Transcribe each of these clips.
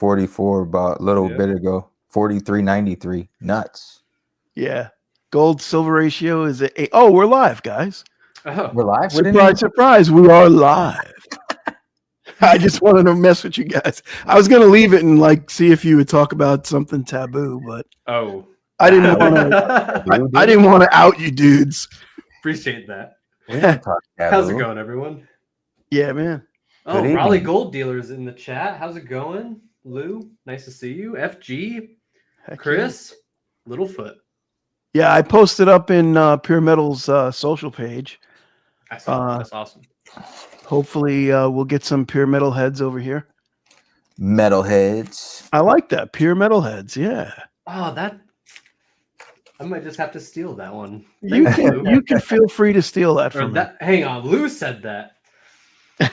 44 about a little Yeah. bit ago. 43.93. Nuts. Yeah. Gold silver ratio is at 8. Oh, we're live, guys. Oh, We're live. We didn't Surprise, even- surprise. We are live. I just wanted to mess with you guys. I was going to leave it and like see if you would talk about something taboo, but oh. I didn't want to. Dude, I didn't want to out you dudes. Appreciate that. We don't talk How's it taboo. going, everyone? Yeah, man. Oh, Good Raleigh evening. Gold Dealers in the chat. How's it going? Lou, nice to see you. FG, Heck Chris, Littlefoot. Yeah, I posted up in Pure Metals social page. I saw that's awesome. Hopefully, we'll get some Pure Metal heads over here. Metalheads. I like that. Pure Metal heads. Yeah. Oh, that I might just have to steal that one. You Thanks, can Lou. you can feel free to steal that Or from me. that, hang on, Lou said that.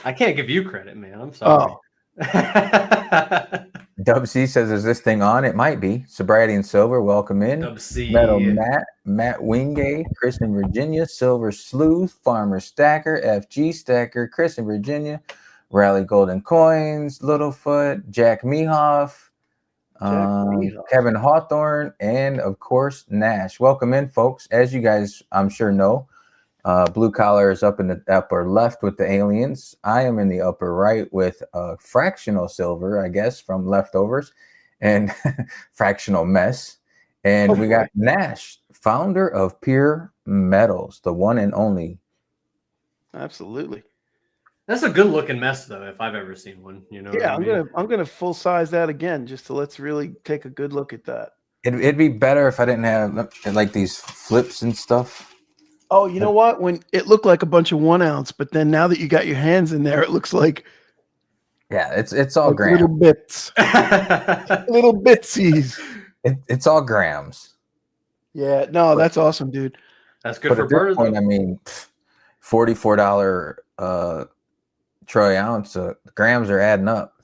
I can't give you credit, man. I'm sorry. Dub C says, is this thing on? It might be. Sobriety and Silver, welcome in. Dub C. Metal Matt Wingate, Chris in Virginia, Silver Sleuth, Farmer Stacker, FG Stacker, Chris in Virginia, Rally Golden Coins, Littlefoot, Jack Mehoff, Kevin Hawthorne, and of course Nash. Welcome in, folks. As you guys, I'm sure know, Blue Collar is up in the upper left with the aliens. I am in the upper right with fractional silver, I guess, from leftovers and fractional mess. And we got Nash, founder of Pure Metals, the one and only. Absolutely. That's a good looking mess, though, if I've ever seen one. You know. Yeah, what I mean? I'm gonna full size that again just to let's really take a good look at that. It'd be better if I didn't have like these flips and stuff. Oh, you know what? When it looked like a bunch of 1 ounce, but then now that you got your hands in there, it looks like Yeah, it's all like grams. little bits, little bitsies. It's all grams. Yeah, no, that's awesome, dude. That's good But for at this Bird. point, I mean, $44 troy ounce grams are adding up.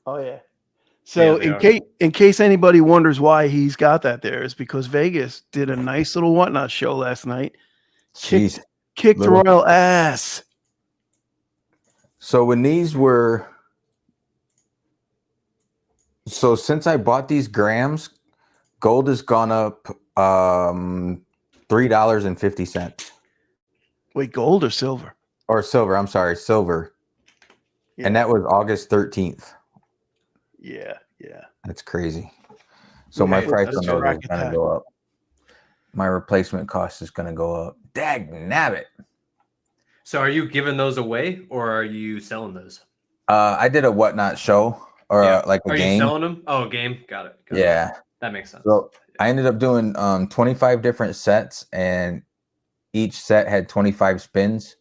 Oh yeah. So Yeah, they in case anybody wonders why he's got that there, is because Vegas did a nice little whatnot show last night. Jeez. Kicked Little- royal ass. So when these were, so since I bought these grams, gold has gone up $3.50. Wait, gold or silver? Or silver, I'm sorry, silver. Yeah. And that was August 13th. Yeah. That's crazy. So my Okay, price that's on true. those is Racket going to pack. go up. My replacement cost is going to go up. Dag nabbit. So, are you giving those away, or are you selling those? I did a whatnot show or like a Are game. you selling them? Oh, a game. Got it. Yeah. That makes sense. So I ended up doing 25 different sets, and each set had 25 spins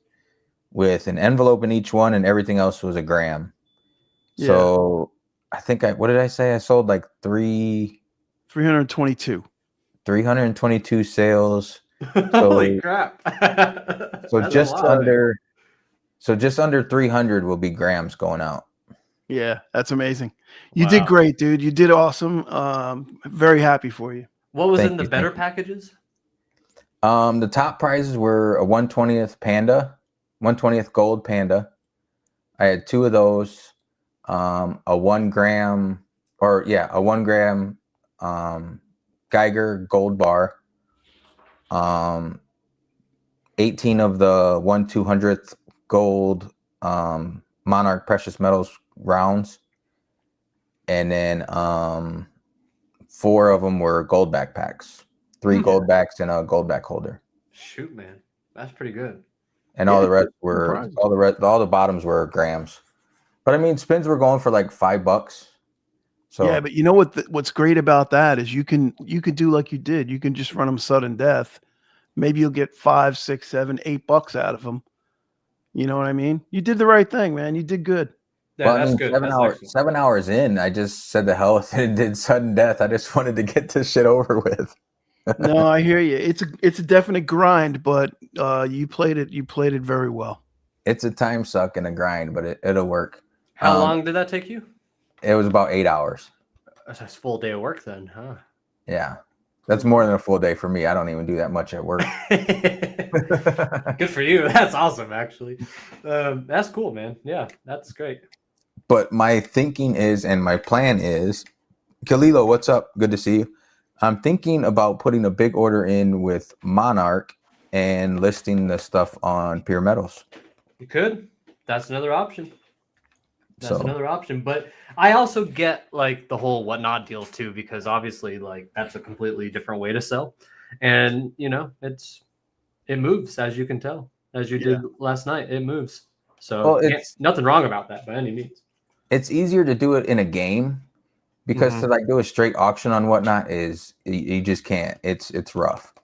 with an envelope in each one, and everything else was a gram. Yeah. So I think what did I say? I sold like 322. 322 sales. Holy crap! So That's just a lot. under 300 will be grams going out. Yeah, that's amazing. You Wow. did great, dude. You did awesome. Very happy for you. What was Thank in the you, better thank you. packages? The top prizes were a 1/20th panda, 1/20th gold panda. I had two of those. A 1 gram Geiger gold bar. 18 of the 1/200th gold Monarch precious metals rounds, and then 4 of them were gold backpacks. 3 gold backs and a gold back holder. Shoot, man, that's pretty good. And all Yeah, the rest were surprising. all the bottoms were grams. But I mean, spins were going for like $5. So Yeah, but you know what's great about that is you can do like you did. You can just run them sudden death. Maybe you'll get $5, $6, $7, $8 out of them. You know what I mean? You did the right thing, man. You did good. Yeah, well, I that's mean, good. 7 That's hours, excellent. 7 hours in, I just said the hell with it and did sudden death. I just wanted to get this shit over with. No, I hear you. It's a definite grind, but you played it very well. It's a time suck and a grind, but it'll work. How long did that take you? It was about 8 hours. That's a full day of work, then, huh? Yeah. That's more than a full day for me. I don't even do that much at work. Good for you. That's awesome, actually. That's cool, man. Yeah, that's great. But my thinking is, and my plan is, Kalilo, what's up? Good to see you. I'm thinking about putting a big order in with Monarch and listing the stuff on Pure Metals. You could. That's another option. That's So another option. But I also get like the whole whatnot deal too, because obviously like that's a completely different way to sell. And you know, it moves, as you can tell. As you did last night, it moves. So it's nothing wrong about that by any means. It's easier to do it in a game because to like do a straight auction on whatnot is you just can't. It's rough.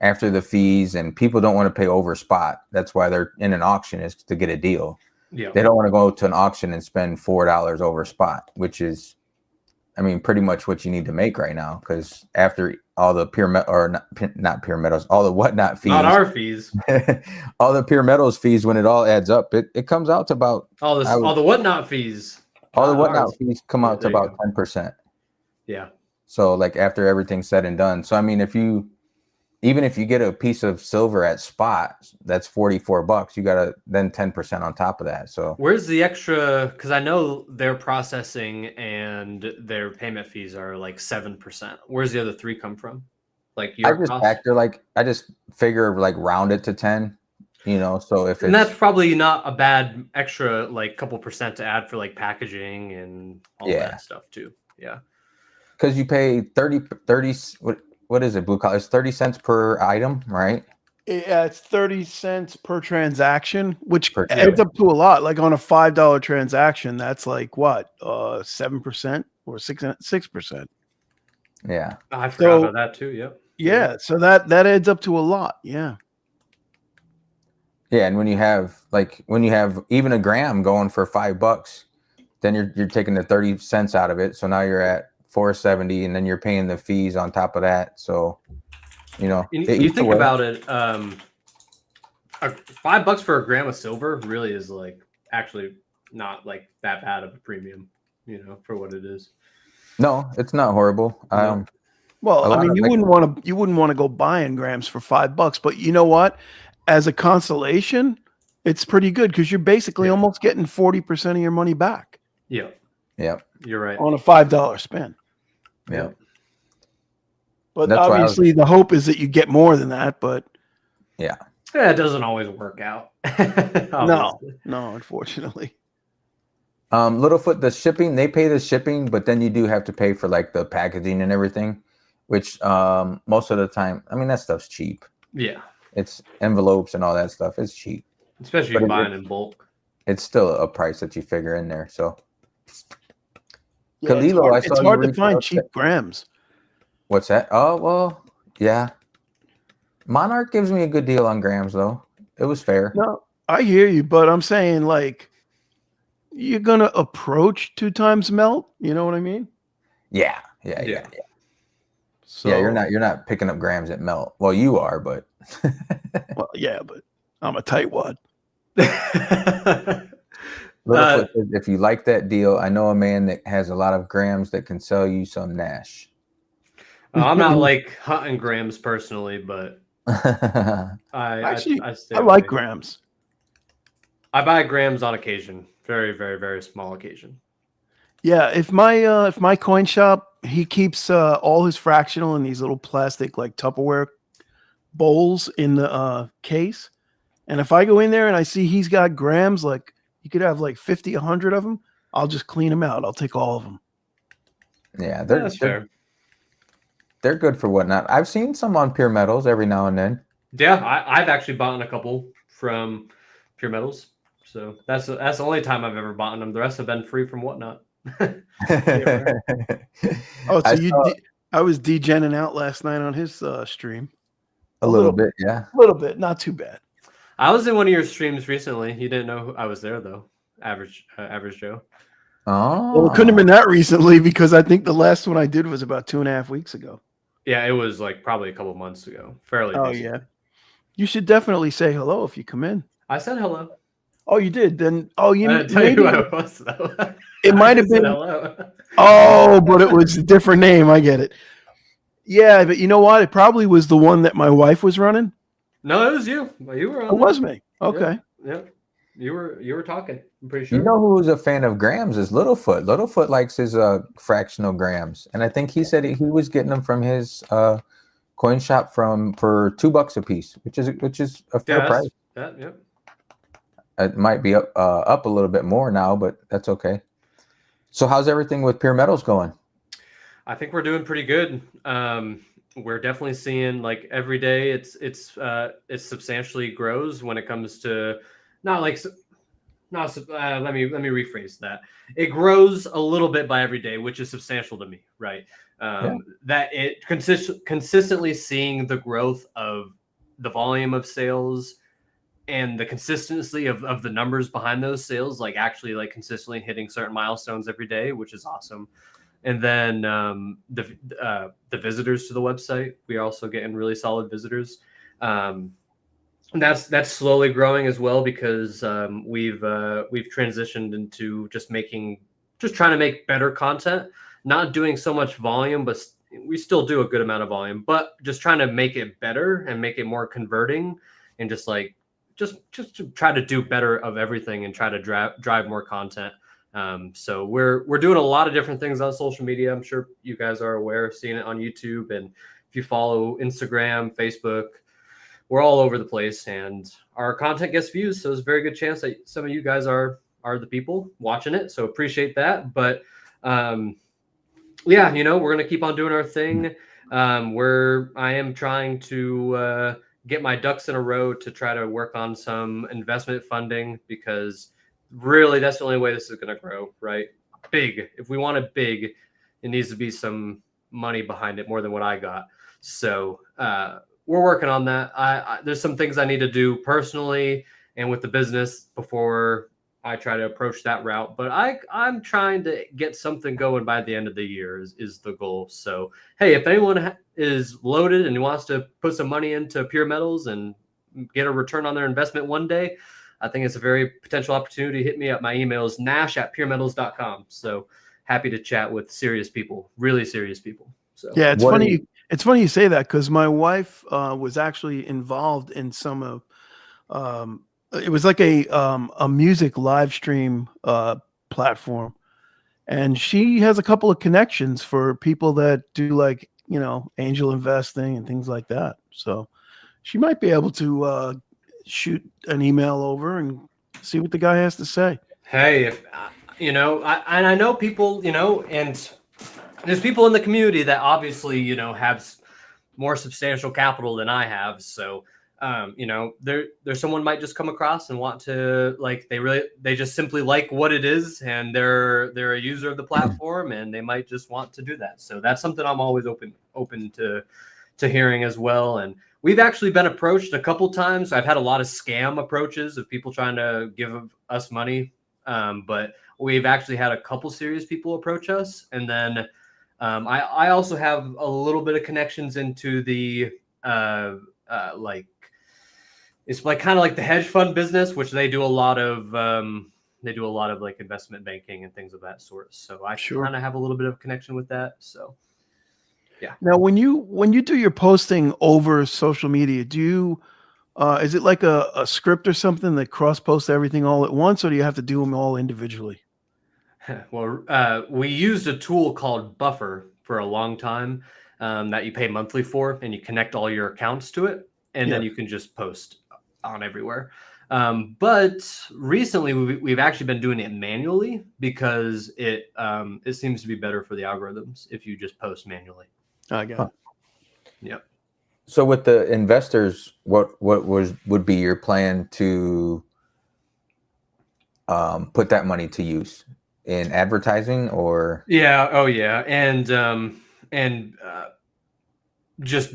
After the fees, and people don't want to pay over spot. That's why they're in an auction, is to get a deal. Yeah. They don't want to go to an auction and spend $4 over spot, which is, I mean, pretty much what you need to make right now. Because after all the not Pure Metals, all the whatnot fees, not our fees, all the Pure Metals fees, when it all adds up, it comes out to about all the whatnot fees. All the whatnot fees come out to about 10%. Yeah. So like after everything's said and done. So I mean, even if you get a piece of silver at spot, that's $44. You got then 10% on top of that. So where's the extra? Because I know their processing and their payment fees are like 7%. Where's the other 3 come from? Like I just figure like round it to 10. You know, so if and that's probably not a bad extra like couple percent to add for like packaging and all that stuff too. Yeah. Because you pay 30 what is it, blue collar? It's 30 cents per item, right? Yeah, it's 30 cents per transaction, which adds up to a lot. Like on a $5 transaction, that's like what, 7% or 6%. Yeah. I forgot about that too. Yep. Yeah. So that adds up to a lot. Yeah. Yeah, and when you have even a gram going for $5, then you're taking the 30 cents out of it. So now you're at $4.70, and then you're paying the fees on top of that. So, you know, you think about it, $5 for a gram of silver really is like actually not like that bad of a premium, you know, for what it is. No, it's not horrible. No. Well, I mean, you wouldn't want to go buying grams for $5, but you know what? As a consolation, it's pretty good because you're basically almost getting 40% of your money back. Yeah. Yeah. You're right. On a $5 spend. Yeah. But that's obviously the hope is that you get more than that, but yeah, it doesn't always work out. No, unfortunately. Littlefoot, the shipping, they pay the shipping, but then you do have to pay for like the packaging and everything, which most of the time, I mean, that stuff's cheap. Yeah. It's envelopes and all that stuff. It's cheap. Especially if you're buying in bulk. It's still a price that you figure in there. So yeah, Kalilo, it's hard to find cheap grams. What's that? Oh, well, yeah. Monarch gives me a good deal on grams, though. It was fair. No, I hear you, but I'm saying like you're gonna approach 2 times melt. You know what I mean? Yeah. So you're not picking up grams at melt. Well, you are, but well, yeah, but I'm a tightwad. Littlefoot says, if you like that deal, I know a man that has a lot of grams that can sell you some NASH. I'm not like hunting grams personally, but I like grams. I buy grams on occasion, very, very, very small occasion. Yeah, if my coin shop, he keeps all his fractional in these little plastic like Tupperware bowls in the case, and if I go in there and I see he's got grams, like you could have like 50, 100 of them, I'll just clean them out. I'll take all of them. Yeah, that's fair. They're good for whatnot. I've seen some on Pure Metals every now and then. Yeah, I've actually bought a couple from Pure Metals. So that's the only time I've ever bought them. The rest have been free from whatnot. Yeah, right. Oh, so I was degenning out last night on his stream. A little bit, yeah. A little bit, not too bad. I was in one of your streams recently. You didn't know I was there though. Average Joe. Oh, well, it couldn't have been that recently because I think the last one I did was about 2.5 weeks ago. Yeah, it was like probably a couple months ago. Fairly. Oh recently. Yeah, you should definitely say hello if you come in. I said hello. Oh, you did? Then I didn't tell you who I was though. It might have been. Hello. Oh, but it was a different name. I get it. Yeah, but you know what? It probably was the one that my wife was running. No, it was you. You were on. It was me. Okay. Yep. You were talking. I'm pretty You sure. know who's a fan of grams is Littlefoot. Littlefoot likes his fractional grams, and I think he said he was getting them from his coin shop for $2 a piece, which is a fair price. That, yep. It might be up a little bit more now, but that's okay. So how's everything with Pure Metals going? I think we're doing pretty good. We're definitely seeing like every day it substantially grows when it comes to not like not let me rephrase that. It grows a little bit by every day, which is substantial to me, right? That it consistently seeing the growth of the volume of sales and the consistency of the numbers behind those sales, like actually like consistently hitting certain milestones every day, which is awesome. And then the visitors to the website, we are also getting really solid visitors. That's slowly growing as well because we've transitioned into just trying to make better content, not doing so much volume, but we still do a good amount of volume, but just trying to make it better and make it more converting and just to try to do better of everything and try to drive more content. So we're doing a lot of different things on social media. I'm sure you guys are aware of seeing it on YouTube. And if you follow Instagram, Facebook, we're all over the place and our content gets views. So there's a very good chance that some of you guys are the people watching it. So appreciate that. But yeah, we're going to keep on doing our thing. I am trying to get my ducks in a row to try to work on some investment funding because really that's the only way this is going to grow, right? Big. If we want it big, it needs to be some money behind it more than what I got. So we're working on that. There's some things I need to do personally and with the business before I try to approach that route, but I'm trying to get something going by the end of the year is the goal. So, hey, if anyone is loaded and wants to put some money into Pure Metals and get a return on their investment one day, I think it's a very potential opportunity. Hit me up. My email is nash@puremetals.com. So happy to chat with serious people, really serious people. So yeah, it's funny. It's funny you say that because my wife was actually involved in some of it was like a music live stream platform, and she has a couple of connections for people that do like angel investing and things like that. So she might be able to shoot an email over and see what the guy has to say. Hey, if I know people, and there's people in the community that obviously have more substantial capital than I have, so. There's someone might just come across and want to they just simply like what it is and they're a user of the platform and they might just want to do that. So that's something I'm always open to hearing as well. And we've actually been approached a couple times. I've had a lot of scam approaches of people trying to give us money. But we've actually had a couple serious people approach us. And then I also have a little bit of connections into the it's like kind of like the hedge fund business, which they do a lot of like investment banking and things of that sort. So I kind of have a little bit of connection with that. So yeah. Now, when you do your posting over social media, do you is it like a script or something that cross posts everything all at once, or do you have to do them all individually? Well, we used a tool called Buffer for a long time that you pay monthly for, and you connect all your accounts to it, and then you can just post on everywhere. But recently we've actually been doing it manually because it seems to be better for the algorithms if you just post manually. I got it. Yep. So with the investors, what would be your plan to put that money to use in advertising or? Yeah. Oh yeah. And just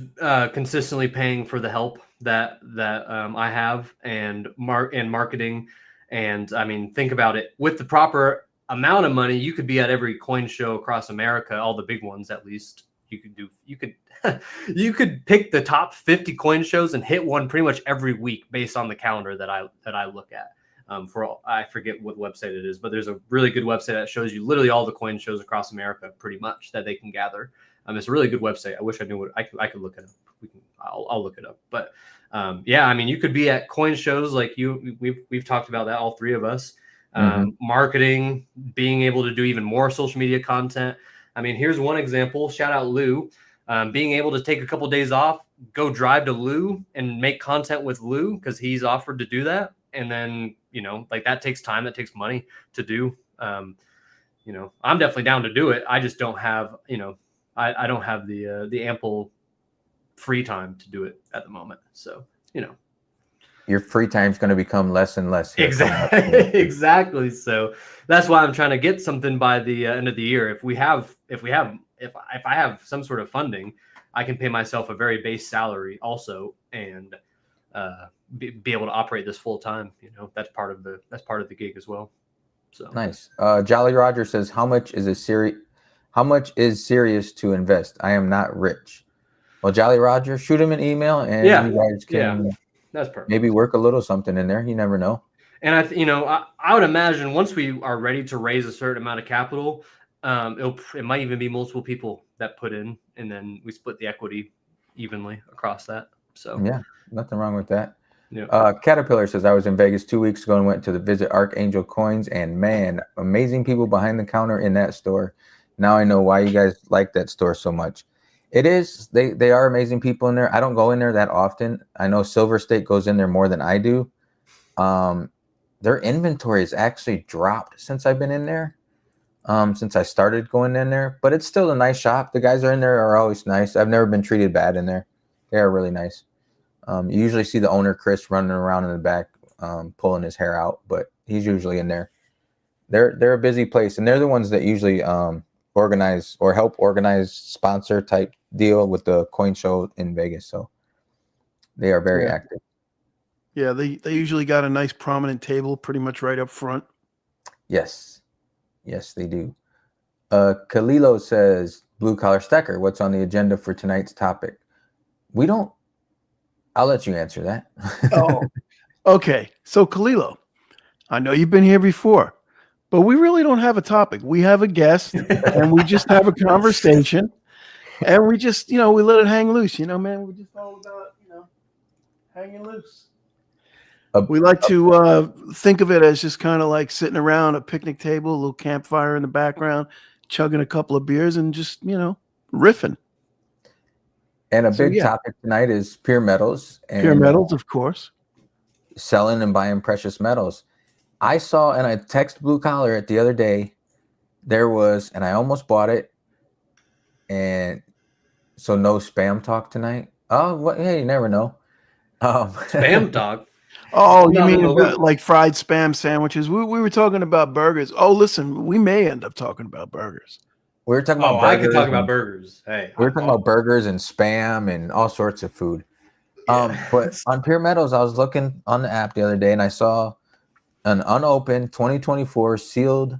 consistently paying for the help that I have and marketing. And I mean, think about it, with the proper amount of money, you could be at every coin show across America, all the big ones, at least. You could pick the top 50 coin shows and hit one pretty much every week based on the calendar that I look at. I forget what website it is, but there's a really good website that shows you literally all the coin shows across America, pretty much, that they can gather. It's a really good website. I wish I knew what I could look it up. I'll look it up. But yeah, I mean, you could be at coin shows like we've talked about that, all three of us. Marketing, being able to do even more social media content. I mean, here's one example. Shout out Lou. Being able to take a couple days off, go drive to Lou and make content with Lou because he's offered to do that. And then, like that takes time, that takes money to do. I'm definitely down to do it. I just don't have, I don't have the ample free time to do it at the moment. So, your free time is going to become less and less. Exactly. Exactly. So that's why I'm trying to get something by the end of the year. If I have some sort of funding, I can pay myself a very base salary also, and be able to operate this full time. That's part of the gig as well. So nice. Jolly Roger says, how much is serious to invest? I am not rich. Well, Jolly Roger, shoot him an email and you guys can that's perfect. Maybe work a little something in there. You never know. And I would imagine once we are ready to raise a certain amount of capital, it might even be multiple people that put in, and then we split the equity evenly across that. So yeah, nothing wrong with that. Yeah. Caterpillar says, I was in Vegas 2 weeks ago and went to the Visit Archangel Coins, and man, amazing people behind the counter in that store. Now I know why you guys like that store so much. It is. They are amazing people in there. I don't go in there that often. I know Silver State goes in there more than I do. Their inventory has actually dropped since I've been in there, since I started going in there. But it's still a nice shop. The guys in there are always nice. I've never been treated bad in there. They are really nice. You usually see the owner, Chris, running around in the back, pulling his hair out, but he's usually in there. They're a busy place, and they're the ones that usually organize or help organize sponsor type deal with the coin show in Vegas. So they are very active. Yeah, they usually got a nice prominent table pretty much right up front. Yes, they do. Kalilo says, blue collar stacker, what's on the agenda for tonight's topic? I'll let you answer that. Oh, okay. So Kalilo, I know you've been here before, but we really don't have a topic. We have a guest and we just have a conversation and we just, we let it hang loose, man. We're just all about, hanging loose. We like to think of it as just kind of like sitting around a picnic table, a little campfire in the background, chugging a couple of beers and just, riffing. And a big topic tonight is pure metals. And, pure metals, of course. Selling and buying precious metals. I saw, and I texted Blue Collar the other day, and I almost bought it. And so no spam talk tonight. Oh, what? Hey, you never know. Spam talk. Oh, you mean like fried spam sandwiches? We were talking about burgers. Oh, listen, we may end up talking about burgers. We were talking about burgers. I could talk about burgers. Hey, we were talking about burgers and spam and all sorts of food. But on Pure Metals, I was looking on the app the other day and I saw an unopened 2024 sealed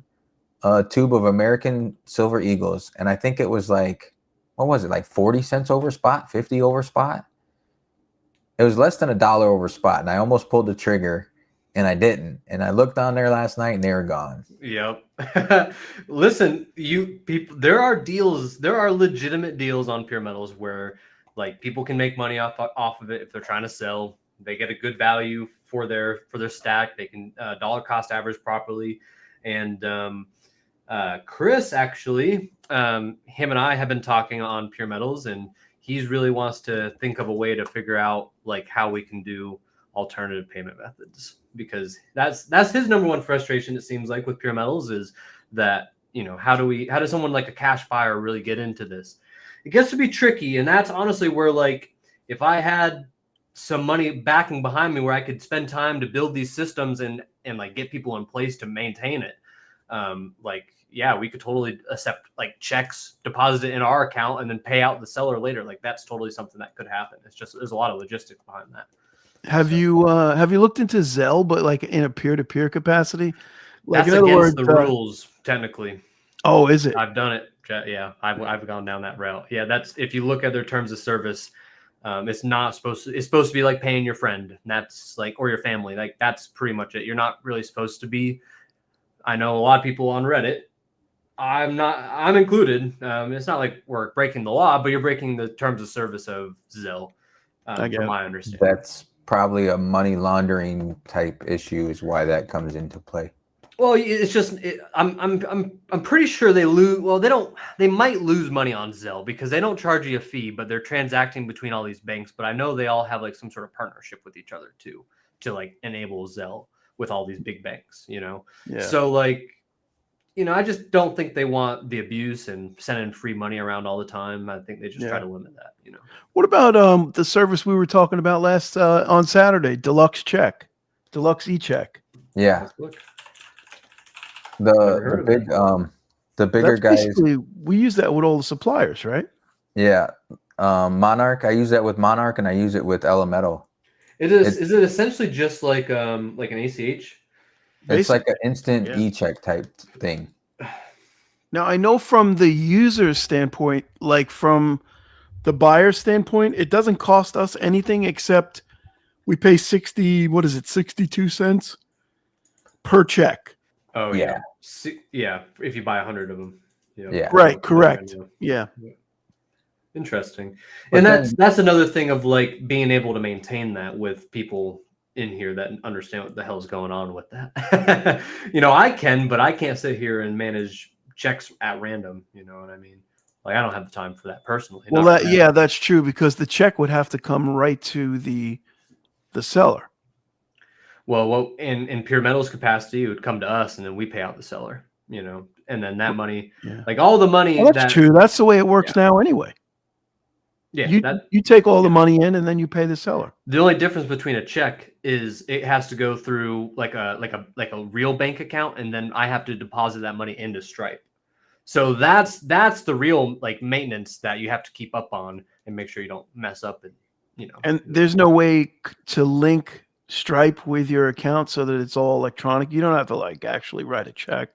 tube of American Silver Eagles. And I think it was like, what was it? Like 40 cents over spot, 50 over spot. It was less than $1 over spot. And I almost pulled the trigger and I didn't. And I looked on there last night and they were gone. Yep. Listen, you people, there are deals. There are legitimate deals on Pure Metals where like people can make money off of it if they're trying to sell. They get a good value for their stack. They can dollar cost average properly. And Chris actually, him and I have been talking on Pure Metals, and he really wants to think of a way to figure out like how we can do alternative payment methods, because that's his number one frustration. It seems like with Pure Metals is that, how does someone like a cash buyer really get into this? It gets to be tricky. And that's honestly where, like, if I had some money backing behind me where I could spend time to build these systems and like get people in place to maintain it. We could totally accept like checks deposited in our account and then pay out the seller later. Like that's totally something that could happen. It's just, there's a lot of logistics behind that. Have you looked into Zelle, but like in a peer-to-peer capacity? Like that's against the rules, technically. Oh, is it? I've done it. Yeah, I've gone down that route. Yeah, that's, if you look at their terms of service, It's not supposed to. It's supposed to be like paying your friend, and that's like, or your family. Like that's pretty much it. You're not really supposed to be. I know a lot of people on Reddit. I'm not. I'm included. It's not like we're breaking the law, but you're breaking the terms of service of Zelle, from my understanding. That's probably a money laundering type issue, is why that comes into play. Well, it's just I'm pretty sure they lose. Well, they don't. They might lose money on Zelle because they don't charge you a fee, but they're transacting between all these banks. But I know they all have like some sort of partnership with each other too, to like enable Zelle with all these big banks. Yeah. So like, I just don't think they want the abuse and sending free money around all the time. I think they just try to limit that. What about the service we were talking about last on Saturday, Deluxe E-Check? Yeah. The bigger guys. Basically, we use that with all the suppliers, right? Yeah. Monarch. I use that with Monarch, and I use it with Elemental. Is it essentially just like an ACH? It's like an instant e-check type thing. Now I know from the user's standpoint, like from the buyer's standpoint, it doesn't cost us anything except we pay 62 cents per check. Oh yeah. Yeah. If you buy 100 of them. Yeah. Right. Correct. Yeah. Interesting. And that's another thing of like being able to maintain that with people in here that understand what the hell's going on with that. I can, but I can't sit here and manage checks at random. You know what I mean? Like I don't have the time for that personally. Well, that's true because the check would have to come right to the seller. Well, in Pure Metals capacity, it would come to us, and then we pay out the seller. And then that money, like all the money. Well, that's true. That's the way it works now, anyway. Yeah, you take all the money in, and then you pay the seller. The only difference between a check is it has to go through like a real bank account, and then I have to deposit that money into Stripe. So that's the real like maintenance that you have to keep up on and make sure you don't mess up and And there's no way to link Stripe with your account so that it's all electronic. You don't have to like actually write a check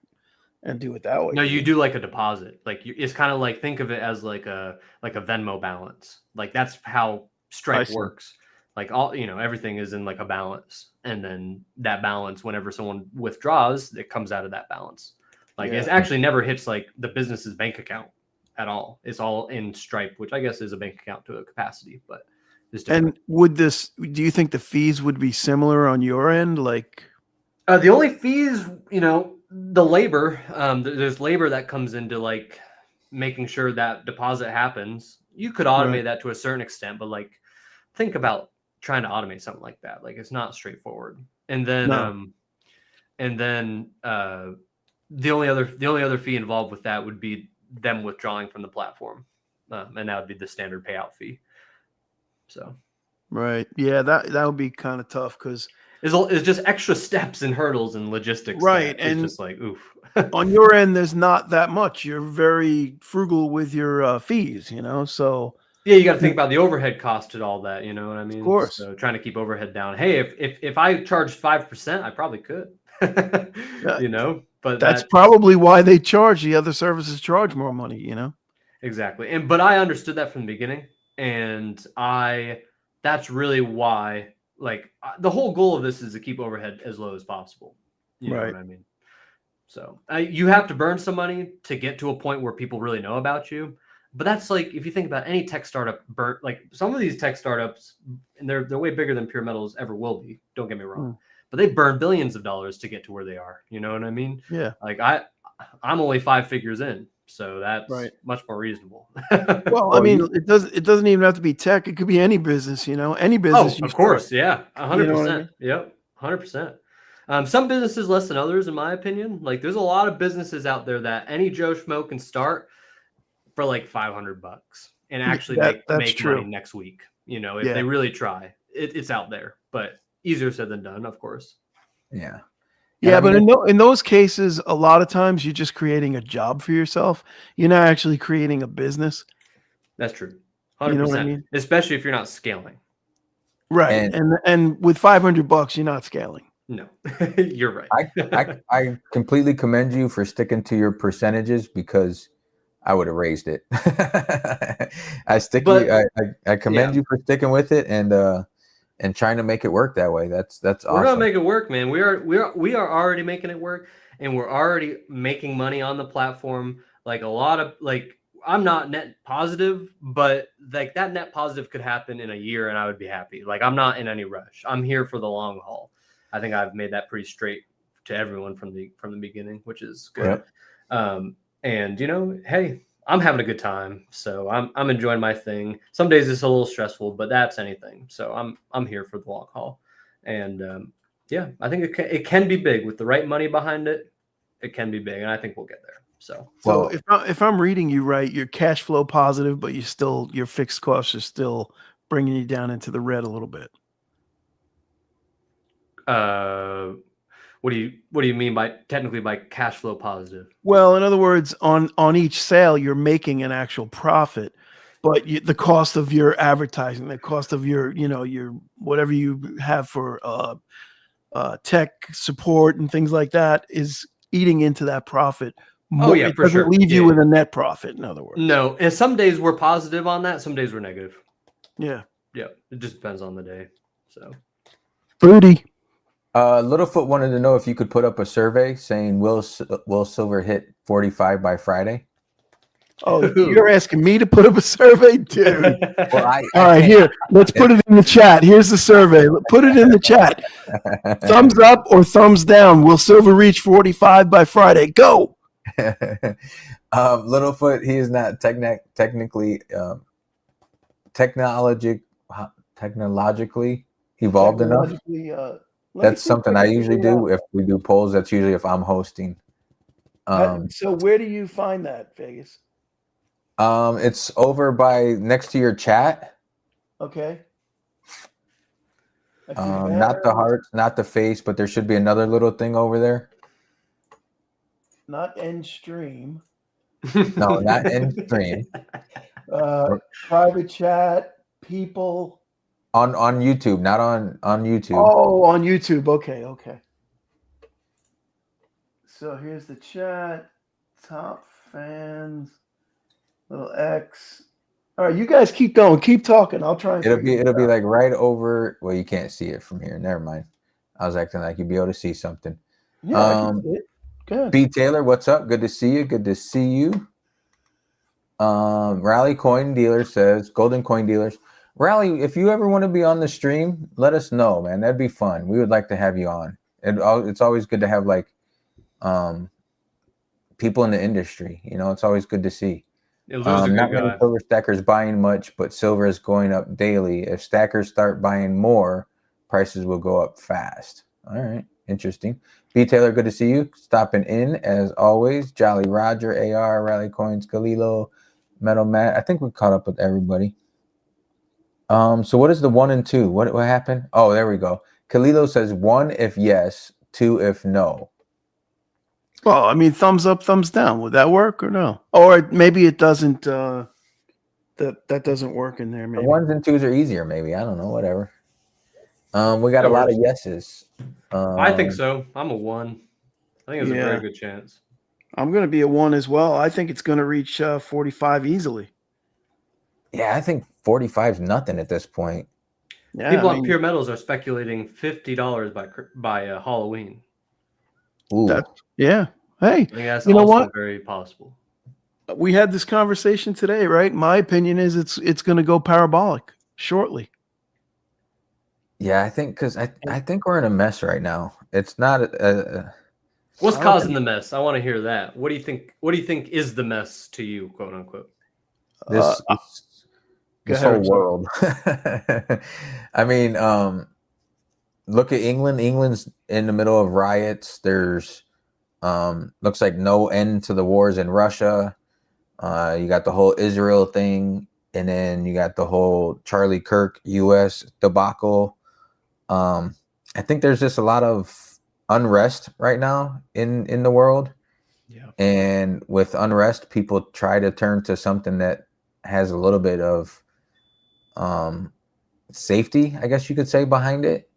and do it that way. No, you do like a deposit. Like it's kind of like think of it as like a Venmo balance. Like that's how Stripe works. Like all everything is in like a balance, and then that balance, whenever someone withdraws, it comes out of that balance. Like it actually never hits like the business's bank account at all. It's all in Stripe, which I guess is a bank account to a capacity, but it's different. And do you think the fees would be similar on your end? Like the only fees, the labor, there's labor that comes into like making sure that deposit happens. You could automate that to a certain extent, but like think about trying to automate something like that. Like it's not straightforward. And then the only other fee involved with that would be them withdrawing from the platform, and that would be the standard payout fee. So, right, yeah, that would be kind of tough because it's just extra steps and hurdles and logistics. Right, and it's just like oof. On your end, there's not that much. You're very frugal with your fees, So yeah, you got to think about the overhead cost and all that. You know what I mean? Of course. So trying to keep overhead down. Hey, if I charged 5%, I probably could. But that's probably why they charge. The other services charge more money, Exactly. But I understood that from the beginning, and that's really why like the whole goal of this is to keep overhead as low as possible. You know what I mean? So you have to burn some money to get to a point where people really know about you. But that's like, if you think about any tech startup, like some of these tech startups, and they're way bigger than Pure Metals ever will be. Don't get me wrong. But they burn billions of dollars to get to where they are. You know what I mean? Yeah. Like I'm only 5 figures in, so that's much more reasonable. Well, I mean, it doesn't even have to be tech. It could be any business, any business. Oh, of course, yeah, 100%. Yep, 100%. Some businesses less than others, in my opinion. Like, there's a lot of businesses out there that any Joe Schmo can start for like $500 and actually make money next week. If they really try, it's out there, but easier said than done, of course. Yeah. Yeah, but in those cases, a lot of times you're just creating a job for yourself. You're not actually creating a business. That's true. 100%. You know what I mean? Especially if you're not scaling. Right. And with $500, you're not scaling. No, you're right. I completely commend you for sticking to your percentages because I would have raised it. I commend you for sticking with it and trying to make it work that way. That's awesome. We're gonna make it work, man. We are already making it work, and we're already making money on the platform. Like a lot of I'm not net positive, but like that net positive could happen in a year, and I would be happy. Like I'm not in any rush. I'm here for the long haul. I think I've made that pretty straight to everyone from the beginning, which is good. Yep. And hey, I'm having a good time, so I'm enjoying my thing. Some days it's a little stressful, but that's anything. So I'm here for the long haul, and I think it can be big with the right money behind it. It can be big, and I think we'll get there. So if I'm reading you right, you're cash flow positive, but your fixed costs are still bringing you down into the red a little bit. What do you mean by cash flow positive? Well, in other words, on each sale, you're making an actual profit, but the cost of your advertising, the cost of your whatever you have for tech support and things like that is eating into that profit. It for sure. Leave you with a net profit, in other words. No, and some days we're positive on that, some days we're negative. Yeah. It just depends on the day. So, Fruity. Littlefoot wanted to know if you could put up a survey saying will silver hit 45 by Friday? Oh, you're asking me to put up a survey, dude. Well, all right, here. Let's put it in the chat. Here's the survey. Put it in the chat. Thumbs up or thumbs down. Will silver reach 45 by Friday? Go. Littlefoot, he is not technically technologically evolved enough. That's something I usually do. If we do polls, that's usually if I'm hosting. So where do you find that, Vegas? It's over by next to your chat. Okay. Not the hearts, not the face, but there should be another little thing over there. Not end stream. No, not end stream. Private chat, people. On YouTube, not on YouTube. Oh, on YouTube. Okay. So here's the chat. Top fans. Little X. All right, you guys keep going. Keep talking. I'll try and it'll be like right over. Well, you can't see it from here. Never mind. I was acting like you'd be able to see something. Yeah. Good. B Taylor, what's up? Good to see you. Good to see you. Rally Coin Dealer says, Golden Coin Dealers. Rally, if you ever want to be on the stream, let us know, man. That'd be fun. We would like to have you on. It's always good to have people in the industry. It's always good to see. Not many silver stackers buying much, but silver is going up daily. If stackers start buying more, prices will go up fast. All right, interesting. B Taylor, good to see you. Stopping in as always. Jolly Roger, AR, Rally Coins, Galilo, Metal Matt. I think we caught up with everybody. So what is the 1 and 2? What happened? Oh, there we go. Kalilo says 1 if yes, 2 if no. Well, I mean, thumbs up, thumbs down. Would that work or no? Or maybe it doesn't. That doesn't work in there. Maybe the 1s and 2s are easier. Maybe, I don't know. Whatever. We got a lot of yeses. I think so. I'm a 1. I think it's a very good chance. I'm going to be a 1 as well. I think it's going to reach 45 easily. Yeah, I think 45 is nothing at this point. Yeah, people on Pure Metals are speculating $50 by Halloween. Ooh. Yeah. Hey, I think that's also very possible. We had this conversation today, right? My opinion is it's going to go parabolic shortly. Yeah, I think because I think we're in a mess right now. It's not. What's causing the mess? I want to hear that. What do you think? What do you think is the mess to you, quote unquote? This whole world. I mean, look at England. England's in the middle of riots. There's looks like no end to the wars in Russia. You got the whole Israel thing, and then you got the whole Charlie Kirk U.S. debacle. I think there's just a lot of unrest right now in the world. Yeah. And with unrest, people try to turn to something that has a little bit of safety, I guess you could say, behind it.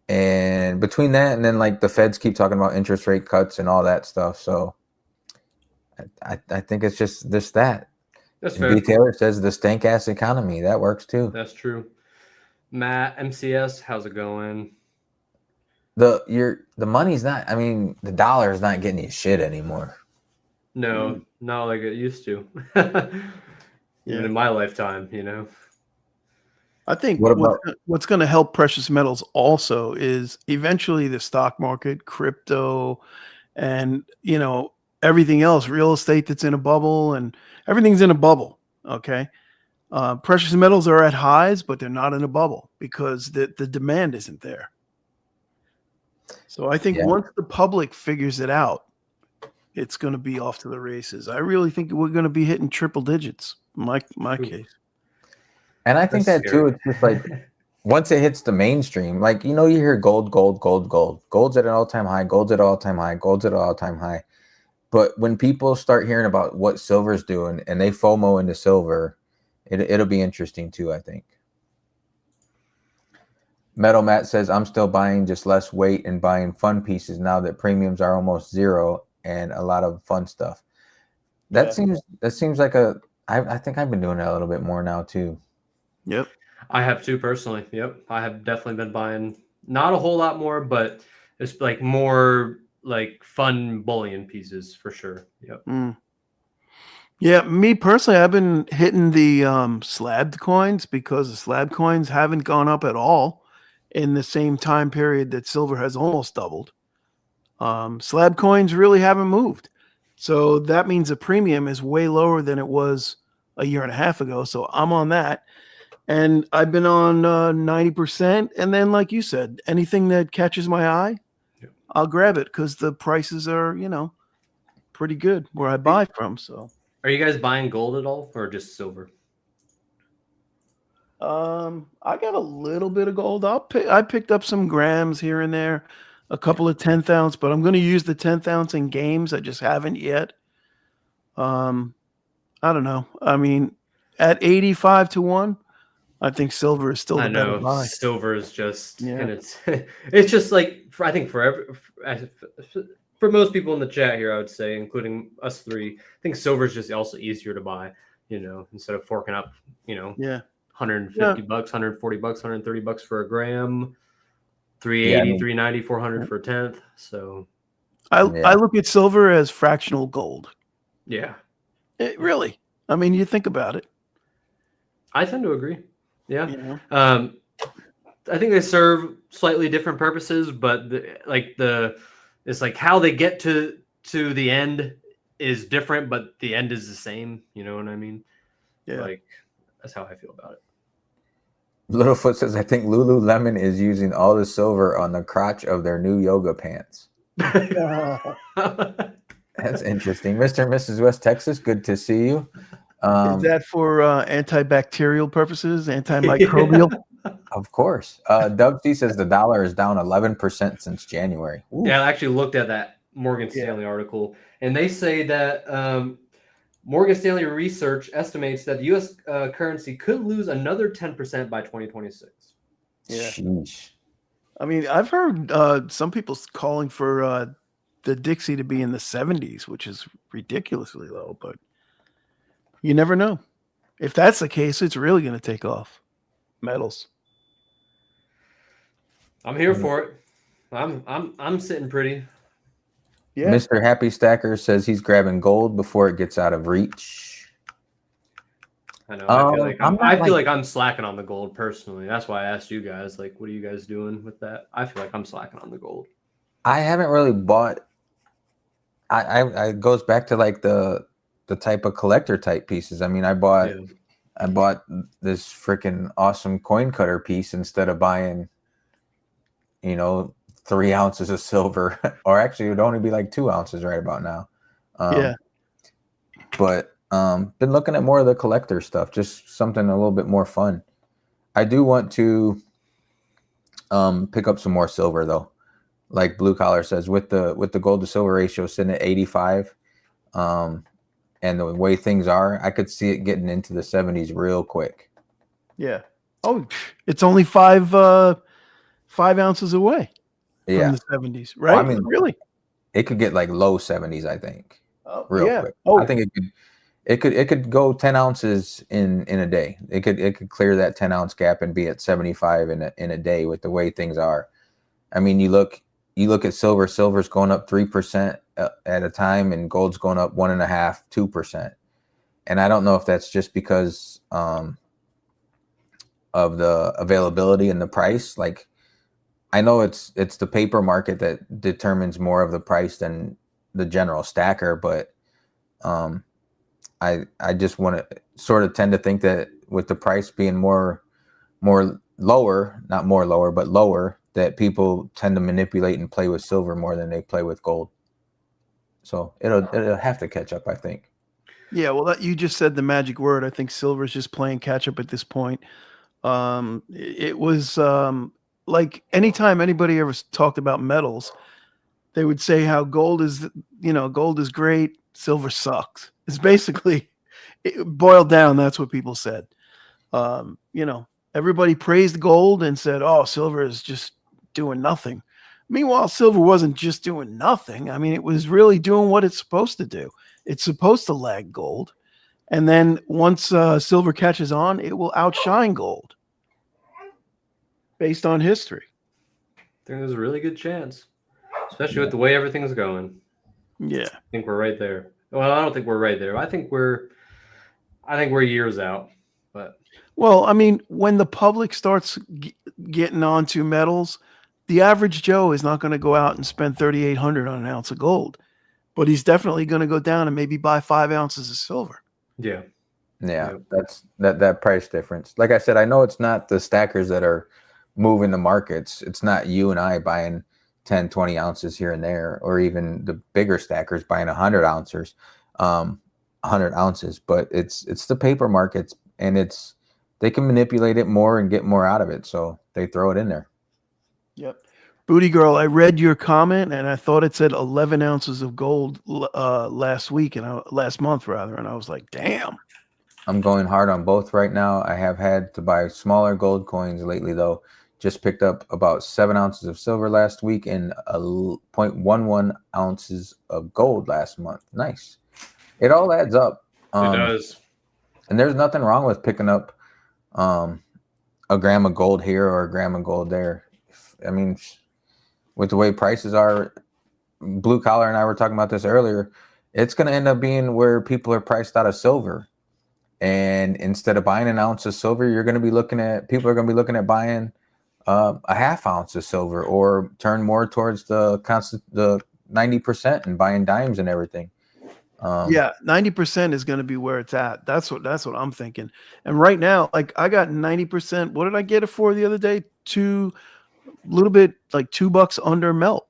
And between that and then like the Feds keep talking about interest rate cuts and all that stuff. So I think it's just that. That's And fair. B Taylor says the stank ass economy. That works too. That's true. Matt, MCS, how's it going? The money's not. I mean, the dollar is not getting you shit anymore. No, not like it used to. Even in my lifetime, you know. I think What about what's going to help precious metals also is eventually the stock market, crypto, and everything else, real estate that's in a bubble, and everything's in a bubble. Okay, precious metals are at highs, but they're not in a bubble because the demand isn't there. So I think Yeah. once the public figures it out, it's going to be off to the races. I really think we're going to be hitting triple digits. My case. And I think That's that too, scary. it's just like once it hits the mainstream, like you hear gold. Gold's at an all-time high, gold's at an all-time high, gold's at an all-time high. But when people start hearing about what silver's doing and they FOMO into silver, it'll be interesting too, I think. Metal Matt says, I'm still buying just less weight and buying fun pieces now that premiums are almost zero and a lot of fun stuff. That seems like I think I've been doing it a little bit more now too. Yep. I have too personally. Yep. I have definitely been buying not a whole lot more, but it's like more like fun bullion pieces for sure. Yep. Yeah, me personally, I've been hitting the slabbed coins because the slab coins haven't gone up at all in the same time period that silver has almost doubled. Slab coins really haven't moved. So that means the premium is way lower than it was a year and a half ago. So I'm on that. And I've been on 90%. And then, like you said, anything that catches my eye, I'll grab it because the prices are, pretty good where I buy from. So. Are you guys buying gold at all or just silver? I got a little bit of gold. I picked up some grams here and there, a couple of 10th ounce, but I'm going to use the 10th ounce in games. I just haven't yet. I don't know. I mean, at 85 to 1, I think silver is still the better buy. Silver is just, and it's just like I think for most people in the chat here, I would say, including us three, I think silver is just also easier to buy. Instead of forking up, 150 bucks, 140 bucks, 130 bucks for a gram, 380, 390, 400 for a tenth. So I look at silver as fractional gold. Yeah. Really. I mean, you think about it. I tend to agree. Yeah. I think they serve slightly different purposes, but it's like how they get to the end is different, but the end is the same. You know what I mean? Yeah. Like that's how I feel about it. Littlefoot says, I think Lululemon is using all the silver on the crotch of their new yoga pants. That's interesting. Mr. and Mrs. West Texas, good to see you. Is that for antibacterial purposes, antimicrobial? Of course. Doug C says the dollar is down 11% since January. Ooh. Yeah, I actually looked at that Morgan Stanley article, and they say that Morgan Stanley research estimates that the U.S. Currency could lose another 10% by 2026. Yeah. Sheesh. I mean, I've heard some people calling for the Dixie to be in the 70s, which is ridiculously low, but you never know. If that's the case, it's really going to take off. Metals. I'm here for it. I'm sitting pretty. Yeah. Mr. Happy Stacker says he's grabbing gold before it gets out of reach. I know. I feel like I'm slacking on the gold personally. That's why I asked you guys, like, what are you guys doing with that? I feel like I'm slacking on the gold. I haven't really bought. I it goes back to like the type of collector type pieces. I mean, I bought this freaking awesome coin cutter piece instead of buying, 3 ounces of silver, or actually it would only be like 2 ounces right about now. But been looking at more of the collector stuff, just something a little bit more fun. I do want to pick up some more silver though. Like Blue Collar says, with the gold to silver ratio sitting at 85, and the way things are, I could see it getting into the 70s real quick. Yeah. Oh, it's only 5 ounces away from the 70s, right? Well, I mean, really? It could get like low 70s, I think. Oh, real quick. Oh. I think it could. it could go 10 ounces in a day. It could clear that 10-ounce gap and be at 75 in a day with the way things are. I mean, you look at silver. Silver's going up 3% at a time, and gold's going up 1.5%, 2%. And I don't know if that's just because of the availability and the price. Like, I know it's the paper market that determines more of the price than the general stacker, but I just want to sort of tend to think that with the price being more lower, not more lower, but lower, that people tend to manipulate and play with silver more than they play with gold. So it'll have to catch up, I think. Yeah, well, you just said the magic word. I think silver's just playing catch up at this point. It was like anytime anybody ever talked about metals, they would say how gold is great, silver sucks. It's basically it boiled down. That's what people said. Everybody praised gold and said, "Oh, silver is just doing nothing." Meanwhile, silver wasn't just doing nothing. I mean, it was really doing what it's supposed to do. It's supposed to lag gold. And then once silver catches on, it will outshine gold based on history. I think there's a really good chance, especially with the way everything's going. Yeah. I think we're right there. Well, I don't think we're right there. I think we're years out. But well, I mean, when the public starts getting onto metals, the average Joe is not going to go out and spend $3,800 on an ounce of gold, but he's definitely going to go down and maybe buy 5 ounces of silver. Yeah. That's that price difference. Like I said, I know it's not the stackers that are moving the markets. It's not you and I buying 10, 20 ounces here and there, or even the bigger stackers buying 100 ounces, 100 ounces. But it's the paper markets, and they can manipulate it more and get more out of it, so they throw it in there. Yep. Booty Girl, I read your comment and I thought it said 11 ounces of gold last month, and I was like, damn. I'm going hard on both right now. I have had to buy smaller gold coins lately, though. Just picked up about 7 ounces of silver last week and 0.11 ounces of gold last month. Nice. It all adds up. It does. And there's nothing wrong with picking up a gram of gold here or a gram of gold there. I mean, with the way prices are, Blue Collar and I were talking about this earlier, it's going to end up being where people are priced out of silver. And instead of buying an ounce of silver, people are going to be looking at buying a half ounce of silver, or turn more towards the 90% and buying dimes and everything. 90% is going to be where it's at. That's what I'm thinking. And right now, like, I got 90%. What did I get it for the other day? $2 under melt.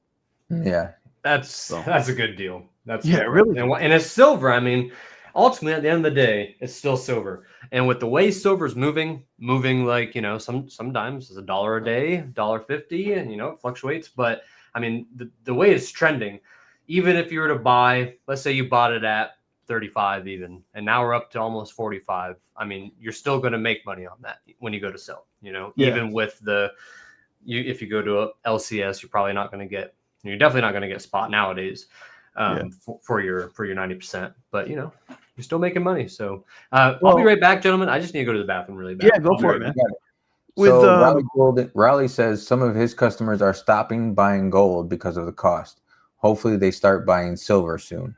Yeah, that's a good deal. That's really. And it's silver. I mean, ultimately, at the end of the day, it's still silver. And with the way silver's moving like, sometimes it's $1 a day, $1.50, and it fluctuates. But I mean, the way it's trending, even if you were to buy, let's say you bought it at 35 even, and now we're up to almost 45. I mean, you're still going to make money on that when you go to sell. Even with if you go to a LCS, you're probably not going to get. You're definitely not going to get spot nowadays. For your 90%, but you're still making money. So I'll be right back, gentlemen. I just need to go to the bathroom really bad. Yeah, go for it, man. Raleigh says some of his customers are stopping buying gold because of the cost. Hopefully they start buying silver soon.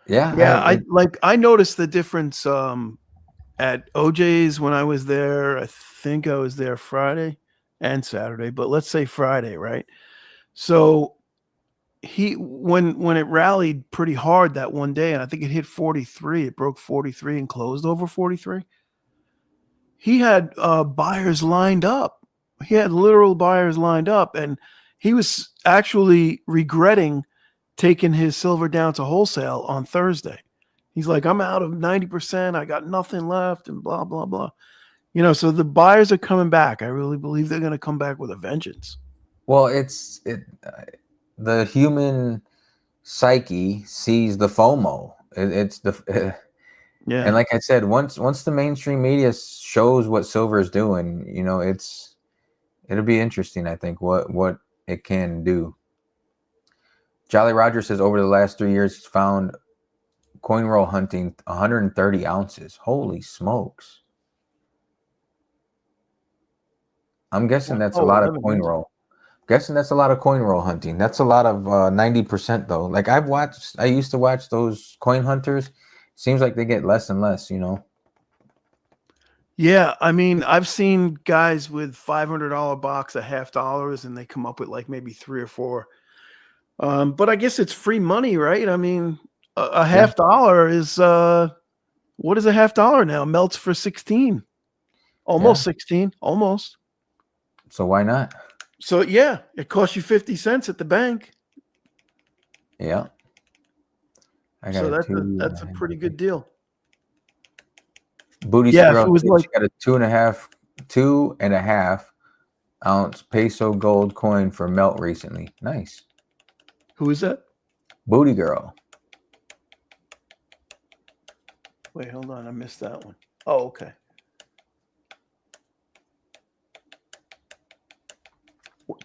I noticed the difference at OJ's when I was there. I think I was there Friday and Saturday, but let's say Friday, right? So when it rallied pretty hard that one day, and I think it hit 43, it broke 43 and closed over 43. He had buyers lined up. He had literal buyers lined up, and he was actually regretting taking his silver down to wholesale on Thursday. He's like, I'm out of 90%. I got nothing left, and blah, blah, blah. So the buyers are coming back. I really believe they're going to come back with a vengeance. Well, the human psyche sees the FOMO. And like I said, once the mainstream media shows what silver is doing, it'll be interesting. I think what it can do. Jolly Roger says over the last 3 years, he's found coin roll hunting, 130 ounces. Holy smokes! I'm guessing that's a lot of coin roll. Guessing that's a lot of coin roll hunting. That's a lot of 90% though. Like I used to watch those coin hunters. Seems like they get less and less, you know. Yeah, I mean, I've seen guys with $500 box of $50, and they come up with like maybe 3 or 4. But I guess it's free money, right? I mean, a $50 is what is a $50 now? Melts for 16, almost 16, almost. So why not? So yeah, it costs you 50 cents at the bank. Yeah. So that's a pretty good deal. Booty Yeah, Squirrel, it was like, she got a 2.5 ounce peso gold coin for melt recently. Nice. who is that? Booty Girl. Wait, hold on, I missed that one. Oh, okay.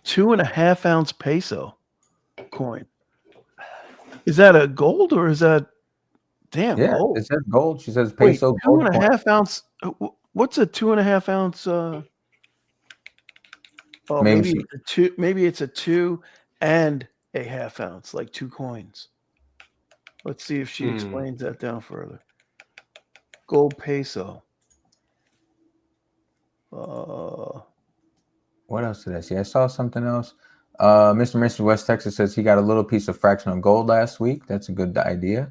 $2.5 ounce peso coin. Is that a gold or is that gold? It says gold. She says Wait, peso two gold and a coin. half ounce. What's a 2.5 ounce? Oh, maybe it's a 2. Maybe it's a 2 and a half ounce, like 2 coins. Let's see if she explains that down further. Gold peso. What else did I see? I saw something else. Mr. and Mrs. West Texas says he got a little piece of fractional gold last week. That's a good idea.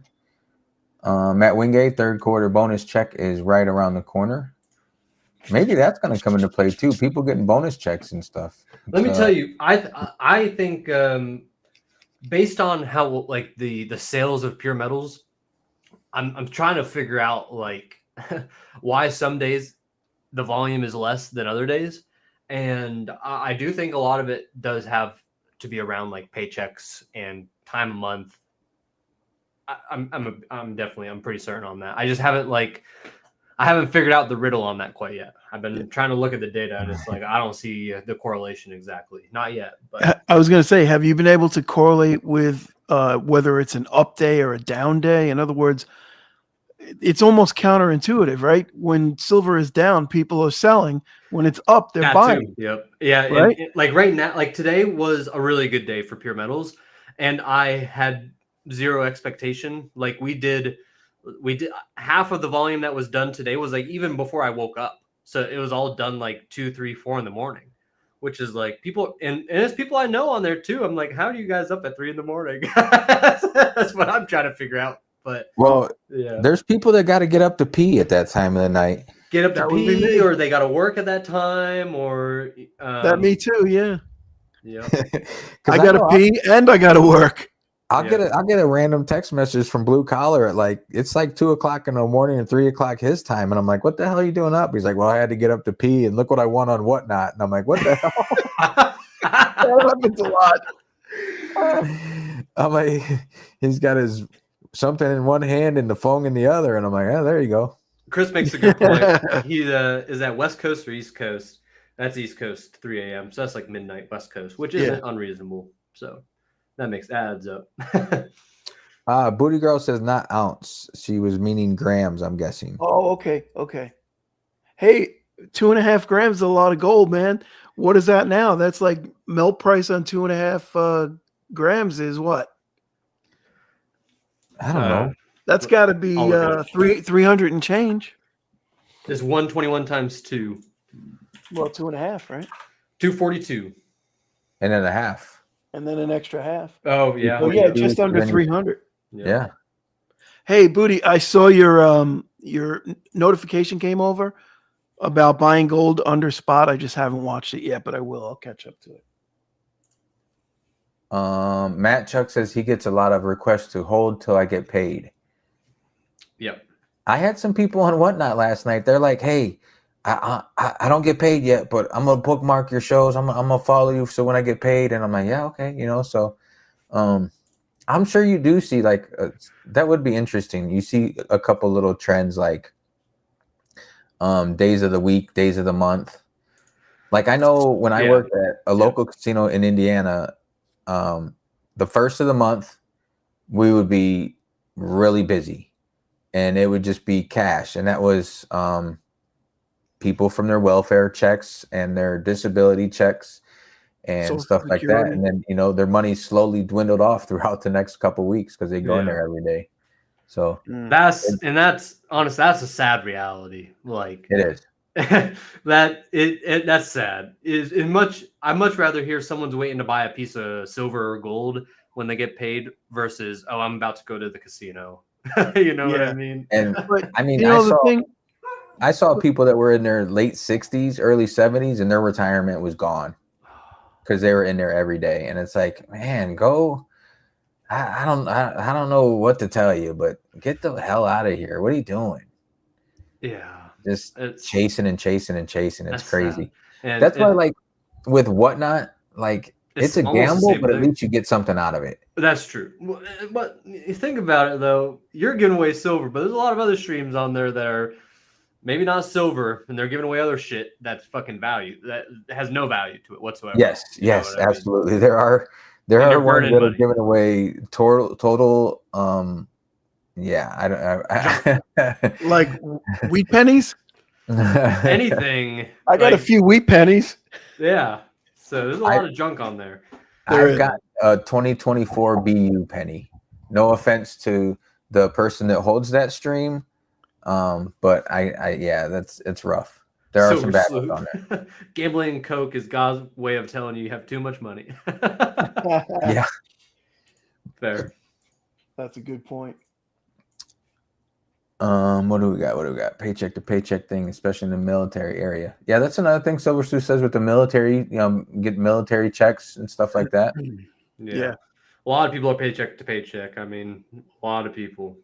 Matt Wingate, third quarter bonus check is right around the corner. Maybe that's going to come into play too. People getting bonus checks and stuff. Let me tell you, I think based on how like the sales of pure metals, I'm trying to figure out like why some days the volume is less than other days, and I do think a lot of it does have to be around like paychecks and time of month. I'm pretty certain on that. I just haven't I haven't figured out the riddle on that quite yet. I've been trying to look at the data, and it's like I don't see the correlation exactly. Not yet. But I was going to say, have you been able to correlate with whether it's an up day or a down day? In other words, it's almost counterintuitive, right? When silver is down, people are selling. When it's up, they're buying. Too. Yep. Yeah. Right? And like right now, like today was a really good day for pure metals, and I had zero expectation. Like we did half of the volume that was done today was like even before I woke up. So it was all done like 2, 3, 4 in the morning, which is like people and it's people I know on there too. I'm like, how are you guys up at 3 in the morning? That's what I'm trying to figure out. But there's people that got to get up to pee at that time of the night. Get up to pee, or they got to work at that time, or that me too. Yeah. Yeah. I got to pee and I got to work. I'll get a random text message from Blue Collar at it's like 2:00 in the morning and 3:00 his time, and I'm like, "What the hell are you doing up?" He's like, "Well, I had to get up to pee, and look what I won on Whatnot." And I'm like, "What the hell?" That happens a lot. I'm like, he's got his something in one hand and the phone in the other, and I'm like, "Oh, there you go." Chris makes a good point. He is that West Coast or East Coast? That's East Coast, 3 a.m. So that's like midnight West Coast, which isn't unreasonable. So that adds up. Booty Girl says not ounce. She was meaning grams, I'm guessing. Oh, okay. Okay. Hey, 2.5 grams is a lot of gold, man. What is that now? That's like melt price on 2.5 grams is what? I don't know. That's got to be 300 and change. It's 121 times 2. Well, 2.5, right? 242. And then a half. And then an extra half. Oh yeah. Oh yeah, just under 300. Yeah. Hey, Booty, I saw your notification came over about buying gold under spot. I just haven't watched it yet, but I will. I'll catch up to it. Matt Chuck says he gets a lot of requests to hold till I get paid. Yep. I had some people on Whatnot last night. They're like, "Hey, I don't get paid yet, but I'm gonna bookmark your shows. I'm gonna follow you so when I get paid." And I'm like, "Yeah, okay, So, I'm sure you do see that would be interesting. You see a couple little trends like days of the week, days of the month. Like I know when I worked at a local casino in Indiana, the first of the month we would be really busy. and it would just be cash, and that was people from their welfare checks and their disability checks and Social stuff like that. Security. And then, you know, their money slowly dwindled off throughout the next couple of weeks because they go in Yeah. there every day. So That's honest. That's a sad reality. Like it is. that's sad. I'd much rather hear someone's waiting to buy a piece of silver or gold when they get paid versus, oh, I'm about to go to the casino. You know what I mean? And But I mean, you know the thing. I saw people that were in their late 60s, early 70s, and their retirement was gone because they were in there every day. And it's like, man, go. I don't know what to tell you, but get the hell out of here. What are you doing? Yeah. Just chasing and chasing and chasing. It's crazy. And that's why, like, with Whatnot, like, it's a gamble, but at least you get something out of it. That's true. But you think about it, though, you're giving away silver, but there's a lot of other streams on there that are maybe not silver, and they're giving away other shit that's fucking value that has no value to it whatsoever. Yes, absolutely. I mean? There are ones that are giving away total. Yeah, I don't like wheat pennies. Anything. I got a few wheat pennies. Yeah. So there's a lot of junk on there. I've got a 2024 BU penny. No offense to the person that holds that stream. But it's rough. There are some bad ones on there. Gambling and coke is God's way of telling you have too much money. Yeah. Fair. That's a good point. What do we got? Paycheck to paycheck thing, especially in the military area. Yeah, that's another thing Silver Stu says with the military, get military checks and stuff like that. Yeah. A lot of people are paycheck to paycheck. I mean, a lot of people.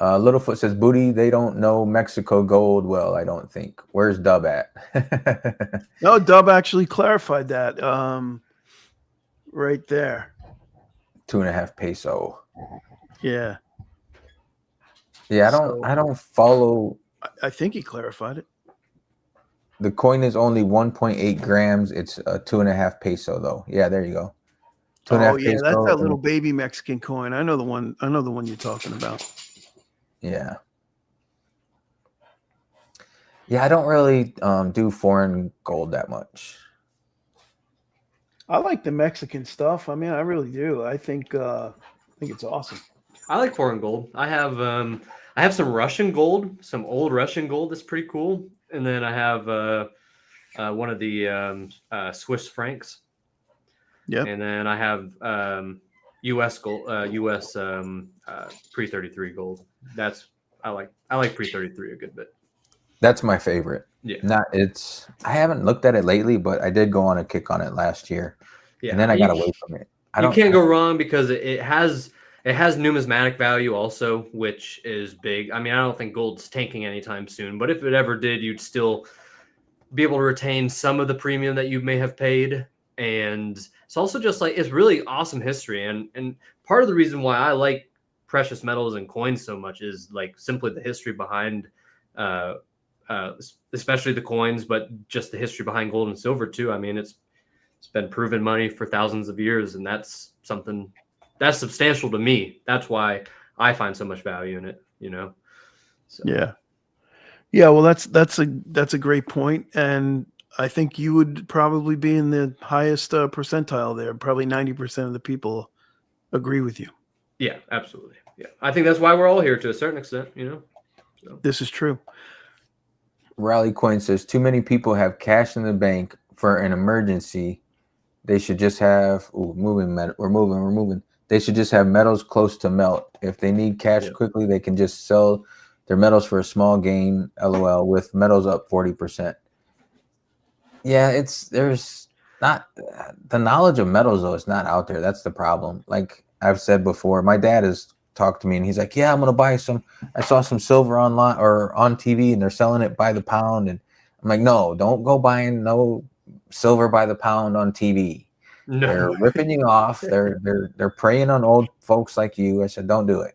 Littlefoot says, Booty, they don't know Mexico gold well, I don't think. Where's Dub at? No, Dub actually clarified that right there. 2.5 peso. Yeah. Yeah, I don't follow. I think he clarified it. The coin is only 1.8 grams. It's a 2.5 peso, though. Yeah, there you go. 2.5 peso. That's that little baby Mexican coin. I know the one you're talking about. Yeah. Yeah, I don't really do foreign gold that much. I like the Mexican stuff. I mean, I really do. I think it's awesome. I like foreign gold. I have some Russian gold, some old Russian gold that's pretty cool, and then I have one of the Swiss francs. Yeah. And then I have U.S. gold, U.S. pre-33 gold. I like pre-33 a good bit. That's my favorite. Yeah. I haven't looked at it lately, but I did go on a kick on it last year. Yeah. And then I got away from it. You can't go wrong because it has numismatic value also, which is big. I mean, I don't think gold's tanking anytime soon, but if it ever did, you'd still be able to retain some of the premium that you may have paid. And it's also just like, it's really awesome history. And part of the reason why I like precious metals and coins so much is like simply the history behind, especially the coins, but just the history behind gold and silver too. I mean, it's been proven money for thousands of years, and that's something that's substantial to me. That's why I find so much value in it, So. Yeah. Well, that's a great point, and I think you would probably be in the highest percentile there. Probably 90% of the people agree with you. Yeah, absolutely. Yeah, I think that's why we're all here to a certain extent. So. This is true. Rally Coin says too many people have cash in the bank for an emergency. They should just have We're moving. They should just have metals close to melt. If they need cash quickly, they can just sell their metals for a small gain. LOL. With metals up 40%. Yeah, there's not the knowledge of metals though. It's not out there. That's the problem. Like I've said before, my dad has talked to me and he's like, "Yeah, I'm gonna buy some. I saw some silver online or on TV and they're selling it by the pound." And I'm like, "No, don't go buying no silver by the pound on TV. No. They're ripping you off. They're preying on old folks like you." I said, "Don't do it."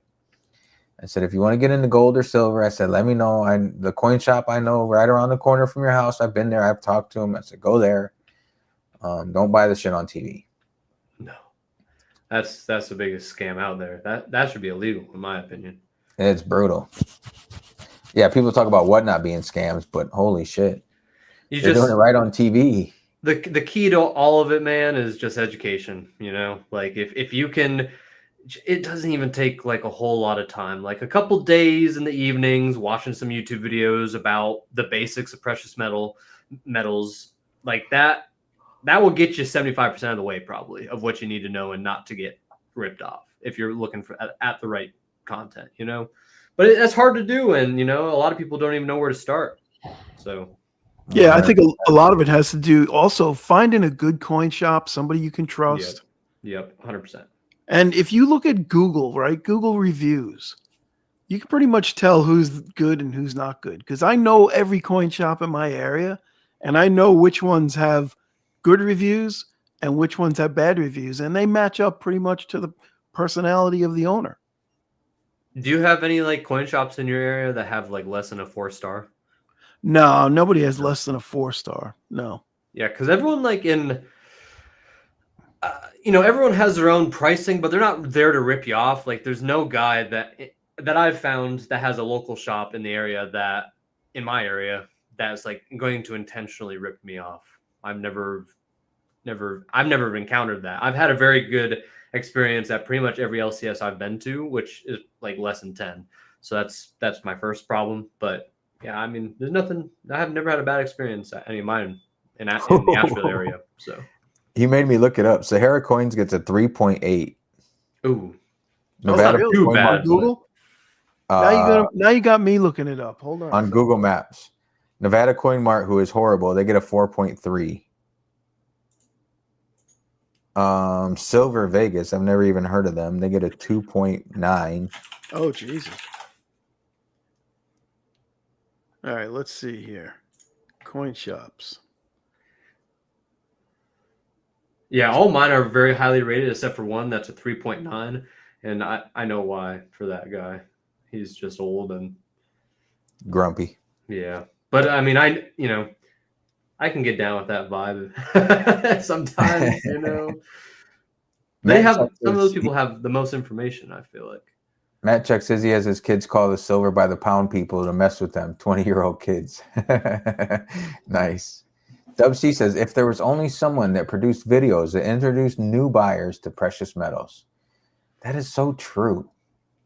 I said, "If you want to get into gold or silver," I said, "let me know. The coin shop I know right around the corner from your house. I've been there. I've talked to them." I said, "Go there. Don't buy the shit on TV." No, That's the biggest scam out there. That should be illegal, in my opinion. It's brutal. Yeah, people talk about whatnot being scams, but holy shit, they're doing it right on TV. The key to all of it, man, is just education. Like if you can, it doesn't even take like a whole lot of time. Like a couple days in the evenings, watching some YouTube videos about the basics of precious metals, like that will get you 75% of the way, probably, of what you need to know and not to get ripped off if you're looking for at the right content. But that's hard to do, and a lot of people don't even know where to start. So yeah, I think a lot of it has to do also finding a good coin shop, somebody you can trust. Yep, 100%. And if you look at Google, right, Google reviews, you can pretty much tell who's good and who's not good. Because I know every coin shop in my area, and I know which ones have good reviews and which ones have bad reviews, and they match up pretty much to the personality of the owner. Do you have any like coin shops in your area that have like less than a 4-star? No, nobody has less than a 4-star. No. Yeah, because everyone like everyone has their own pricing, but they're not there to rip you off. Like there's no guy that I've found that has a local shop in the area in my area that's like going to intentionally rip me off. I've never encountered that. I've had a very good experience at pretty much every LCS I've been to, which is like less than 10. So that's my first problem. But yeah, I mean, there's nothing. I have never had a bad experience at any of mine in the Asheville area. So he made me look it up. Sahara Coins gets a 3.8. Ooh, Nevada really too bad. On Google. Now you got me looking it up. Hold on. On Google Maps, Nevada Coin Mart, who is horrible, they get a 4.3. Silver Vegas, I've never even heard of them. They get a 2.9. Oh, Jesus. All right, let's see here. Coin shops. Yeah, all mine are very highly rated except for one that's a 3.9, and I know why for that guy. He's just old and grumpy. Yeah, but I mean, I can get down with that vibe sometimes. They have some of those people have the most information. I feel like. Matt Chuck says he has his kids call the silver by the pound people to mess with them. 20-year-old kids. Nice. Dub C says, if there was only someone that produced videos that introduced new buyers to precious metals. That is so true.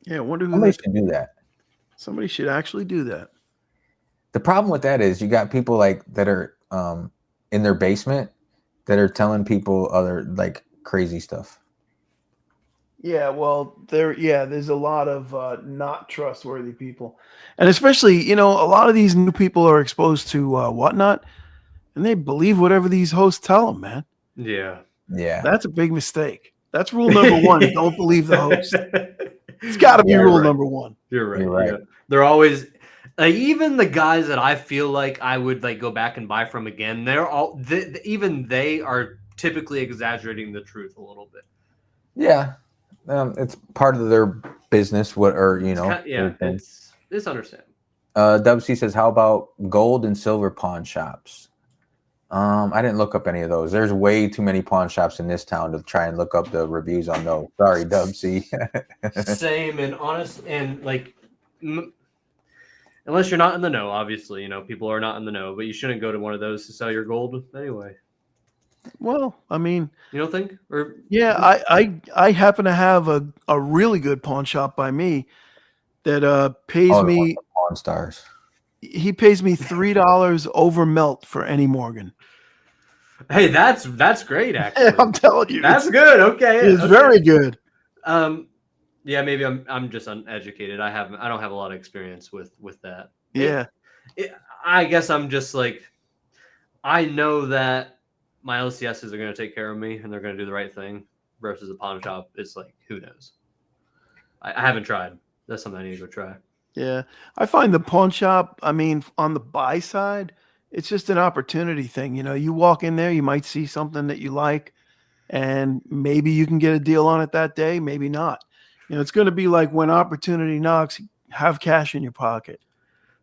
Yeah, I wonder who somebody should do that. Somebody should actually do that. The problem with that is you got people like that are in their basement that are telling people other like crazy stuff. Yeah, well, there's a lot of not trustworthy people. And especially, a lot of these new people are exposed to whatnot, and they believe whatever these hosts tell them, man. Yeah. Yeah. That's a big mistake. That's rule number one. Don't believe the host. It's got to be rule number one. You're right. You're right. Yeah. They're always like, even the guys that I feel like I would like go back and buy from again, they're all even they are typically exaggerating the truth a little bit. Yeah. It's part of their business. It's understandable. Dub C says, how about gold and silver pawn shops? I didn't look up any of those. There's way too many pawn shops in this town to try and look up the reviews on those. Sorry, Dub C. Same, and honest, and like, unless you're not in the know, obviously, people are not in the know, but you shouldn't go to one of those to sell your gold anyway. Well, I mean, you don't think? Or yeah, I happen to have a really good pawn shop by me that pays me Pawn Stars. He pays me $3 over melt for any Morgan. Hey, that's great. Actually, I'm telling you, that's good. Okay, it's very good. Yeah, maybe I'm just uneducated. I don't have a lot of experience with that. Yeah, I guess I'm just like, I know that my LCSs are going to take care of me and they're going to do the right thing. Versus a pawn shop, it's like, who knows? I haven't tried. That's something I need to go try. Yeah, I find the pawn shop, I mean, on the buy side, it's just an opportunity thing. You walk in there, you might see something that you like, and maybe you can get a deal on it that day, maybe not. It's going to be like when opportunity knocks, have cash in your pocket.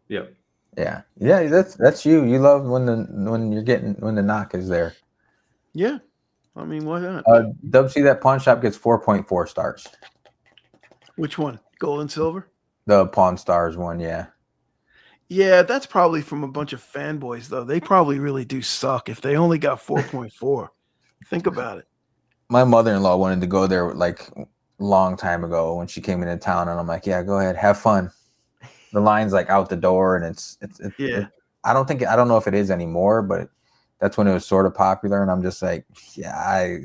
Yep. Yeah. That's you. You love when the knock is there. Yeah. I mean, why not? Dub C, that pawn shop gets 4.4 stars. Which one? Gold and silver? The Pawn Stars one, yeah. Yeah, that's probably from a bunch of fanboys, though. They probably really do suck if they only got 4.4. Think about it. My mother-in-law wanted to go there like long time ago when she came into town, and I'm like, yeah, go ahead, have fun. The line's like out the door, and it's I don't know if it is anymore, but that's when it was sort of popular, and I'm just like, yeah,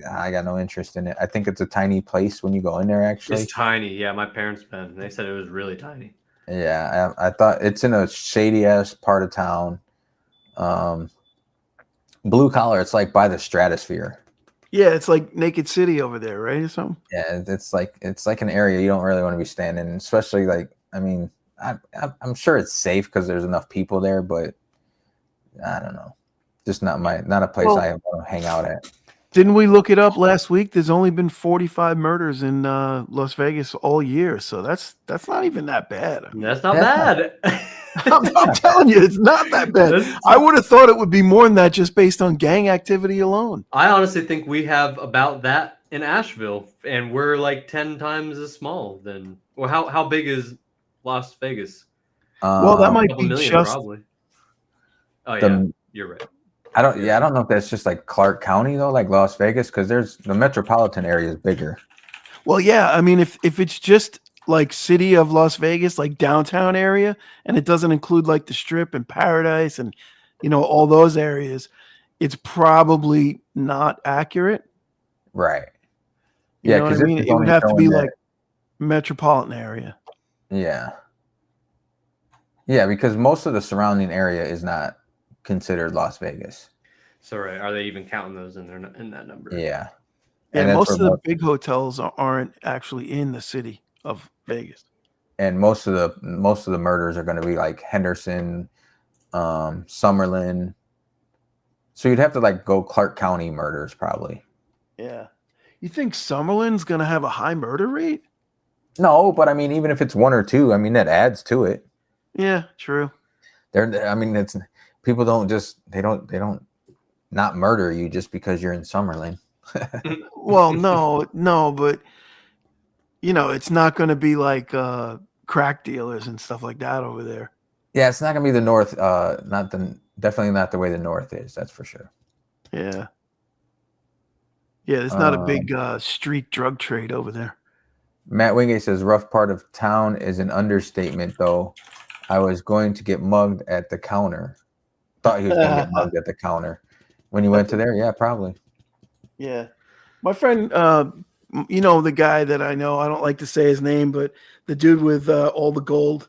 I got no interest in it. I think it's a tiny place when you go in there, actually. It's tiny. Yeah, my parents been. They said it was really tiny. Yeah, I thought it's in a shady ass part of town. Blue collar, it's like by the Stratosphere. Yeah, it's like Naked City over there, right, or something. Yeah, it's like an area you don't really want to be standing in, especially like, I mean, I'm sure it's safe because there's enough people there, but I don't know, just not a place I want to hang out at. Didn't we look it up last week? There's only been 45 murders in Las Vegas all year, so that's not even that bad. I mean, that's not bad. I'm telling you, it's not that bad. I would have thought it would be more than that just based on gang activity alone. I honestly think we have about that in Asheville, and we're like 10 times as small than. Well, how big is Las Vegas? Well, that might couple be million, just probably. Oh yeah, you're right. I don't know if that's just like Clark County though, like Las Vegas, because there's the metropolitan area is bigger. Well, yeah, I mean, if it's just like city of Las Vegas, like downtown area, and it doesn't include like the Strip and Paradise and all those areas, it's probably not accurate. Right. You know what I mean? It would have to be like metropolitan area. Yeah. Yeah, because most of the surrounding area is not considered Las Vegas. So right, are they even counting those in that number? Yeah. And most of the big hotels aren't actually in the city of Vegas. And most of the murders are going to be like Henderson, Summerlin. So you'd have to like go Clark County murders probably. Yeah. You think Summerlin's going to have a high murder rate? No, but I mean, even if it's one or two, I mean, that adds to it. Yeah, true. I mean, it's people don't not murder you just because you're in Summerlin. Well, no, but it's not going to be like crack dealers and stuff like that over there. Yeah, it's not going to be the North. Definitely not the way the North is. That's for sure. Yeah. Yeah, there's not a big street drug trade over there. Matt Wingate says, rough part of town is an understatement, though. I was going to get mugged at the counter. Thought he was going to get mugged at the counter. When you went to there? Yeah, probably. Yeah. My friend, the guy that I know, I don't like to say his name, but the dude with all the gold.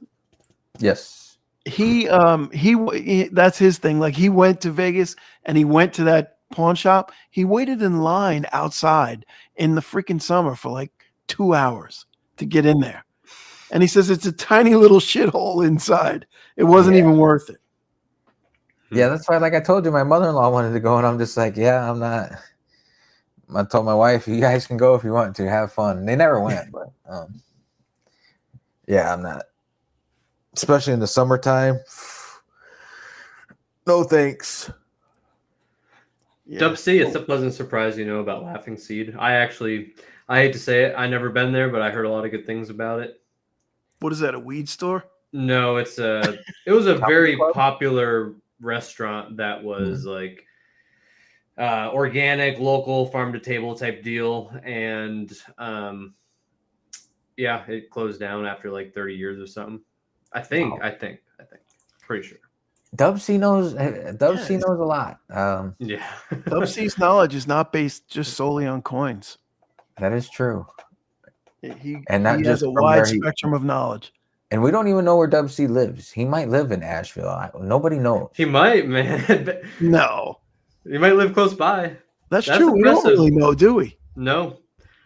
Yes. He that's his thing. Like, he went to Vegas and he went to that pawn shop. He waited in line outside in the freaking summer for like 2 hours to get in there. And he says it's a tiny little shithole inside. It wasn't even worth it. Yeah, that's why, like I told you, my mother-in-law wanted to go, and I'm just like, yeah, I'm not. I told my wife, you guys can go if you want to. Have fun. They never went, but yeah, I'm not. Especially in the summertime. No thanks. Yeah. Dub C, it's a pleasant surprise, about Laughing Seed. I hate to say it, I never been there, but I heard a lot of good things about it. What is that, a weed store? No, it was a very popular restaurant that was like organic, local, farm to table type deal, and yeah, it closed down after like 30 years or something. I think. Pretty sure. Dub C knows a lot. Yeah. Dub C's knowledge is not based just solely on coins. That is true. He has a wide spectrum of knowledge. And we don't even know where Dub C lives. He might live in Asheville. Nobody knows. He might, man. No. He might live close by. That's true. Impressive. We don't really know, do we? No.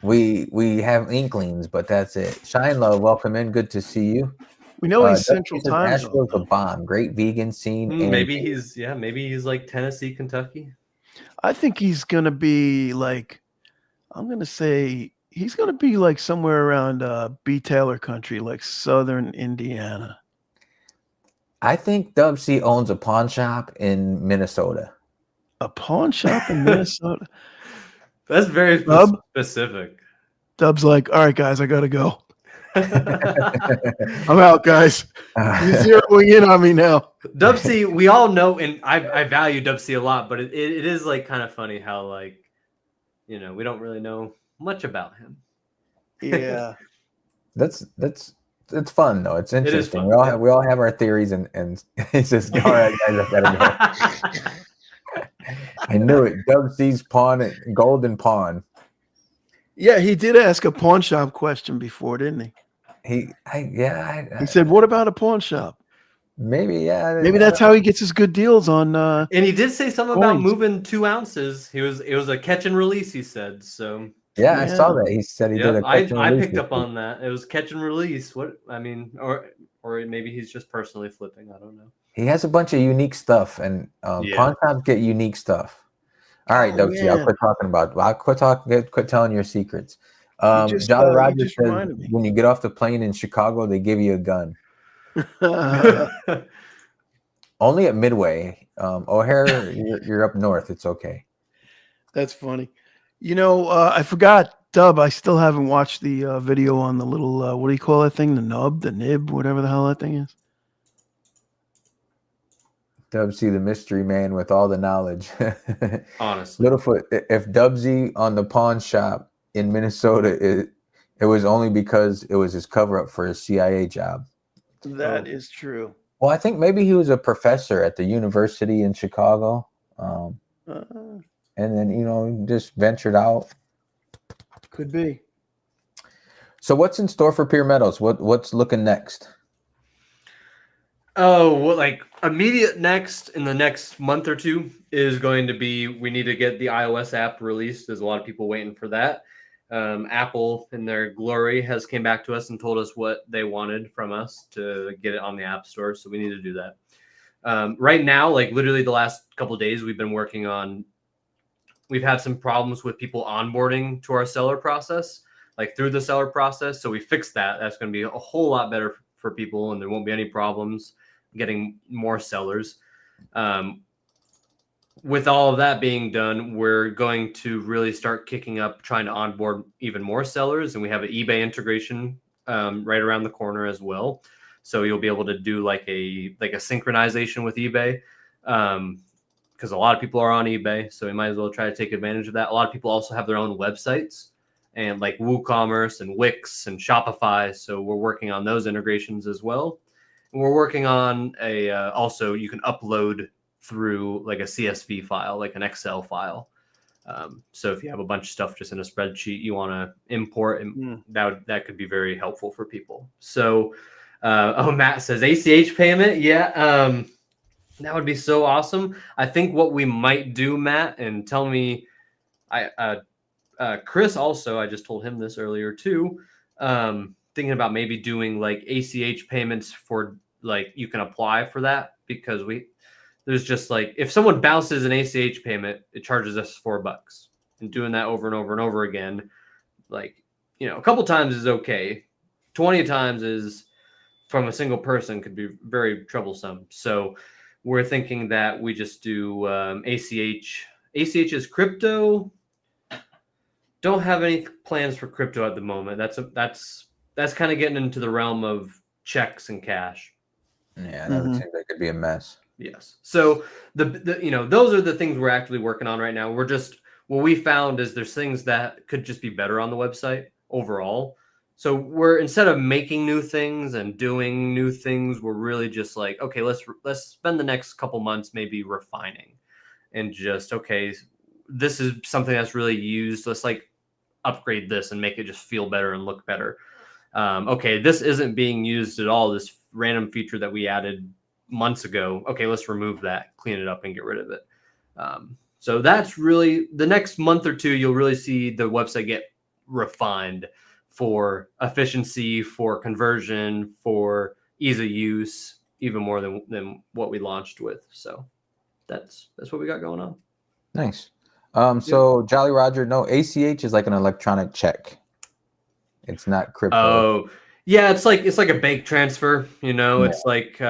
We have inklings, but that's it. Shine Love, welcome in. Good to see you. We know he's Central Time. Asheville's a bomb. Great vegan scene. Maybe he's like Tennessee, Kentucky. I think he's gonna be like, I'm gonna say he's gonna be like somewhere around B. Taylor country, like southern Indiana. I think Dub C owns a pawn shop in Minnesota. A pawn shop in Minnesota? That's very Dub? specific. Dub's like, all right, guys, I gotta go. I'm out, guys. You're zeroing in on me now. Dubsy, we all know, and I value Dubsy a lot, but it is like kind of funny how like, you know, we don't really know much about him. Yeah. That's it's fun though. It's It is interesting. fun, We all have our theories, and it's just all right, guys. I gotta go. I knew it. Dubsy's pawn, golden pawn. Yeah, he did ask a pawn shop question before, didn't he? He said, "What about a pawn shop?" Maybe, yeah. Maybe that's how he gets his good deals on. And he did say something about coins. moving 2 ounces. It was a catch and release. He said so. Yeah, I saw that. He said he did a catch and I release picked this up week. on that. It was catch and release. What I mean, or maybe he's just personally flipping. I don't know. He has a bunch of unique stuff, and pawn shops get unique stuff. All right, Dubsy, I'll quit talking about it. I'll quit talking. Quit telling your secrets. Jolly Roger says when you get off the plane in Chicago, they give you a gun. Only at Midway. O'Hare, you're up north. It's okay. That's funny. You know, I forgot, Dub. I still haven't watched the video on the little what do you call that thing? The nib, whatever the hell that thing is. Dubsy, the mystery man with all the knowledge. Honestly, Littlefoot, if Dubsy on the pawn shop in Minnesota, it was only because it was his cover up for his CIA job. That is true. Well, I think maybe he was a professor at the university in Chicago, and then just ventured out. Could be. So what's in store for Pure Metals? What's looking next? Oh, well, like immediate next in the next month or two is going to be we need to get the iOS app released. There's a lot of people waiting for that. Apple in their glory has came back to us and told us what they wanted from us to get it on the App Store. So we need to do that. Right now, like literally the last couple of days, we've been working on. We've had some problems with people onboarding to our seller process, like through the seller process. So we fixed that. That's going to be a whole lot better for people, and there won't be any problems getting more sellers. With all of that being done, we're going to really start kicking up trying to onboard even more sellers. And we have an eBay integration right around the corner as well. So you'll be able to do like a synchronization with eBay because a lot of people are on eBay. So we might as well try to take advantage of that. A lot of people also have their own websites and like WooCommerce and Wix and Shopify. So we're working on those integrations as well. And we're working on also you can upload through like a CSV file, like an Excel file. So if you have a bunch of stuff just in a spreadsheet you want to import, and that could be very helpful for people. So, Matt says ACH payment. Yeah. That would be so awesome. I think what we might do, Matt, and tell me, Chris also, I just told him this earlier too, thinking about maybe doing like ACH payments for like, you can apply for that because there's just like, if someone bounces an ACH payment, it charges us $4 and doing that over and over and over again. Like, a couple times is okay. 20 times is from a single person could be very troublesome. So we're thinking that we just do ACH. ACH is crypto. Don't have any plans for crypto at the moment. That's kind of getting into the realm of checks and cash. Yeah, that would seem like it'd be a mess. Yes. So the those are the things we're actually working on right now. We're just, what we found is there's things that could just be better on the website overall. So we're, instead of making new things and doing new things, we're really just like, okay, let's spend the next couple months maybe refining and just, okay, this is something that's really used. Let's like upgrade this and make it just feel better and look better. Okay, this isn't being used at all. This random feature that we added months ago. Okay, let's remove that, clean it up, and get rid of it. So that's really the next month or two. You'll really see the website get refined for efficiency, for conversion, for ease of use, even more than what we launched with. So that's what we got going on. Nice. So Jolly Roger, no, ACH is like an electronic check. It's not crypto. Oh, yeah, it's like a bank transfer. It's like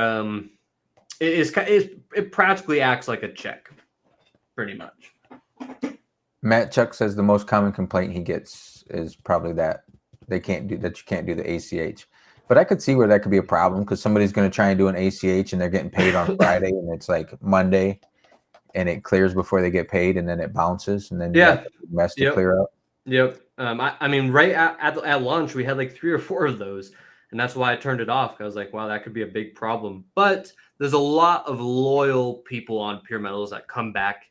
it practically acts like a check, pretty much. Matt Chuck says the most common complaint he gets is probably that you can't do the ACH. But I could see where that could be a problem because somebody's going to try and do an ACH and they're getting paid on Friday and it's like Monday and it clears before they get paid and then it bounces and then you have to mess to clear up. Yep. I mean, right at lunch, we had like 3 or 4 of those. And that's why I turned it off. I was like, wow, that could be a big problem. But there's a lot of loyal people on Pure Metals that come back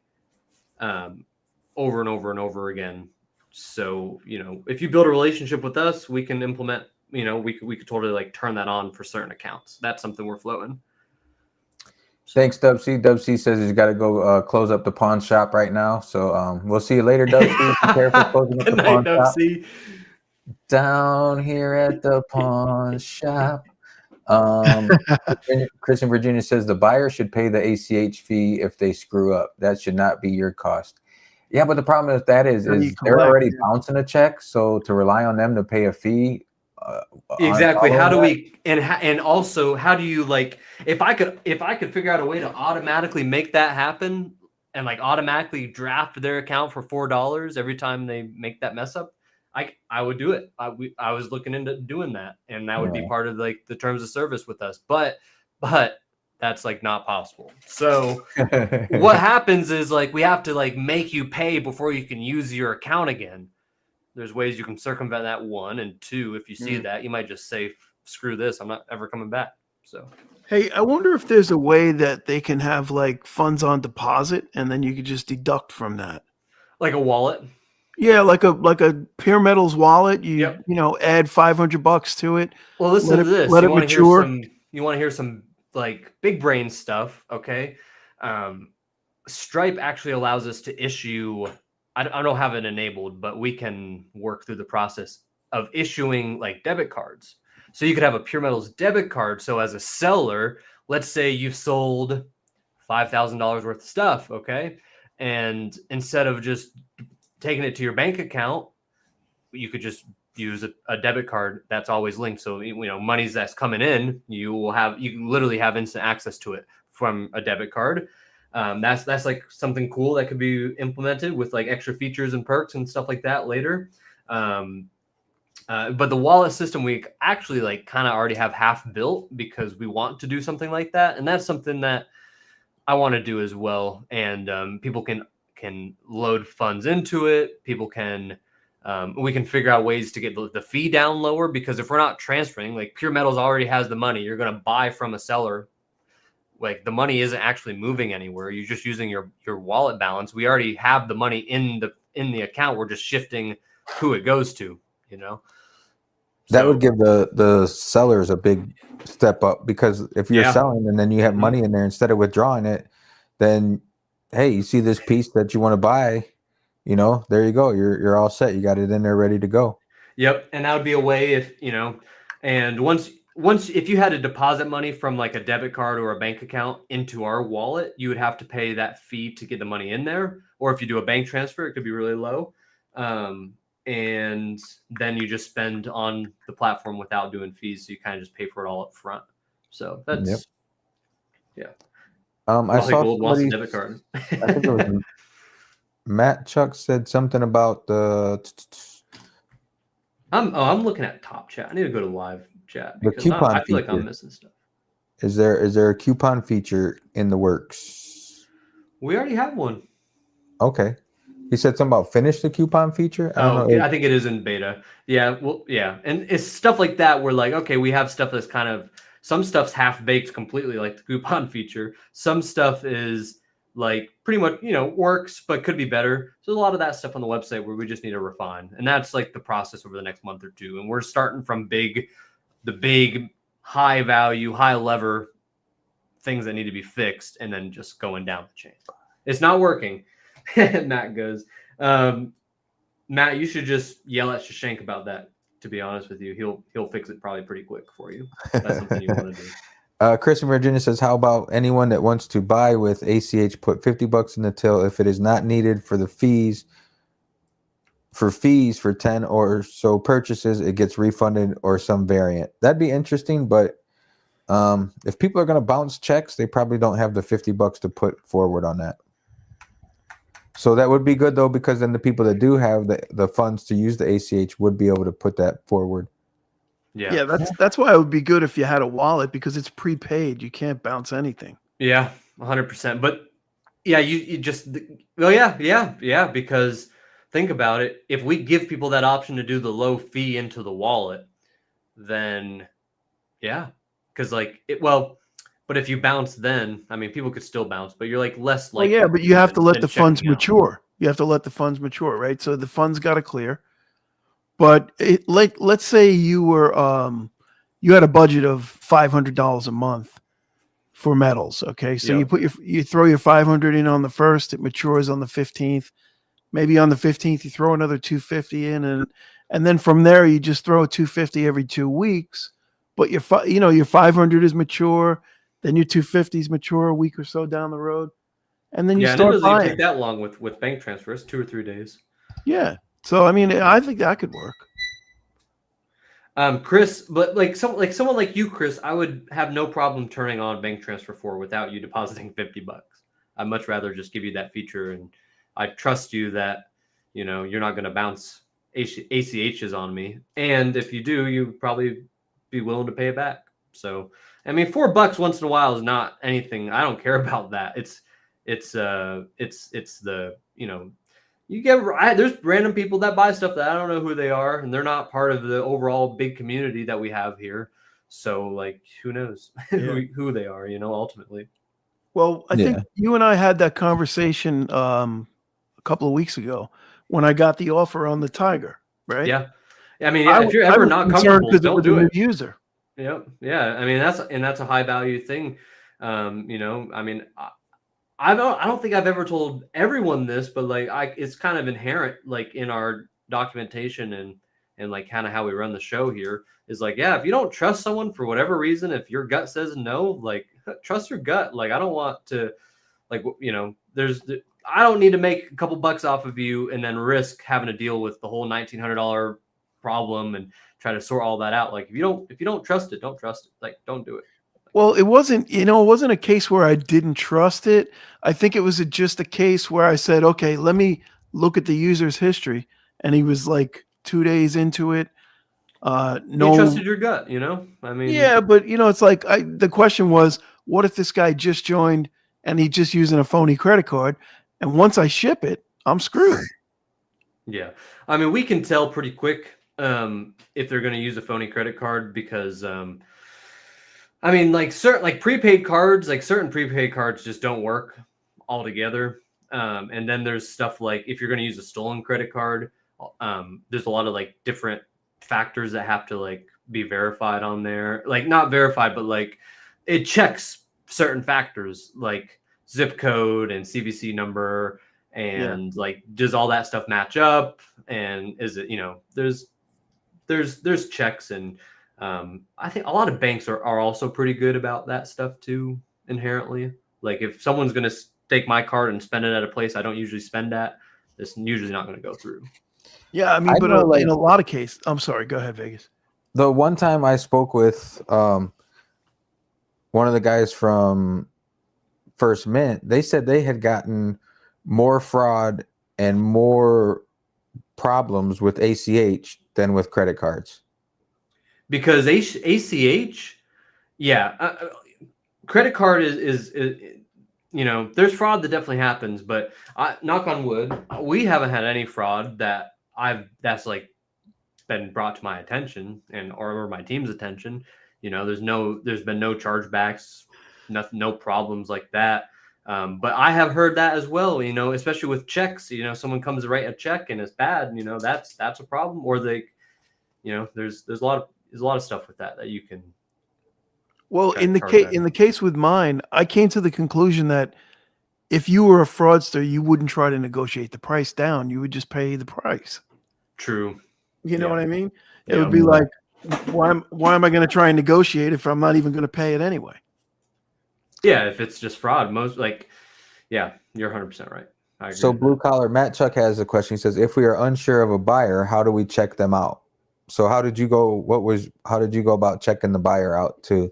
over and over and over again. So, if you build a relationship with us, we can implement, we could totally like turn that on for certain accounts. That's something we're floating. Thanks, Dub C. Dub C says he's got to go close up the pawn shop right now. So we'll see you later, Dub C. Prepare for closing up the pawn shop. C. Down here at the pawn shop. Chris in Virginia says the buyer should pay the ACH fee if they screw up. That should not be your cost. Yeah, but the problem with that is they're already bouncing a check. So to rely on them to pay a fee. Exactly. How do we and also how do you like if I could figure out a way to automatically make that happen and like automatically draft their account for $4 every time they make that mess up, I would do it. I was looking into doing that, and that would be part of like the terms of service with us. But that's like not possible. So what happens is like we have to like make you pay before you can use your account again. There's ways you can circumvent that, 1, and 2. If you see that, you might just say, "Screw this! I'm not ever coming back." So, hey, I wonder if there's a way that they can have like funds on deposit, and then you could just deduct from that, like a wallet. Yeah, like a Pure Metals wallet. You add $500 to it. Well, listen to this. Let it mature. You want to hear some like big brain stuff? Okay. Stripe actually allows us to issue. I don't have it enabled, but we can work through the process of issuing like debit cards. So you could have a Pure Metals debit card. So as a seller, let's say you've sold $5,000 worth of stuff, okay? And instead of just taking it to your bank account, you could just use a debit card that's always linked. So, monies that's coming in, you can literally have instant access to it from a debit card. That's like something cool that could be implemented with like extra features and perks and stuff like that later. But the wallet system we actually like kind of already have half built because we want to do something like that, and that's something that I want to do as well. And people can load funds into it. People can we can figure out ways to get the fee down lower, because if we're not transferring, like Pure Metals already has the money, you're going to buy from a seller. Like the money isn't actually moving anywhere. You're just using your wallet balance. We already have the money in the account. We're just shifting who it goes to, That would give the sellers a big step up, because if you're selling and then you have money in there instead of withdrawing it, then hey, you see this piece that you want to buy, there you go. You're all set. You got it in there ready to go. Yep. And that would be a way if, and once if you had to deposit money from like a debit card or a bank account into our wallet, you would have to pay that fee to get the money in there. Or if you do a bank transfer, it could be really low. And then you just spend on the platform without doing fees. So you kind of just pay for it all up front. So that's, I saw Gold wants a debit card. I think it was Matt Chuck said something about the. I'm looking at top chat. I need to go to live chat. The coupon I feel like feature. I'm missing stuff. Is there a coupon feature in the works? We already have one. Okay. He said something about finish the coupon feature. I don't know. I think it is in beta. Yeah. Well, yeah. And it's stuff like that where like, okay, we have stuff that's kind of, some stuff's half baked completely, like the coupon feature. Some stuff is like pretty much, works, but could be better. So there's a lot of that stuff on the website where we just need to refine. And that's like the process over the next month or two. And we're starting from the big high value, high lever things that need to be fixed, and then just going down the chain. It's not working. Matt goes, Matt, you should just yell at Shashank about that. To be honest with you, he'll fix it probably pretty quick for you. That's something you want to do. Chris in Virginia says, how about anyone that wants to buy with ACH put $50 in the till if it is not needed for the fees? For 10 or so purchases, it gets refunded or some variant. That'd be interesting, but if people are going to bounce checks, they probably don't have the $50 to put forward on that. So that would be good though, because then the people that do have the funds to use the ACH would be able to put that forward. Yeah. That's why it would be good if you had a wallet, because it's prepaid. You can't bounce anything. Yeah, 100%. But yeah, you just, well, yeah, because think about it. If we give people that option to do the low fee into the wallet, then yeah, because like but if you bounce, then I mean, people could still bounce, but you're like less Well, likely. yeah, but you have to let than the funds checking out. mature. You have to let the funds mature, right? So the funds got to clear. But let's say you were you had a budget of $500 a month for metals. Okay, so Yep. you throw your 500 in on the first, it matures on the 15th. Maybe on the 15th you throw another 250 in, and then from there you just throw a 250 every 2 weeks. But your 500 is mature, then your 250 is mature a week or so down the road, and then you Yeah, and it start doesn't even buying. take that long with bank transfers, 2 or 3 days. Yeah. So I mean, I think that could work. Chris, but like someone like you, Chris, I would have no problem turning on bank transfer for without you depositing $50. I'd much rather just give you that feature, and I trust you that you're not going to bounce ACHs on me, and if you do, you probably be willing to pay it back. So I mean, $4 once in a while is not anything. I don't care about that. It's the you get there's random people that buy stuff that I don't know who they are, and they're not part of the overall big community that we have here. So like, who knows who they are, ultimately. Well, I think you and I had that conversation a couple of weeks ago when I got the offer on the Tiger, right? Yeah. I mean, if you're ever not comfortable, don't do it. User. Yep. Yeah. I mean, that's a high value thing. I mean, I don't think I've ever told everyone this, but like it's kind of inherent like in our documentation and like kind of how we run the show here is like, yeah, if you don't trust someone for whatever reason, if your gut says no, like trust your gut. Like I don't want to like, I don't need to make a couple bucks off of you and then risk having to deal with the whole $1,900 problem and try to sort all that out. Like if you don't trust it, don't trust it. Like don't do it. Well, it wasn't a case where I didn't trust it. I think it was just a case where I said, okay, let me look at the user's history. And he was like 2 days into it. You trusted your gut, I mean, yeah, but it's like the question was, what if this guy just joined and he's just using a phony credit card? And once I ship it, I'm screwed. Yeah. I mean, we can tell pretty quick if they're going to use a phony credit card because, I mean, like certain prepaid cards, like certain prepaid cards just don't work altogether. And then there's stuff like if you're going to use a stolen credit card, there's a lot of like different factors that have to like be verified on there. Like not verified, but like it checks certain factors like zip code and CVC number and like does all that stuff match up? And is it there's checks and I think a lot of banks are also pretty good about that stuff too, inherently. Like if someone's going to take my card and spend it at a place I don't usually spend at, it's usually not going to go through. Yeah, I mean, but in a lot of cases, I'm sorry, go ahead, Vegas. The one time I spoke with one of the guys from First Mint, they said they had gotten more fraud and more problems with ACH than with credit cards. Because ACH, credit card is there's fraud that definitely happens, but knock on wood, we haven't had any fraud that's like been brought to my attention or my team's attention. There's been no chargebacks, no problems like that. But I have heard that as well, especially with checks, someone comes to write a check and it's bad, that's a problem. Or there's a lot of stuff with that you can. Well, in the case with mine, I came to the conclusion that if you were a fraudster, you wouldn't try to negotiate the price down. You would just pay the price. True. You know what I mean? It would be like, why am I going to try and negotiate if I'm not even going to pay it anyway? Yeah, if it's just fraud, you're 100% right. I agree. So Blue Collar, Matt Chuck has a question. He says, if we are unsure of a buyer, how do we check them out? So how did you go about checking the buyer out to?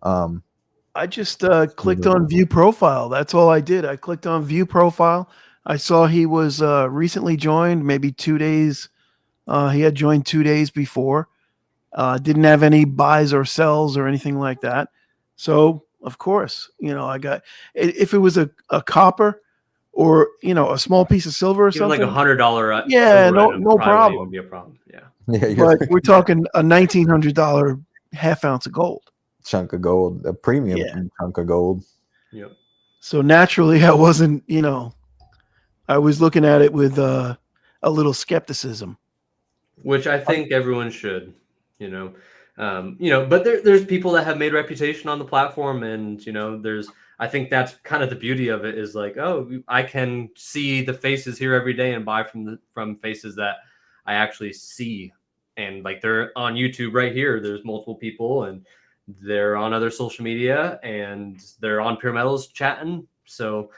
I just clicked on view profile. That's all I did. I clicked on view profile. I saw he was recently joined, maybe 2 days. He had joined 2 days before. Didn't have any buys or sells or anything like that. So of course, I got, if it was a copper or a small piece of silver or Even like something. $100 Yeah, silver item no probably wouldn't even problem. be a problem. Yeah. Yeah, But we're talking a $1,900 half ounce of gold. chunk of gold, a premium Yeah. chunk of gold. Yep. So naturally, I wasn't, I was looking at it with a little skepticism. Which I think everyone should, but there's people that have made reputation on the platform, and I think that's kind of the beauty of it is like, oh, I can see the faces here every day and buy from faces that I actually see, and like they're on YouTube right here. There's multiple people, and they're on other social media, and they're on Pure Metals chatting. So,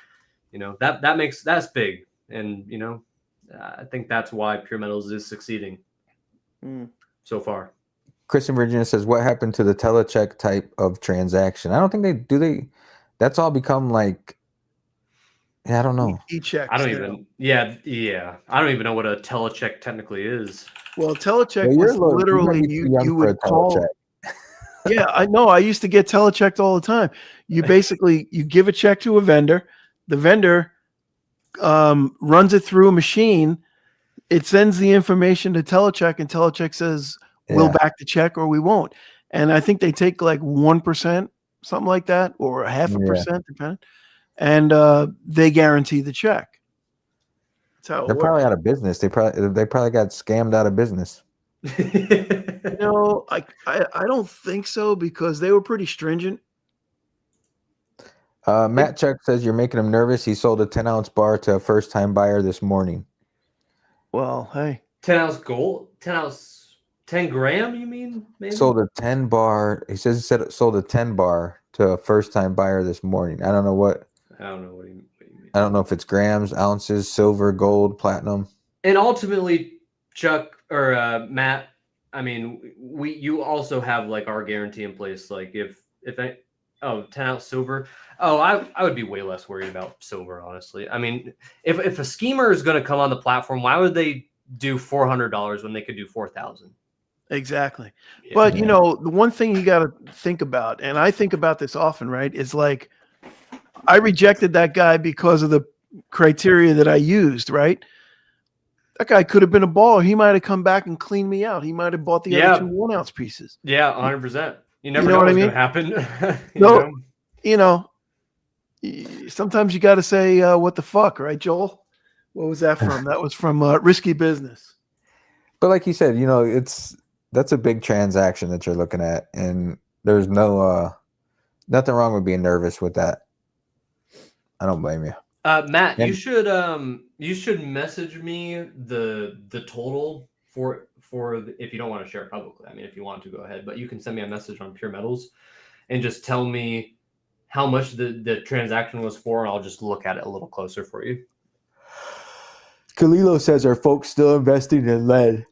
that's big, and I think that's why Pure Metals is succeeding so far. Chris in Virginia says, what happened to the telecheck type of transaction? I don't think they do. That's all become like, I don't know. E-checks. I don't even know what a telecheck technically is. Well, telecheck was literally you would call. Yeah, I know. I used to get telechecked all the time. You basically you give a check to a vendor. The vendor runs it through a machine. It sends the information to telecheck, and telecheck says we'll back the check or we won't. And I think they take like 1%, something like that, or a 0.5%, depending. And they guarantee the check. That's how They're probably out of business. They probably got scammed out of business. No, I don't think so, because they were pretty stringent. Matt Chuck says you're making him nervous. He sold a 10-ounce bar to a first-time buyer this morning. Well, hey, 10-ounce gold, 10 gram. You mean? Maybe? Sold a 10 bar. He says sold a 10 bar to a first-time buyer this morning. I don't know what you mean. I don't know if it's grams, ounces, silver, gold, platinum. And ultimately, Chuck or Matt, I mean, you also have like our guarantee in place. Like if 10-ounce silver. Oh, I would be way less worried about silver, honestly. I mean, if a schemer is going to come on the platform, why would they do $400 when they could do 4,000? Exactly. Yeah. But the one thing you got to think about, and I think about this often, right, is like I rejected that guy because of the criteria that I used, right? That guy could have been a baller. He might have come back and cleaned me out. He might have bought the other 2 1-ounce pieces. Yeah, 100%. You never know what's going to happen. Sometimes you got to say, what the fuck, right, Joel? What was that from? That was from Risky Business. But like you said, that's a big transaction that you're looking at, and there's nothing wrong with being nervous with that. I don't blame you. Matt, you should message me the total for if you don't want to share it publicly. I mean, if you want to, go ahead, but you can send me a message on Pure Metals and just tell me how much the transaction was for, and I'll just look at it a little closer for you. Kalilo says, are folks still investing in lead?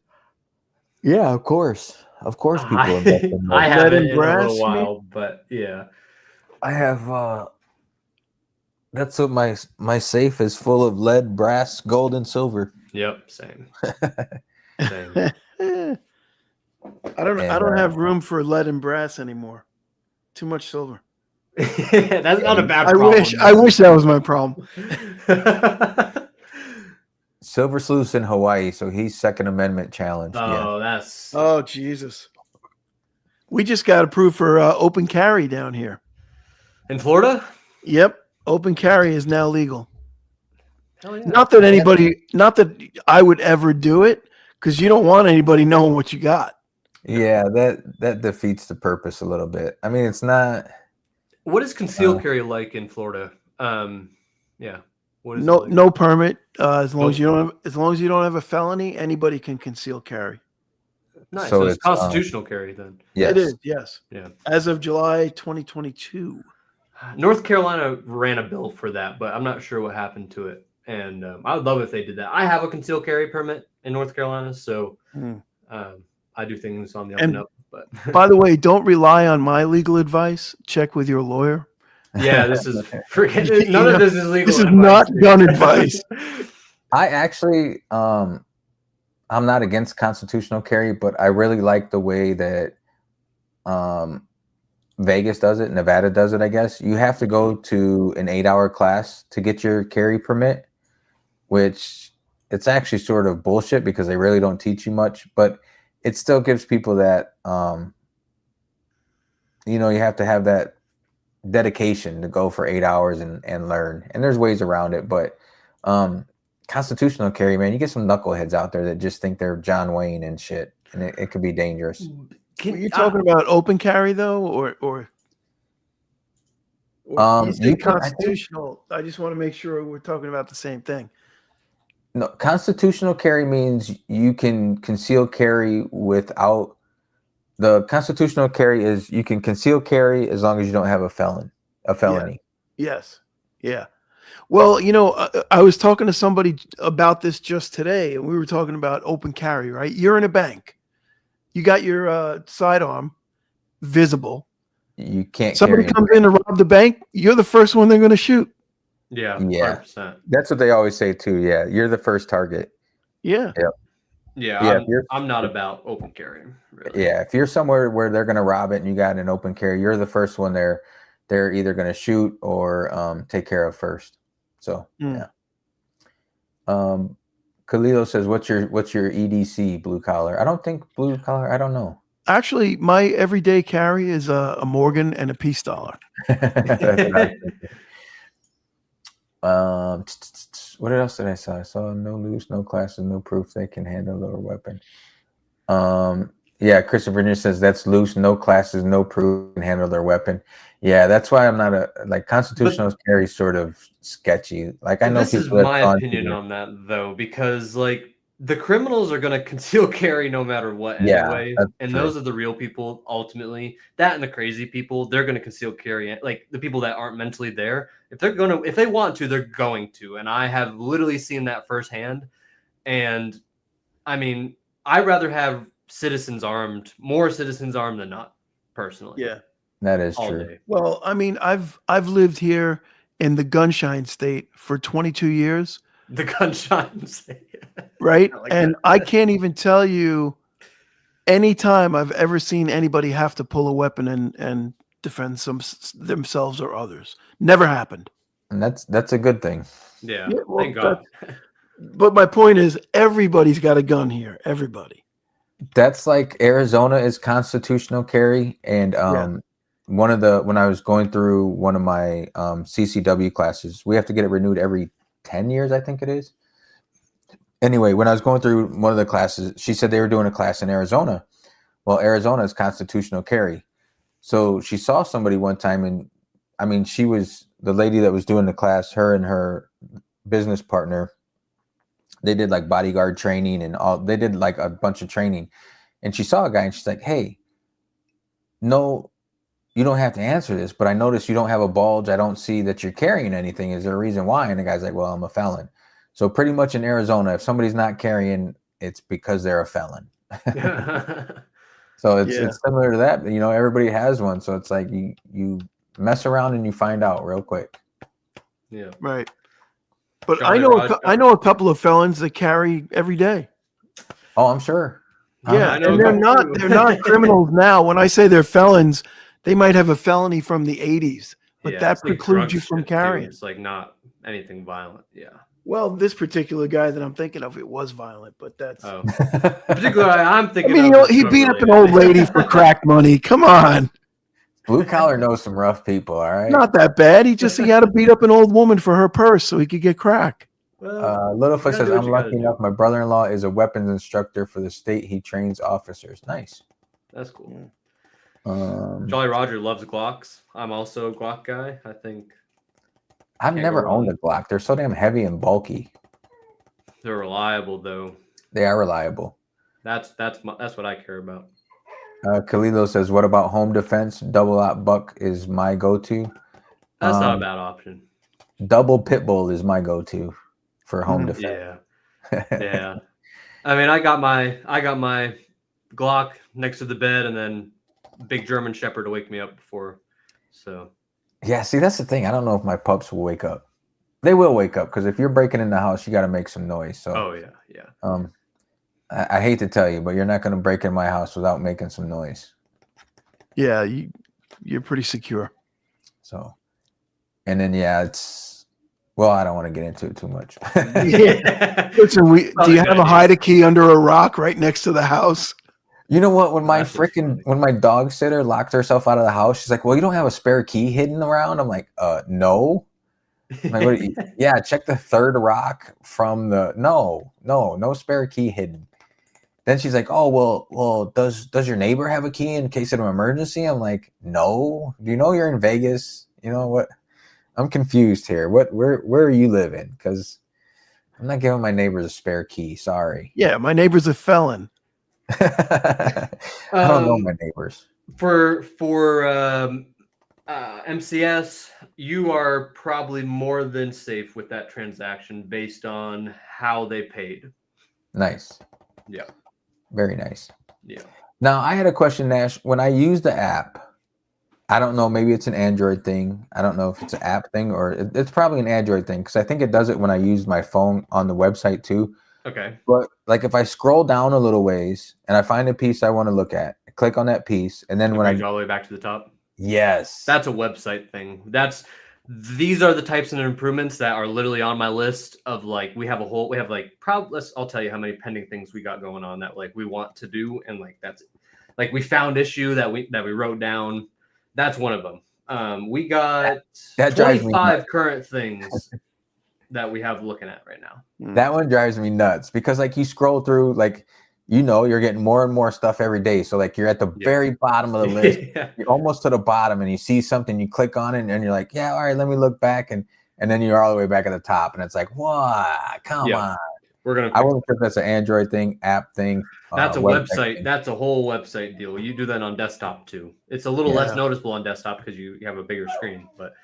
Yeah, of course. Of course people invest in lead. I haven't in a little while, but yeah. I have that's what my safe is full of lead, brass, gold, and silver. Yep, same. I don't have room for lead and brass anymore. Too much silver. That's not a bad problem. I wish that was my problem. Silver Sleuth's in Hawaii, so he's Second Amendment challenged. Oh, Jesus. We just got approved for open carry down here. In Florida? Yep. Open carry is now legal. Hell yeah. Not that I would ever do it, because you don't want anybody knowing what you got. Yeah, that defeats the purpose a little bit. I mean, it's not. What is concealed carry like in Florida? Yeah. What is no permit. As long as you don't have a felony, anybody can conceal carry. Nice. So it's constitutional carry then. Yes. It is. Yes. Yeah. As of July 2022. North Carolina ran a bill for that, but I'm not sure what happened to it. And I would love if they did that. I have a concealed carry permit in North Carolina, so I do things on the up and up. But by the way, don't rely on my legal advice. Check with your lawyer, Yeah, this is freaking. None of this is legal. This is advice, not dude. gun advice. I actually, I'm not against constitutional carry, but I really like the way that Vegas does it, Nevada does it, I guess. You have to go to an 8-hour class to get your carry permit, which it's actually sort of bullshit because they really don't teach you much, but it still gives people that, you have to have that dedication to go for 8 hours and learn. And there's ways around it, but constitutional carry, man, you get some knuckleheads out there that just think they're John Wayne and shit, and it could be dangerous. Were you talking about open carry though, or you said constitutional? I just want to make sure we're talking about the same thing. No, constitutional carry means you can conceal carry without. The constitutional carry is you can conceal carry as long as you don't have a felony. Yeah. Yes. Yeah. Well, I was talking to somebody about this just today, and we were talking about open carry, right? You're in a bank. You got your sidearm visible. You can't. Somebody comes in to rob the bank. You're the first one they're going to shoot. Yeah. 100%. That's what they always say too. Yeah, you're the first target. Yeah. Yep. Yeah, I'm not about open carry. Really. Yeah, if you're somewhere where they're going to rob it and you got an open carry, you're the first one they're either going to shoot or take care of first. So yeah. Khalilo says, "What's your EDC, blue collar?" I don't think blue collar. I don't know. Actually, my everyday carry is a Morgan and a peace dollar. What else did I saw? I saw no loose, no classes, no proof they can handle their weapon. Yeah, Christopher says that's loose, no classes, no proof can handle their weapon. Yeah, that's why I'm not constitutional carry sort of sketchy. Like I know this is my opinion on that though, because the criminals are going to conceal carry no matter what anyway. And those are the real people ultimately. That and the crazy people, they're going to conceal carry. Like the people that aren't mentally there, if they want to, they're going to. And I have literally seen that firsthand. And I mean, I'd rather have more citizens armed than not, personally. Yeah. That is true. Day. Well, I mean, I've lived here in the gunshine state for 22 years. The gunshine state. Right? I can't even tell you any time I've ever seen anybody have to pull a weapon and defend themselves or others. Never happened. And that's a good thing. Yeah, well, thank God. But my point is, everybody's got a gun here. Everybody. That's like Arizona is constitutional carry, and when I was going through one of my CCW classes, we have to get it renewed every 10 years, I think it is. Anyway, when I was going through one of the classes, she said they were doing a class in Arizona. Well, Arizona is constitutional carry. So she saw somebody one time, and I mean, she was the lady that was doing the class, her and her business partner, they did like bodyguard training and all, they did like a bunch of training. And she saw a guy and she's like, "Hey, no, you don't have to answer this, but I noticed you don't have a bulge. I don't see that you're carrying anything. Is there a reason why?" And the guy's like, "Well, I'm a felon." So pretty much in Arizona, if somebody's not carrying, it's because they're a felon. So it's similar to that. Everybody has one. So it's like you mess around and you find out real quick. Yeah. Right. But I know a couple of felons that carry every day. Oh, I'm sure. Yeah, and they're not criminals now. When I say they're felons, they might have a felony from the 80s, but that precludes you from carrying. It's like not anything violent. Yeah. Well, this particular guy that I'm thinking of, it was violent, but that's the particular guy I'm thinking. I mean, he beat up an old lady for crack money. Come on. Blue collar knows some rough people. All right. Not that bad. He had to beat up an old woman for her purse so he could get crack. Littlefoot says, "I'm lucky enough. My brother-in-law is a weapons instructor for the state. He trains officers." Nice. That's cool. Jolly Roger loves Glocks. I'm also a Glock guy. I think. I've never owned a Glock. They're so damn heavy and bulky. They're reliable, though. They are reliable. That's what I care about. Khalilo says, "What about home defense? Double out buck is my go-to." That's not a bad option. Double pit bull is my go-to for home defense. Yeah. I mean, I got my Glock next to the bed, and then big German Shepherd to wake me up before. So Yeah, see, that's the thing. I don't know if my pups will wake up. They will wake up because if you're breaking in the house, you got to make some noise. So, Oh yeah, yeah. I hate to tell you, but you're not going to break in my house without making some noise. Yeah, you're pretty secure. So, and then it's well, I don't want to get into it too much. Listen, do you have a hide a key under a rock right next to the house? You know what? When my That's when my dog sitter locked herself out of the house, she's like, "Well, you don't have a spare key hidden around." I'm like, no. I'm like, yeah, check the third rock from the no spare key hidden. Then she's like, "Oh, well, does your neighbor have a key in case of an emergency?" I'm like, "No. Do you know you're in Vegas? You know what? I'm confused here. Where are you living? Because I'm not giving my neighbors a spare key. Sorry." Yeah, my neighbor's a felon. I don't know my neighbors. For MCS, you are probably more than safe with that transaction based on how they paid. Nice. Yeah. Very nice. Yeah. Now, I had a question, Nash. When I use the app, I don't know, maybe it's an Android thing. I don't know if it's an app thing or it's probably an Android thing because I think it does it when I use my phone on the website too. Okay. But like if I scroll down a little ways and I find a piece I want to look at, I click on that piece, and then when I go all the way back to the top. Yes. That's a website thing. These are the types of improvements that are literally on my list of like I'll tell you how many pending things we got going on that like we want to do, and like that's like we found issue that we wrote down. That's one of them. We got that drives me 25 current things that we have looking at right now. That one drives me nuts because like you scroll through, like, you're getting more and more stuff every day. So like you're at the very bottom of the list. Yeah. You're almost to the bottom and you see something, you click on it and you're like, yeah, all right, let me look back. And then you're all the way back at the top. And it's like, what? Come on. I wonder if that's an Android thing, app thing. That's a website. Thing. That's a whole website deal. You do that on desktop too. It's a little less noticeable on desktop because you have a bigger screen. But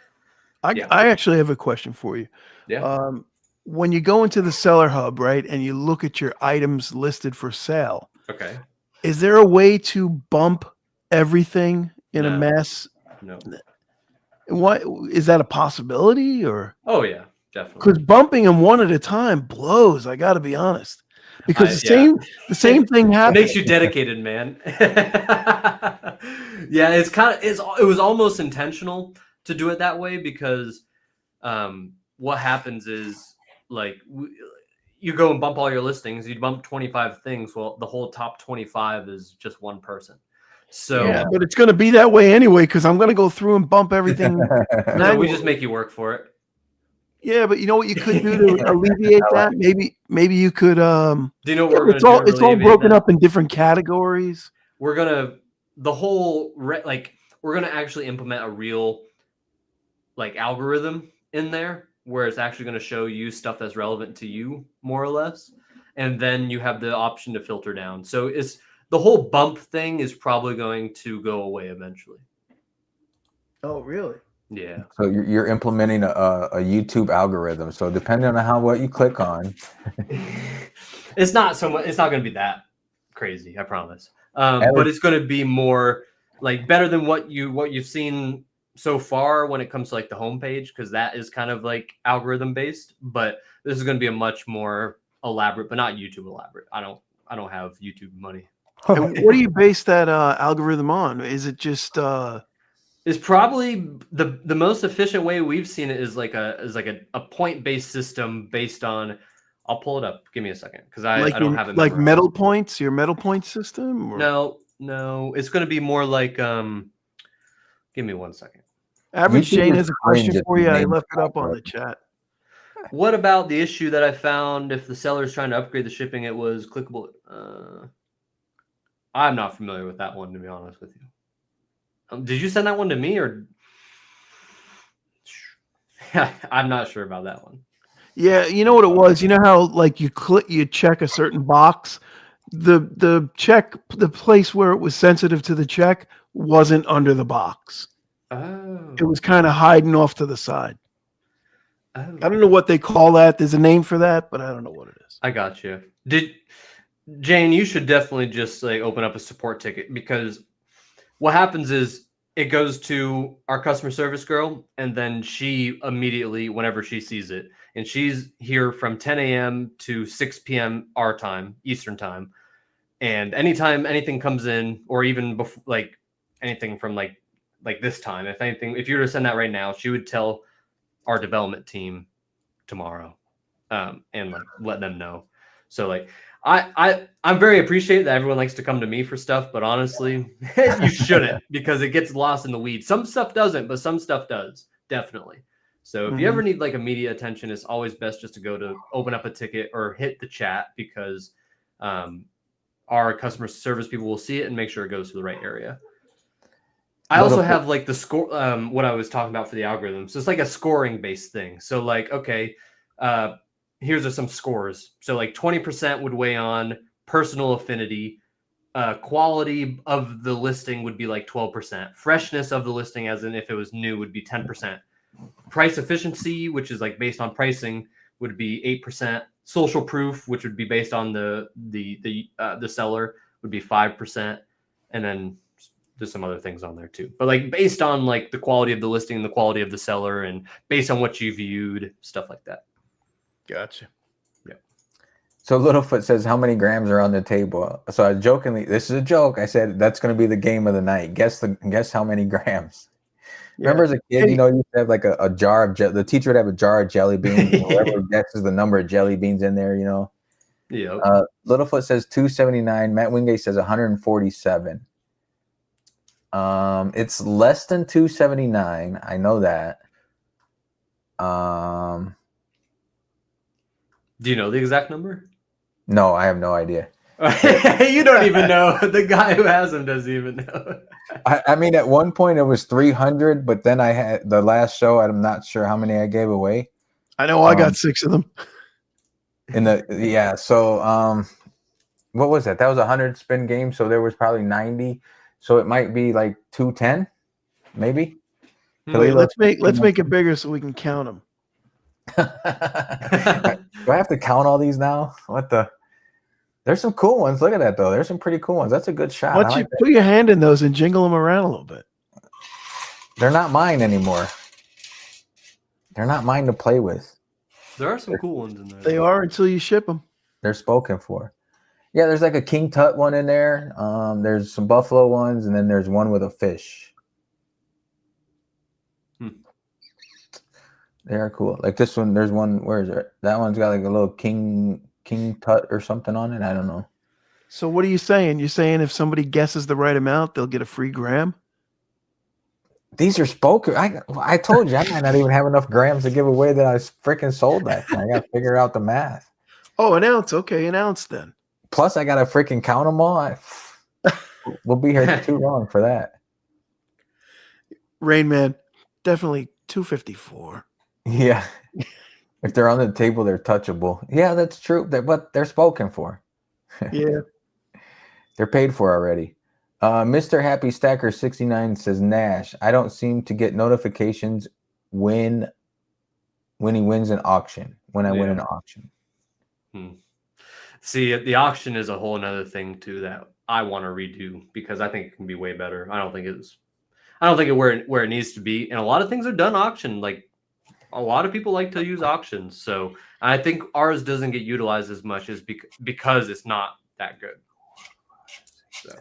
I actually have a question for you. Yeah. When you go into the seller hub, right, and you look at your items listed for sale, okay, is there a way to bump everything in a mess? No. What is that a possibility or? Oh yeah, definitely. Because bumping them one at a time blows. I got to be honest, because the same thing happens. It makes you dedicated, man. Yeah, it was almost intentional to do it that way because what happens is like you go and bump all your listings, you bump 25 things. Well, the whole top 25 is just one person. So yeah, but it's going to be that way anyway because I'm going to go through and bump everything. No, we just make you work for it. Yeah, but you know what you could do to alleviate that? Maybe you could. Do you know what we're it's all broken up in different categories. We're gonna we're gonna actually implement a real like algorithm in there where it's actually going to show you stuff that's relevant to you more or less, and then you have the option to filter down. So it's the whole bump thing is probably going to go away eventually. Oh, really? Yeah. So you're implementing a YouTube algorithm. So depending on what you click on, it's not so much. It's not going to be that crazy, I promise. But it's going to be more like better than what you've seen so far when it comes to like the homepage, because that is kind of like algorithm based. But this is going to be a much more elaborate, but not YouTube elaborate. I don't have YouTube money. And what do you base that algorithm on? Is it just? Is probably the most efficient way we've seen it is like a point based system based on. I'll pull it up. Give me a second because I don't have it. Like metal points, your metal point system? Or? No, it's going to be more like. Give me 1 second. Average Jane has a question for you. I left it up on the chat. What about the issue that I found? If the seller is trying to upgrade the shipping, it was clickable. I'm not familiar with that one, to be honest with you. Did you send that one to me or? I'm not sure about that one. Yeah, you know what it was. You know how like you check a certain box. The place where it was sensitive to the check wasn't under the box. Oh. It was kind of hiding off to the side. Oh. I don't know what they call that. There's a name for that, but I don't know what it is. I got you. Jane, you should definitely just like open up a support ticket, because what happens is it goes to our customer service girl, and then she immediately, whenever she sees it, and she's here from 10 a.m. to 6 p.m. our time, Eastern time. And anytime anything comes in, or even before, like anything from like this time, if you were to send that right now, she would tell our development team tomorrow, and like let them know. So like I'm very appreciative that everyone likes to come to me for stuff, but honestly, you shouldn't, because it gets lost in the weeds. Some stuff doesn't, but some stuff does, definitely. So if you ever need like immediate attention, it's always best just to go to open up a ticket or hit the chat, because our customer service people will see it and make sure it goes to the right area. I also have like the score, what I was talking about for the algorithm. So it's like a scoring based thing. So like, okay, here's some scores. So like 20% would weigh on personal affinity. Quality of the listing would be like 12%. Freshness of the listing, as in if it was new, would be 10%. Price efficiency, which is like based on pricing, would be 8%. Social proof, which would be based on the seller, would be 5%. And then there's some other things on there too. But like based on like the quality of the listing, the quality of the seller, and based on what you viewed, stuff like that. Gotcha. Yeah. So Littlefoot says, how many grams are on the table? So I jokingly, this is a joke, I said that's going to be the game of the night. Guess how many grams. Yeah. Remember as a kid, you used to have like a jar of the teacher would have a jar of jelly beans, and whoever guesses the number of jelly beans in there, Yeah. Littlefoot says 279. Matt Wingate says 147. It's less than 279. I know that. Do you know the exact number? No, I have no idea. You don't even know. The guy who has them doesn't even know. I mean, at one point it was 300, but then I had the last show. I'm not sure how many I gave away. I know I got 6 of them. So what was that? That was a 100 spin game, so there was probably 90. So it might be like 210, maybe. Wait, let's make it bigger so we can count them. Do I have to count all these now? What the? There's some cool ones. Look at that, though. There's some pretty cool ones. That's a good shot. Why don't you put your hand in those and jingle them around a little bit? They're not mine anymore. They're not mine to play with. There are some cool ones in there. They are until you ship them. They're spoken for. Yeah, there's like a King Tut one in there. There's some buffalo ones, and then there's one with a fish. They are cool. Like this one, there's one. Where is it? That one's got like a little King Tut or something on it. I don't know. So what are you saying? You're saying if somebody guesses the right amount, they'll get a free gram? These are spoken. I told you I might not even have enough grams to give away that I freaking sold that thing. I got to figure out the math. Oh, an ounce. Okay, an ounce then. Plus, I got to freaking count them all. We'll be here too long for that. Rain Man, definitely 254. Yeah. If they're on the table, they're touchable. Yeah, that's true. But they're spoken for. Yeah. They're paid for already. Mr. Happy Stacker 69 says, Nash, I don't seem to get notifications when he wins an auction. When I win an auction. See, the auction is a whole nother thing too that I want to redo, because I think it can be way better. I don't think it's where it needs to be. And a lot of things are done auction. Like a lot of people like to use auctions. So I think ours doesn't get utilized as much as because it's not that good. So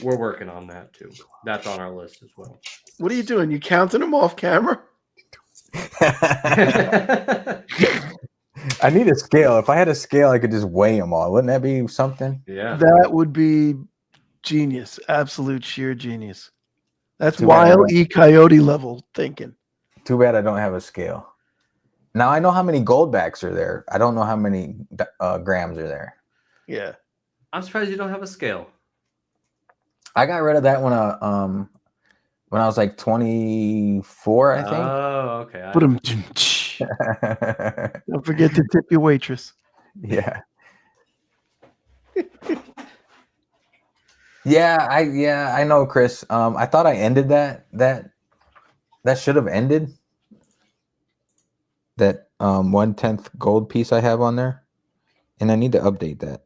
we're working on that too. That's on our list as well. What are you doing? You counting them off camera? I need a scale. If I had a scale, I could just weigh them all. Wouldn't that be something? Yeah. That would be genius. Absolute sheer genius. That's Wile E. Coyote level thinking. Too bad I don't have a scale. Now I know how many goldbacks are there. I don't know how many grams are there. Yeah. I'm surprised you don't have a scale. I got rid of that when I was like 24, I think. Oh, okay. Don't forget to tip your waitress. Yeah. I know, Chris. I thought I ended that should have ended. That 1/10 gold piece I have on there. And I need to update that.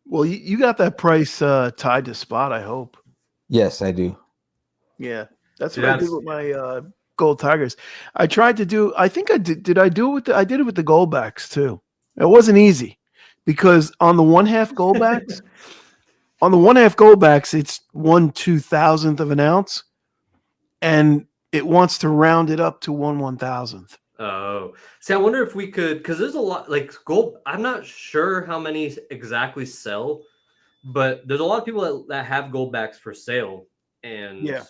Well, you got that price tied to spot, I hope. Yes, I do. Yeah, that's Dude, what I did that's- with my gold tigers. I tried to do. I think I did. Did I do it with? I did it with the goldbacks too. It wasn't easy because on the 1/2 goldbacks, it's 1/2000th of an ounce, and it wants to round it up to 1/1000th. Oh, see, I wonder if we could, because there's a lot like gold. I'm not sure how many exactly sell, but there's a lot of people that have gold backs for sale, and Yeah.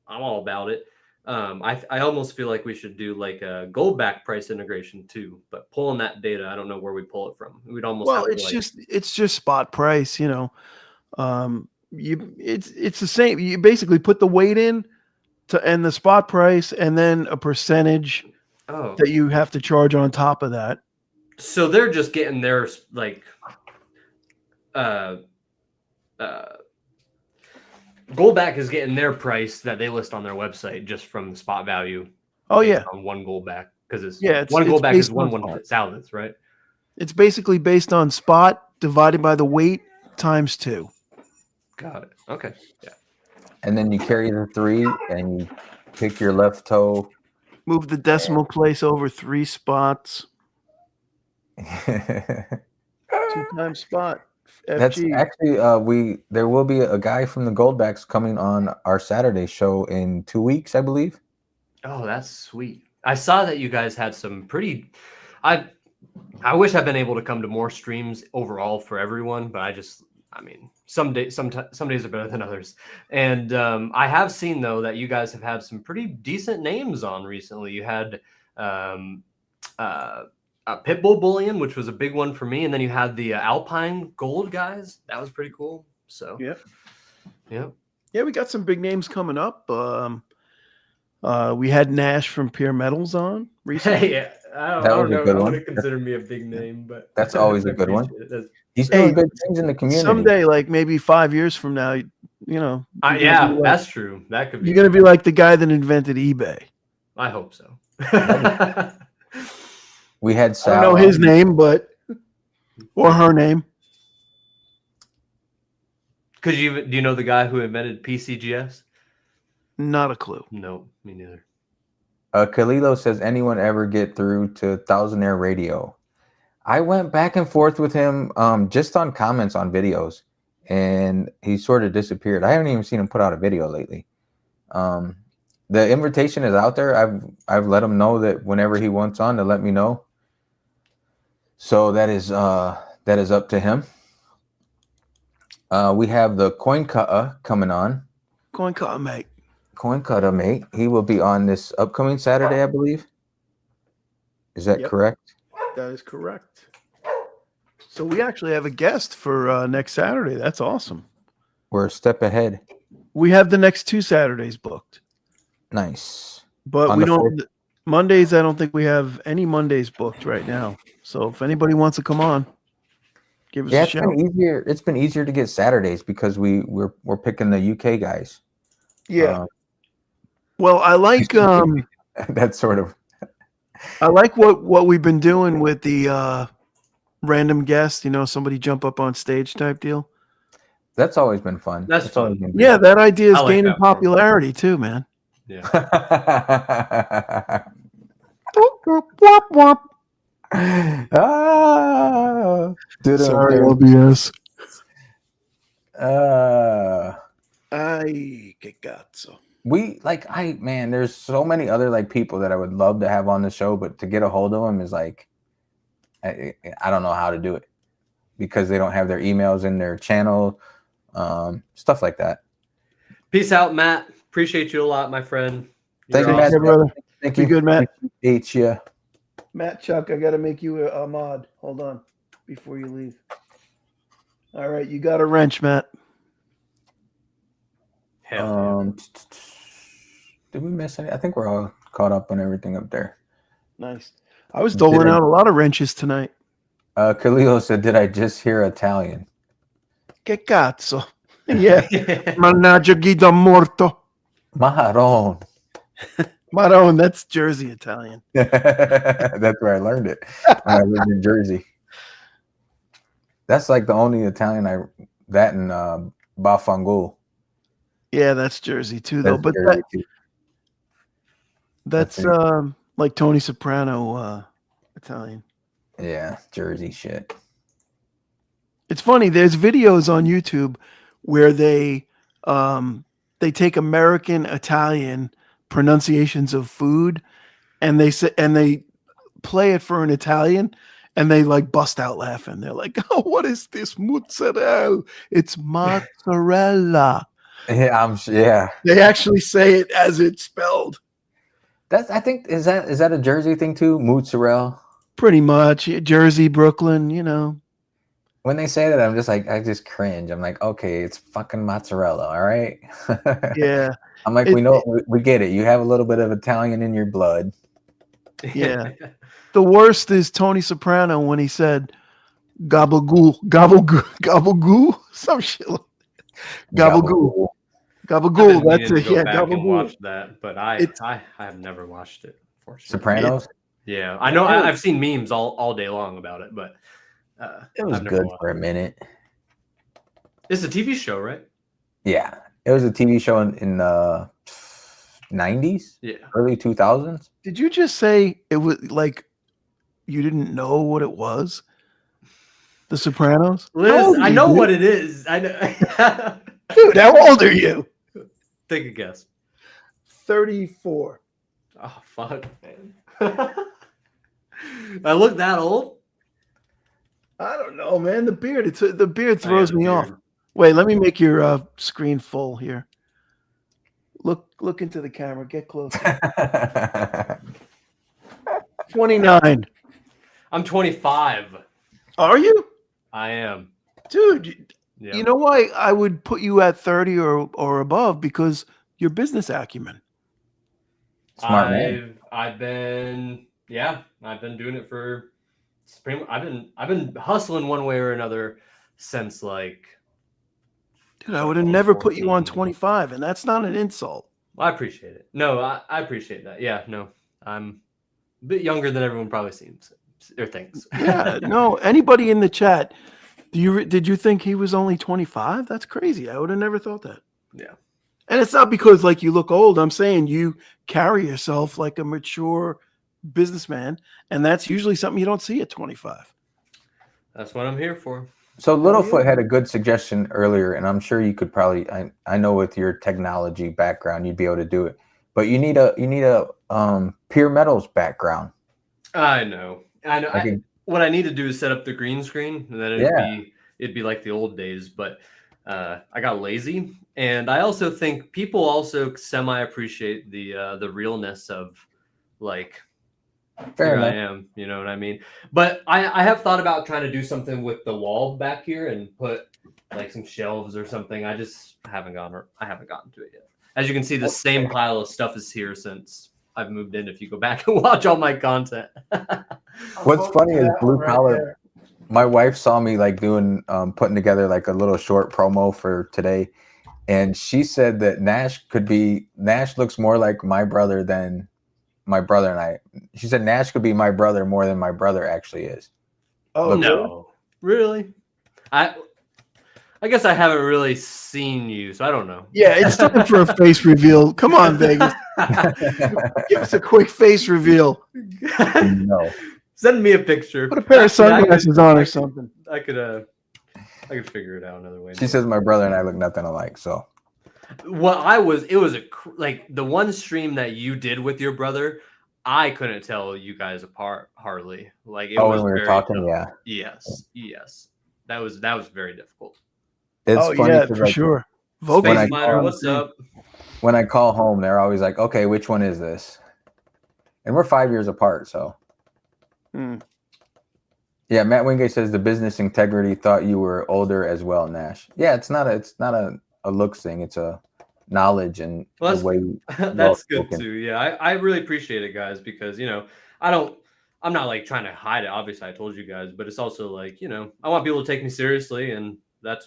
I'm all about it. I almost feel like we should do like a gold back price integration too, but pulling that data, I don't know where we pull it from. We'd almost Well, have to it's just spot price, you know. It's the same. You basically put the weight in and the spot price, and then a percentage oh, that you have to charge on top of that. so they're just getting their like uh Goldback is getting their price that they list on their website just from the spot value. Oh yeah, on one Goldback, because it's it's one Goldback based is on 1/1000th, right? It's basically based on spot divided by the weight times 2. Got it. Okay. Yeah. And then you carry the 3 and you pick your left toe. Move the decimal place over 3 spots. 2 times spot. FG. That's actually there will be a guy from the Goldbacks coming on our Saturday show in 2 weeks, I believe. Oh, that's sweet. I saw that you guys had some pretty. I wish I'd been able to come to more streams overall for everyone, but I mean, some days are better than others. And I have seen though that you guys have had some pretty decent names on recently. You had Pitbull Bullion, which was a big one for me, and then you had the Alpine Gold guys. That was pretty cool. So yeah, we got some big names coming up. We had Nash from preciousmetals on recently. yeah. I don't know. I wouldn't consider me a big name, but that's always a good one. It. He's doing good things in the community. Someday, like maybe 5 years from now, you know. Yeah, that's true. That could be. You're gonna be like the guy that invented eBay. I hope so. We had Sal. I don't know his name, but or her name. Do you know the guy who invented PCGS? Not a clue. No, me neither. Kalilo says, anyone ever get through to Thousandaire Radio? I went back and forth with him just on comments on videos, and he sort of disappeared. I haven't even seen him put out a video lately. The invitation is out there. I've let him know that whenever he wants on to let me know. So that is up to him. We have the Coin Cutter coming on. Coin Cutter, mate. Coin Cutter, mate. He will be on this upcoming Saturday, I believe. Is that correct? That is correct. So we actually have a guest for next Saturday. That's awesome. We're a step ahead. We have the next 2 Saturdays booked. Nice. But on we the don't 4th. Mondays. I don't think we have any Mondays booked right now. So if anybody wants to come on, give us a shout. It's been easier to get Saturdays because we're picking the UK guys. Yeah. Well, I like that's sort of. I like what we've been doing with the random guest. You know, somebody jump up on stage type deal. That's always been fun. That's fun. always been good. Yeah, that idea is I like gaining that popularity too, man. Yeah. Sorry, LBS. Ay, que cazzo. There's so many other people that I would love to have on the show, but to get a hold of them is like, I don't know how to do it because they don't have their emails in their channel, stuff like that. Peace out, Matt. Appreciate you a lot, my friend. Thank you, Matt. Matt. Brother. Thank Be you. good, Matt. Yeah. Matt Chuck, I got to make you a mod. Hold on before you leave. All right, you got a wrench, Matt. Hell Did we miss any? I think we're all caught up on everything up there. Nice. I was doling out a lot of wrenches tonight. Khalil said, "Did I just hear Italian?" Que cazzo. Yeah. Mannaggia Guido morto. Maharon. Maron, that's Jersey Italian. That's where I learned it. When I lived in Jersey. That's like the only Italian that and Bafangul. Yeah, that's Jersey too, though. That's But Jersey too. that's like Tony Soprano Italian. Yeah, Jersey shit. It's funny. There's videos on YouTube where they take American Italian pronunciations of food and they play it for an Italian and they like bust out laughing. They're like, "Oh, what is this mozzarella? It's mozzarella." Yeah, yeah. They actually say it as it's spelled. I think is that a Jersey thing too? Mozzarella. Pretty much. Jersey, Brooklyn, you know. When they say that, I'm just like, I just cringe. I'm like, okay, it's fucking mozzarella, all right? Yeah. I'm like, we get it. You have a little bit of Italian in your blood. Yeah. The worst is Tony Soprano when he said gabagool, gabagool, gabagool, some shit. Gabagool. Gabagool. That's it. Go Yeah, back and gabagool. watch that, but I have never watched it. Sopranos. Yeah, I know. I've seen memes all day long about it, but it was good for a minute. It's a TV show, right? Yeah, it was a TV show in the 90s, early 2000s. Did you just say it was like you didn't know what it was? The Sopranos? Liz, I know what it is. I know. Dude, how old are you? Take a guess. 34. Oh, fuck, man. I look that old? I don't know, man. The beard throws me off. Wait, let me make your screen full here. Look into the camera. Get closer. 29. I'm 25. Are you? I am. Dude, you know why I would put you at 30 or above? Because your business acumen. Smart man. I've been doing it for I've been hustling one way or another since like. Dude, I would have never put you on 25, and that's not an insult. I appreciate it. No, I appreciate that. Yeah, no, I'm a bit younger than everyone probably seems or thinks. Yeah, no. Anybody in the chat, did you think he was only 25? That's crazy. I would have never thought that. Yeah. And it's not because like you look old. I'm saying you carry yourself like a mature businessman, and that's usually something you don't see at 25. That's what I'm here for. So Littlefoot had a good suggestion earlier, and I'm sure you could probably. I know with your technology background, you'd be able to do it. But you need a pure metals background. I know. What I need to do is set up the green screen, and then it'd be like the old days. But I got lazy, and I also think people also semi appreciate the realness of like. Fair enough. I am, you know what I mean? But I have thought about trying to do something with the wall back here and put like some shelves or something. I just haven't gotten to it yet. As you can see, the same pile of stuff is here since I've moved in. If you go back and watch all my content. What's funny is blue collar. My wife saw me like doing putting together like a little short promo for today, and she said that Nash looks more like my brother than my brother and I. She said Nash could be my brother more than my brother actually is. Oh, no. Really? I guess I haven't really seen you, so I don't know. Yeah, it's time for a face reveal. Come on, Vegas. Give us a quick face reveal. No. Send me a picture. Put a pair of sunglasses on or something. I could figure it out another way. She says my brother and I look nothing alike, so. Well, it was like the one stream that you did with your brother, I couldn't tell you guys apart hardly. Like it was when we were talking, tough. Yes. That was very difficult. It's funny for sure. Space Miner, what's up? When I call home, they're always like, "Okay, which one is this?" And we're 5 years apart, so. Yeah, Matt Wingate says the business integrity thought you were older as well, Nash. Yeah, it's not a looks thing. It's a knowledge and the way that's good too. Yeah, I really appreciate it, guys, because I'm not like trying to hide it. Obviously, I told you guys, but it's also like, I want people to take me seriously, and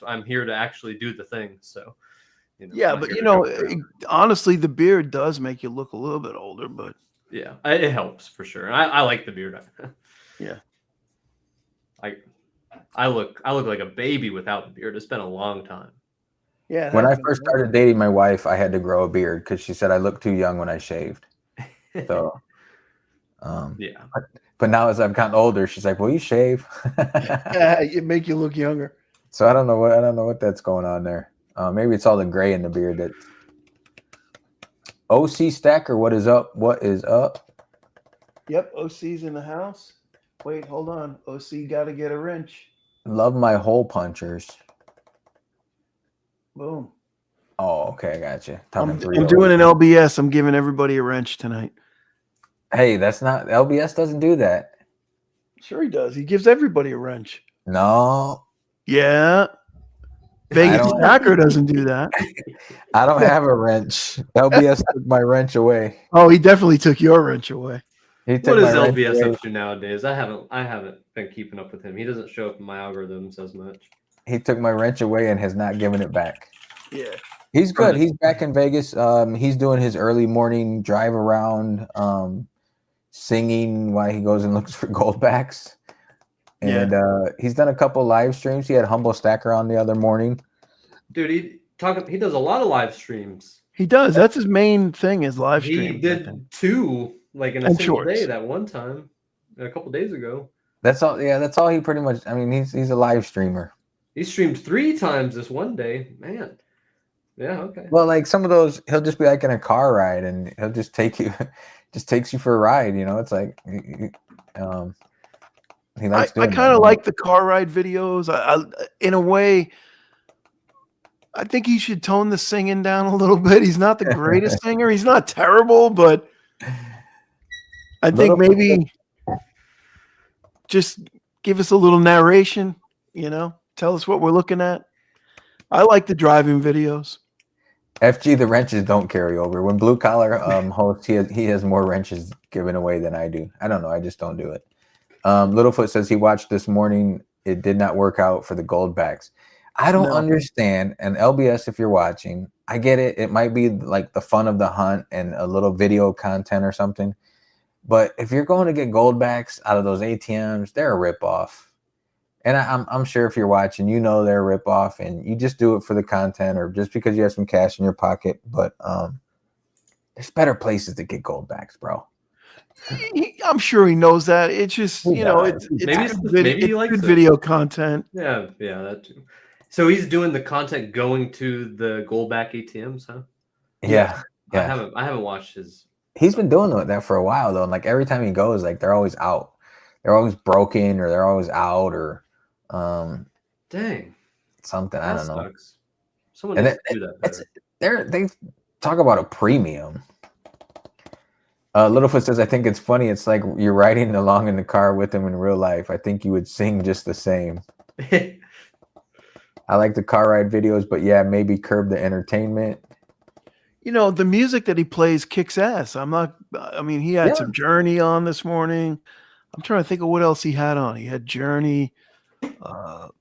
I'm here to actually do the thing. So, yeah, but honestly, the beard does make you look a little bit older, but yeah, it helps for sure. I like the beard. Yeah, I look like a baby without the beard. It's been a long time. Yeah. It When I happens, first right? started dating my wife, I had to grow a beard because she said I looked too young when I shaved. So, Yeah. but now as I've gotten older, she's like, "Will you shave?" It make you look younger. So I don't know what that's going on there. Maybe it's all the gray in the beard. That OC Stacker, what is up? What is up? Yep. OC's in the house. Wait, hold on. OC got to get a wrench. Love my hole punchers. Boom. Oh, okay, I got you. I'm doing an LBS. I'm giving everybody a wrench tonight. Hey, that's not LBS doesn't do that. Sure he does. He gives everybody a wrench. No, Yeah. I Vegas don't. Hacker doesn't do that. I don't have a wrench. LBS took my wrench away. Oh, he definitely took your wrench away. He What took is my wrench LBS away. up to nowadays? I haven't been keeping up with him. He doesn't show up in my algorithms as much. He took my wrench away and has not given it back. Yeah. He's good. He's back in Vegas. He's doing his early morning drive around, singing while he goes and looks for goldbacks. And he's done a couple live streams. He had Humble Stacker on the other morning. Dude, he does a lot of live streams. He does. That's his main thing is live streams. He did 2 like in a And single shorts. day that one time, a couple days ago. That's all. Yeah, that's all he pretty much. I mean, he's a live streamer. He streamed 3 times this one day. Man. Yeah, okay. Well, like some of those, he'll just be like in a car ride, and he'll just takes you for a ride. You know, it's like he likes doing. I kind of like the car ride videos. I in a way, I think he should tone the singing down a little bit. He's not the greatest singer. He's not terrible, but I think maybe just give us a little narration. You know, tell us what we're looking at. I like the driving videos. FG, the wrenches don't carry over. When Blue Collar hosts, he has more wrenches given away than I do. I don't know. I just don't do it. Littlefoot says he watched this morning. It did not work out for the Goldbacks. I don't understand. And LBS, if you're watching, I get it. It might be like the fun of the hunt and a little video content or something. But if you're going to get Goldbacks out of those ATMs, they're a ripoff. And I'm sure if you're watching, you know they're a ripoff, and you just do it for the content or just because you have some cash in your pocket. But there's better places to get Goldbacks, bro. I'm sure he knows that. It's just it's maybe he likes good video content. Yeah, that too. So he's doing the content going to the Goldback ATMs, huh? Yeah. I haven't watched his. He's been doing that for a while though, and like every time he goes, like they're always out, they're always broken, or they're always out, or dang, something. I don't know. Sucks. Someone needs to do that better. They talk about a premium. Littlefoot says, I think it's funny. It's like you're riding along in the car with him in real life. I think you would sing just the same. I like the car ride videos, but yeah, maybe curb the entertainment. You know, the music that he plays kicks ass. He had some Journey on this morning. I'm trying to think of what else he had on. He had Journey. Can't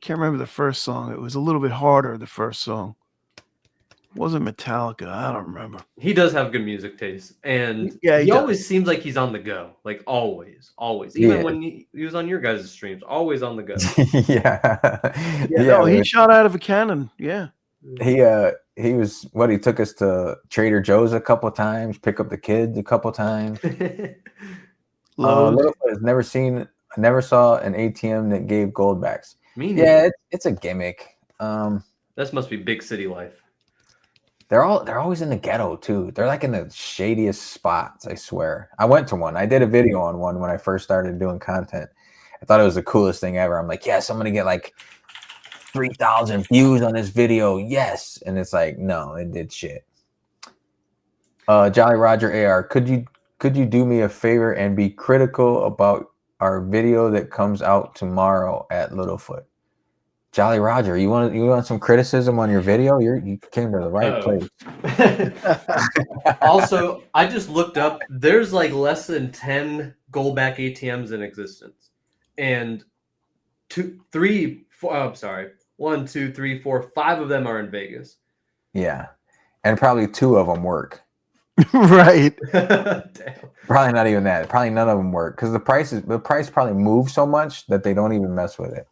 remember the first song. It was a little bit harder, the first song. It wasn't Metallica. I don't remember. He does have good music taste. And he always seems like he's on the go. Like always. Even when he was on your guys' streams, always on the go. He shot out of a cannon. Yeah. He was he took us to Trader Joe's a couple times, pick up the kids a couple times. Littlefoot has never saw an ATM that gave Goldbacks. It's a gimmick. This must be big city life. They're always in the ghetto too. They're like in the shadiest spots, I swear. I went to one. I did a video on one when I first started doing content. I thought it was the coolest thing ever. I'm like, yes, I'm gonna get like 3,000 views on this video. Yes. And it's like, no, it did shit. Jolly Roger AR, could you do me a favor and be critical about our video that comes out tomorrow at Littlefoot? Jolly Roger, you want some criticism on your video? You came to the right place. Also, I just looked up. There's like less than 10 Goldback ATMs in existence, and 1, 2, 3, 4, 5 of them are in Vegas. Yeah, and probably 2 of them work. Right. Damn. Probably not even that. Probably none of them work because the price probably moves so much that they don't even mess with it.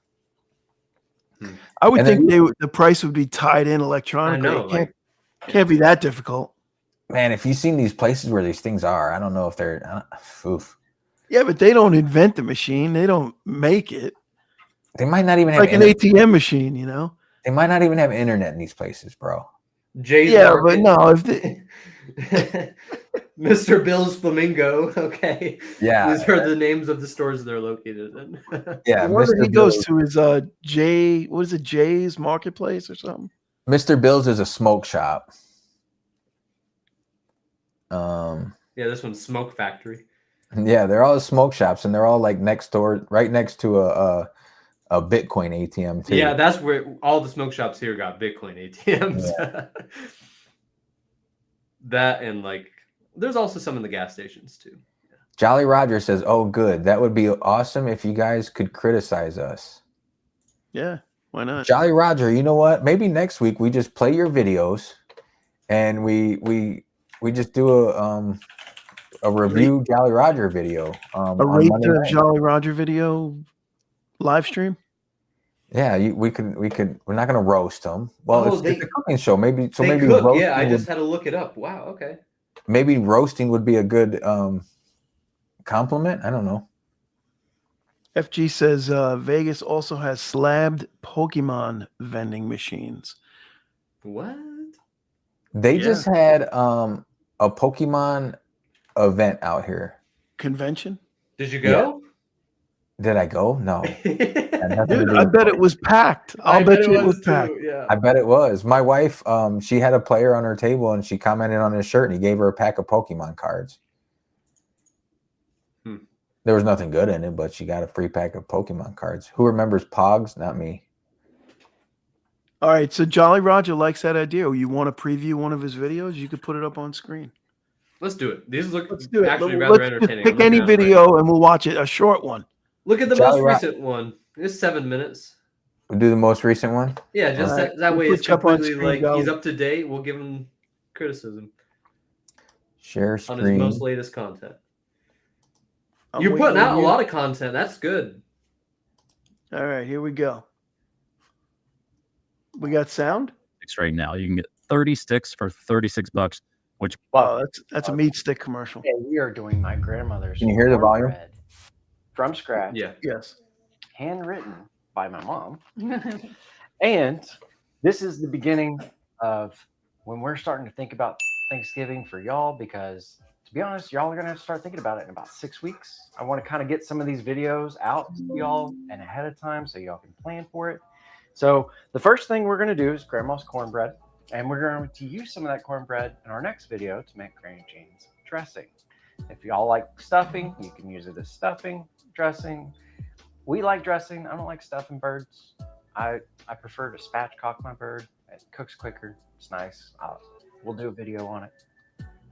I would And then think the price would be tied in I electronically. know, It can't be that difficult. Man, if you've seen these places where these things are, I don't know if they're. Oof. Yeah, but they don't invent the machine. They don't make it. They might not even It's have like an internet. ATM machine, you know? They might not even have internet in these places, bro. Jay's Yeah, Market. but no, if they, Mr. Bill's Flamingo. Okay. Yeah, These are the names of the stores they're located in. yeah. the one that Mr. he goes Bill's, to is J, what is it, Jay's Marketplace or something? Mr. Bill's is a smoke shop. Yeah, this one's Smoke Factory. Yeah, they're all smoke shops, and they're all like next door, right next to a Bitcoin ATM too. Yeah, that's where all the smoke shops here got Bitcoin ATMs. That and like, there's also some in the gas stations too. Jolly Roger says, "Oh, good. That would be awesome if you guys could criticize us." Yeah, why not? Jolly Roger, you know what? Maybe next week we just play your videos, and we just do a review Jolly Roger video A on rate Monday the night. Jolly Roger video live stream? Yeah, we could. We're not gonna roast them. Well, Oh, it's a cooking show. Maybe they maybe cook. roasting Yeah, I would, just had to look it up. Wow. Okay. maybe roasting would be a good compliment. I don't know. FG says Vegas also has slabbed Pokemon vending machines. What? They Yeah. just had a Pokemon event out here. Convention? Did you go? Did I go? No. Dude, I bet it was packed. I'll bet you it was packed. too. Yeah. I bet it was. My wife, she had a player on her table and she commented on his shirt and he gave her a pack of Pokemon cards. There was nothing good in it, but she got a free pack of Pokemon cards. Who remembers Pogs? Not me. All right, so Jolly Roger likes that idea. You want to preview one of his videos? You could put it up on screen. Let's do it. These look Let's do it. actually Let's rather just entertaining. pick I'm any looking at them right video now. and we'll watch it. A short one. Look at the Jolly most Ro- recent one. It's 7 minutes. We'll do the most recent one. Yeah, just All right. that way We'll it's put you up on completely screen, like he's Jolly. up to date. We'll give him criticism Share on his screen. most latest content. I'm You're waiting putting on out a you. lot of content. That's good. All right, here we go. We got sound? Right now, you can get 30 sticks for $36, which Wow, that's a meat stick commercial. Okay, we are doing my grandmother's Can you hear the volume? cornbread from scratch, Yeah. Yes. handwritten by my mom. And this is the beginning of when we're starting to think about Thanksgiving for y'all, because to be honest, y'all are going to have to start thinking about it in about 6 weeks. I want to kind of get some of these videos out to y'all and ahead of time so y'all can plan for it. So the first thing we're going to do is grandma's cornbread, and we're going to use some of that cornbread in our next video to make Granny Jane's dressing. If y'all like stuffing, you can use it as stuffing, dressing. We like dressing. I don't like stuffing birds. I prefer to spatchcock my bird. It cooks quicker. It's nice. We'll do a video on it.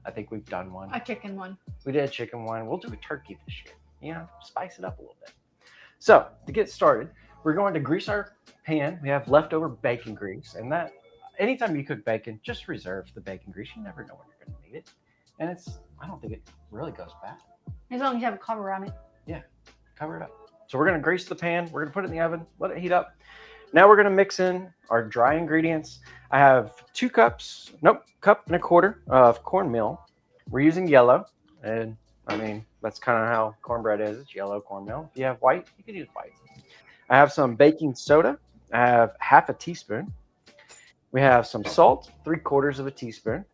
I think we've done one. A chicken one. We did a chicken one. We'll do a turkey this year. You know, spice it up a little bit. So to get started, we're going to grease our pan. We have leftover bacon grease, and that anytime you cook bacon, just reserve the bacon grease. You never know when you're going to need it, and I don't think it really goes bad. As long as you have a cover on it. Cover it up. So we're going to grease the pan. We're going to put it in the oven, let it heat up. Now we're going to mix in our dry ingredients. I have 2 cups, cup and a quarter of cornmeal. We're using yellow, and I mean, that's kind of how cornbread is. It's yellow cornmeal. If you have white, you can use white. I have some baking soda. I have half a teaspoon. We have some salt, 3/4 of a teaspoon.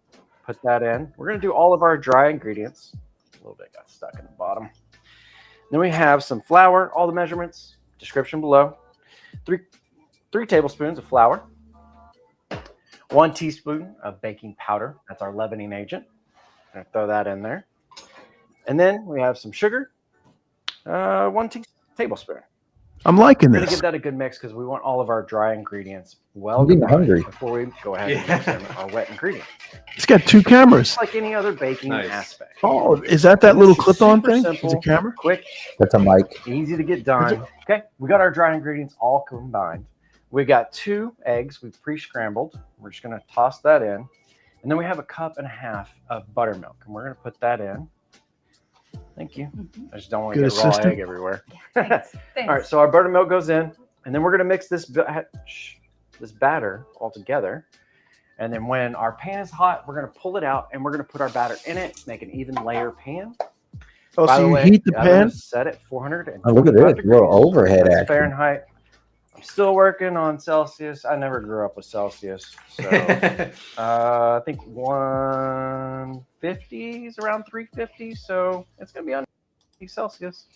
Put that in. We're going to do all of our dry ingredients. A little bit got stuck in the bottom. Then we have some flour, all the measurements, description below. 3 tablespoons of flour. 1 teaspoon of baking powder. That's our leavening agent. I'm going to throw that in there. And then we have some sugar. 1 tablespoon. I'm liking We're going to this. give that a good mix because we want all of our dry ingredients well I'm getting combined hungry. before we go ahead and mix in our wet ingredients. It's got 2 cameras. Just like any other baking Nice. aspect. Oh, is that little This is clip-on super thing? simple, Is a camera? quick, That's a mic. easy to get done. Okay, we got our dry ingredients all combined. We got 2 eggs we've pre-scrambled. We're just going to toss that in. And then we have 1.5 cups of buttermilk, and we're going to put that in. Thank you. I just don't want to Good get raw assistant. egg everywhere. Thanks. All right, so our buttermilk goes in, And then we're going to mix this batter all together. And then when our pan is hot, we're going to pull it out and we're going to put our batter in it, make an even layer pan. Oh, By so the you way, heat the I'm pan? gonna set it 425 Oh, look at this. degrees. Little overhead That's action. Fahrenheit. I'm still working on Celsius. I never grew up with Celsius. So I think 150 is around 350. So it's going to be on Celsius.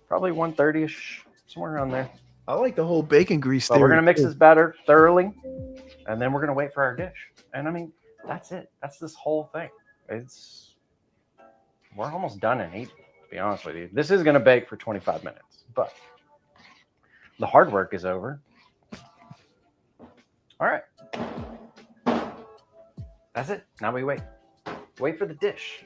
Probably 130-ish, somewhere around there. I like the whole bacon grease But we're theory. going to mix this batter thoroughly. And then we're going to wait for our dish. And I mean, that's it. That's this whole thing. We're almost done and eating, to be honest with you. This is going to bake for 25 minutes, but the hard work is over. All right. That's it. Now we wait. Wait for the dish.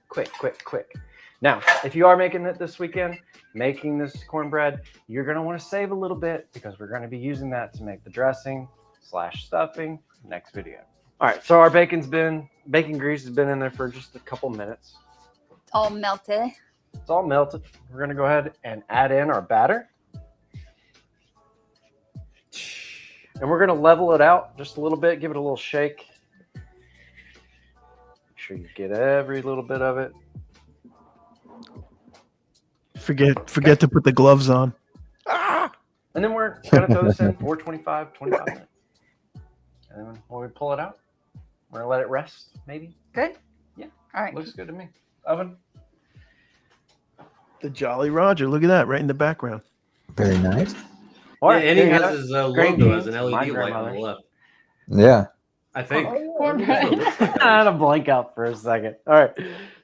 Quick, quick, quick. Now, if you are making it this weekend, making this cornbread, you're going to want to save a little bit because we're going to be using that to make the dressing / stuffing next video. All right, so our bacon grease has been in there for just a couple minutes. All melted. It's all melted. We're going to go ahead and add in our batter. And we're going to level it out just a little bit, give it a little shake. Make sure you get every little bit of it. Forget to put the gloves on. And then we're going to throw this in 425, 25 minutes. And then when we pull it out, we're going to let it rest, maybe. Good? Yeah. All right. Looks good to me. Oven. The Jolly Roger. Look at that right in the background. Very nice. All right, Yeah, and he there you has go. his Green logo as an beans, LED my light on the grandmother's. left. Yeah. I think. Cornbread. I had to blank out for a second. All right.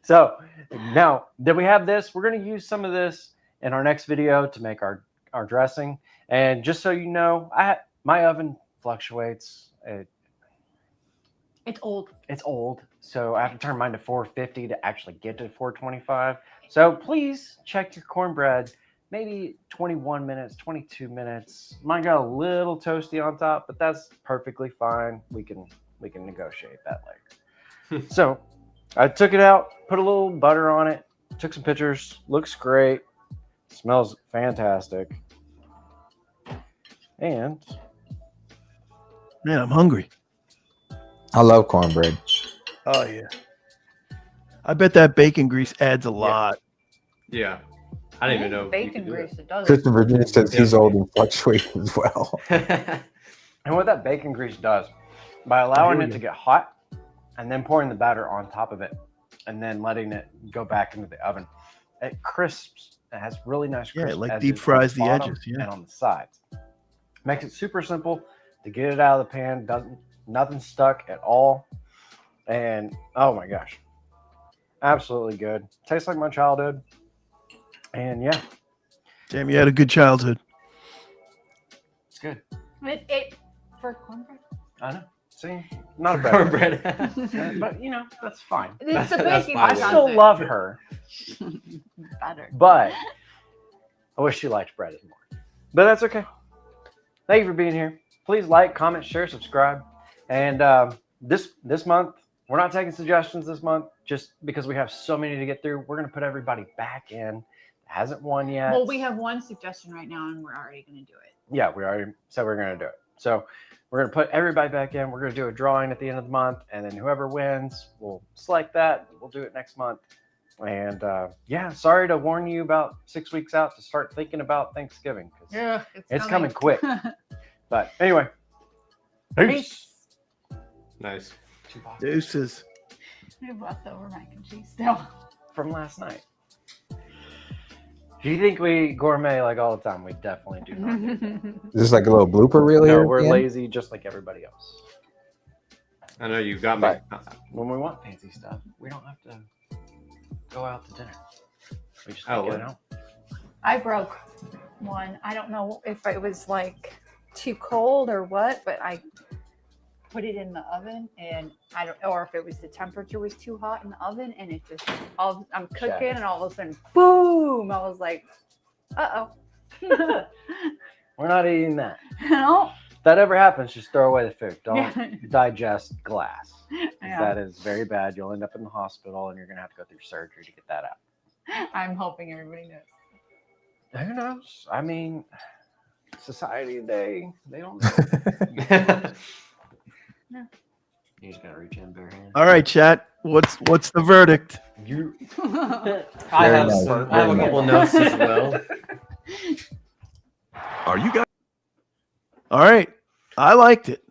So now that we have this, we're going to use some of this in our next video to make our dressing. And just so you know, my oven fluctuates. It's old. It's old, so I have to turn mine to 450 to actually get to 425. So please check your cornbread. Maybe 21 minutes, 22 minutes. Mine got a little toasty on top, but that's perfectly fine. We can negotiate that later. So I took it out, put a little butter on it, took some pictures. Looks great. Smells fantastic. And Man, I'm hungry. I love cornbread. Oh yeah. I bet that bacon grease adds a lot. Yeah. I didn't even know. Bacon grease. It does. Kristen Virginia says he's old and fluctuates as well. And what that bacon grease does, by allowing it to get hot and then pouring the batter on top of it and then letting it go back into the oven, it crisps. It has really nice crisp Yeah, it like edges deep on fries the bottom edges, yeah. and on the sides. Makes it super simple to get it out of the pan. Nothing stuck at all. And oh my gosh, absolutely good. Tastes like my childhood. And yeah, Damn, you had a good childhood. it's good. It for cornbread. I know. See, not a bad Cornbread. but you know, that's fine. It's the That's bacon. fine. I grease on still it. love her, Better. but I wish she liked bread more. But that's okay. Thank you for being here. Please like, comment, share, subscribe. And this month, we're not taking suggestions this month just because we have so many to get through. We're going to put everybody back in. Hasn't won yet. Well, we have one suggestion right now, and we're already going to do it. Yeah, we already said we're going to do it. So we're going to put everybody back in. We're going to do a drawing at the end of the month, and then whoever wins, we'll select that. We'll do it next month. And yeah, sorry to warn you about 6 weeks out to start thinking about Thanksgiving. 'Cause Yeah, it's coming quick. But anyway, peace. Nice. Deuces. We have leftover mac and cheese still. From last night. If you think we gourmet like all the time, we definitely do not. Is this like a little blooper reel No, here? we're at the end? lazy just like everybody else. I know you got me. When we want fancy stuff, we don't have to go out to dinner. We just Oh, make it wow. out. I broke one. I don't know if it was like too cold or what, but I put it in the oven and I don't, or if it was the temperature was too hot in the oven and it just, I'm cooking Shattered. and all of a sudden, boom! I was like, uh oh. We're not eating that. No. If that ever happens, just throw away the food. Don't Yeah. digest glass. 'Cause Yeah. That is very bad. You'll end up in the hospital and you're going to have to go through surgery to get that out. I'm hoping everybody knows. Who knows? I mean, society today, they don't know. You just gotta reach in bare hand. All right, chat. What's the verdict? You. Very I have nice, some. I very have a couple nice. notes as well. Are you guys? All right. I liked it.